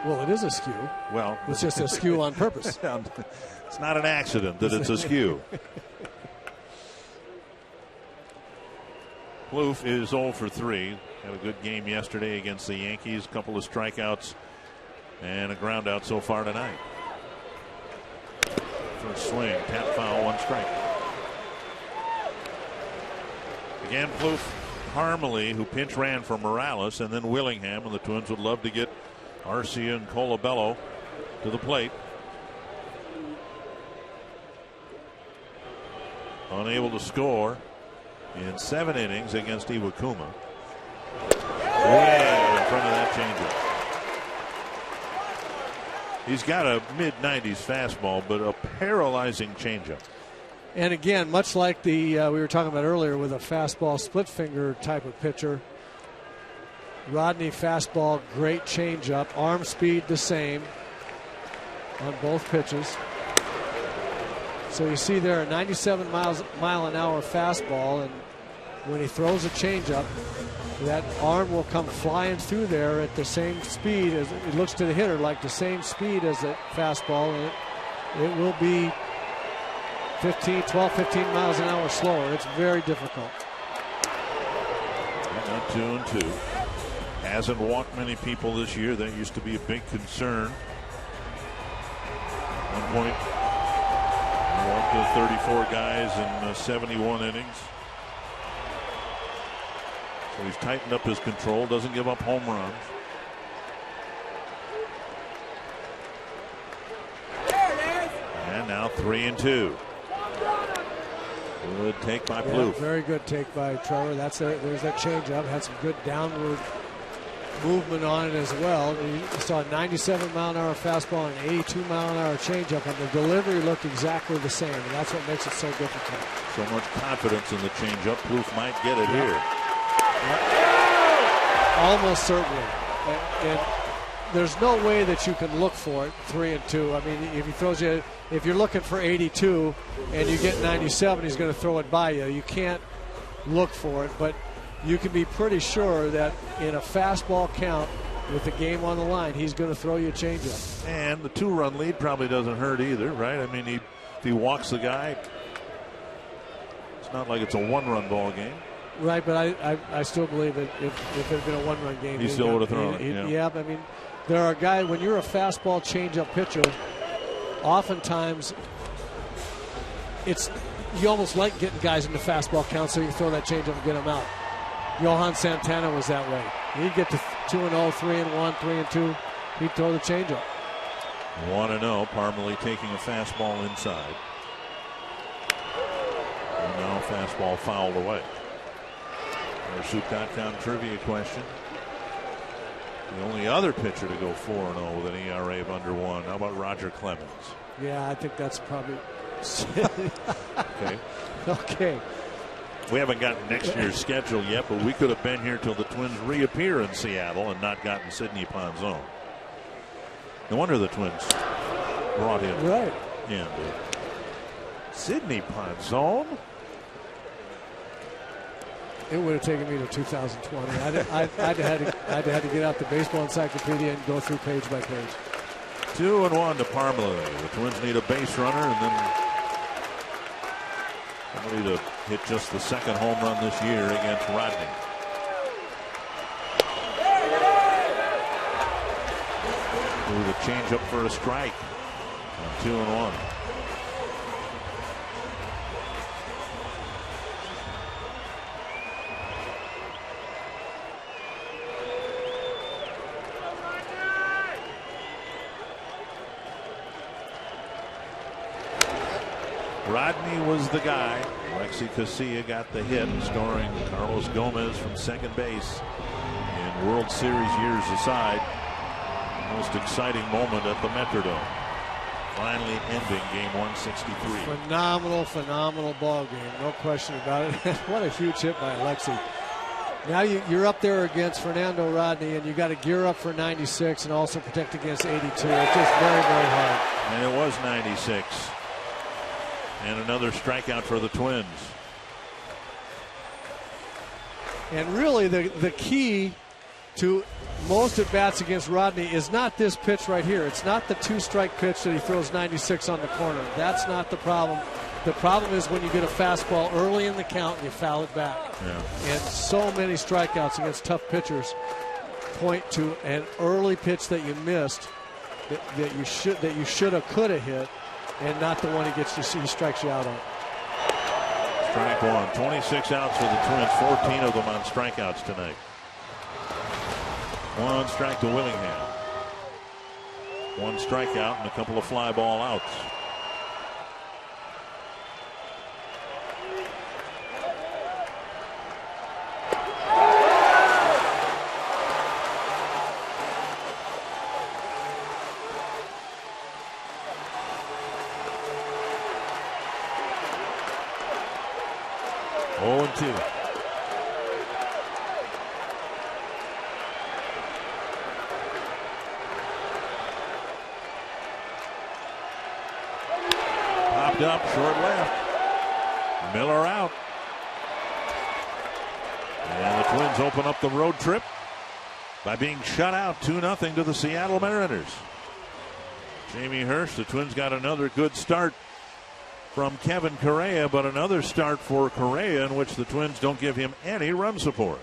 Well, it is askew. Well, it's just askew on purpose. It's not an accident that it's askew. Plouffe is 0 for 3. Had a good game yesterday against the Yankees. A couple of strikeouts and a ground out so far tonight. First swing, tap foul, 1 strike. Again, Plouffe, Parmalee, who pinch ran for Morales, and then Willingham, and the Twins would love to get Arcia and Colabello to the plate. Unable to score in 7 innings against Iwakuma. Way in front of that changeup. He's got a mid-90s fastball, but a paralyzing changeup. And again, much like the we were talking about earlier with a fastball split finger type of pitcher, Rodney fastball, great changeup, arm speed the same on both pitches. So you see there a 97 mile an hour fastball, and when he throws a changeup, that arm will come flying through there at the same speed as it looks to the hitter, like the same speed as the fastball, and it will be 15 miles an hour slower. It's very difficult. And 2-2. Hasn't walked many people this year. That used to be a big concern. 1 point. Walked 34 guys in 71 innings. So he's tightened up his control. Doesn't give up home runs. And now 3-2. Good take by Plouffe. Very good take by Trevor. There's that changeup. Had some good downward movement on it as well. You saw a 97 mile an hour fastball and an 82 mile an hour changeup, and the delivery looked exactly the same, and that's what makes it so difficult. So much confidence in the changeup. Plouffe might get it here. Almost certainly. And there's no way that you can look for it 3-2. I mean, if you're looking for 82 and you get 97, he's going to throw it by you. You can't look for it, but you can be pretty sure that in a fastball count with the game on the line, he's going to throw you a changeup. And the 2-run lead probably doesn't hurt either, right? I mean, if he walks the guy, it's not like it's a 1-run ball game. Right, but I still believe that if it had been a 1-run game, he still would have thrown it. Yeah, I mean, there are guys, when you're a fastball changeup pitcher, oftentimes you almost like getting guys into fastball count so you throw that changeup and get them out. Johan Santana was that way. He'd get to 2-0, 3-1, 3-2. He'd throw the changeup. 1-0. Parmalee taking a fastball inside. And now fastball fouled away. Soup.com trivia question. The only other pitcher to go 4-0 with an ERA of under 1. How about Roger Clemens? Yeah, I think that's probably. Okay. Okay. We haven't gotten next year's schedule yet, but we could have been here till the Twins reappear in Seattle and not gotten Sidney Ponzon. No wonder the Twins brought him in. Sidney Ponzon? It would have taken me to 2020. I'd had to get out the baseball encyclopedia and go through page by page. 2-1 to Parmalee. The Twins need a base runner and then somebody to hit just the second home run this year against Rodney. Threw the changeup for a strike on 2-1. Rodney was the guy. Alexi Casilla got the hit, storing Carlos Gomez from second base. In World Series years aside, most exciting moment at the Metrodome. Finally ending game 163. Phenomenal ball game, no question about it. What a huge hit by Alexi. Now you're up there against Fernando Rodney, and you got to gear up for 96 and also protect against 82. It's just very, very hard. And it was 96. And another strikeout for the Twins. And really the key to most at-bats against Rodney is not this pitch right here. It's not the two-strike pitch that he throws 96 on the corner. That's not the problem. The problem is when you get a fastball early in the count and you foul it back. Yeah. And so many strikeouts against tough pitchers point to an early pitch that you missed that you should have, could have hit, and not the one he strikes you out on. Strike one. 26 outs for the Twins, 14 of them on strikeouts tonight. One strike to Willingham. One strikeout and a couple of fly ball outs. Up, short left. Miller out. And the Twins open up the road trip by being shut out 2-0 to the Seattle Mariners. Jamie Hurst, the Twins got another good start from Kevin Correa, but another start for Correa in which the Twins don't give him any run support.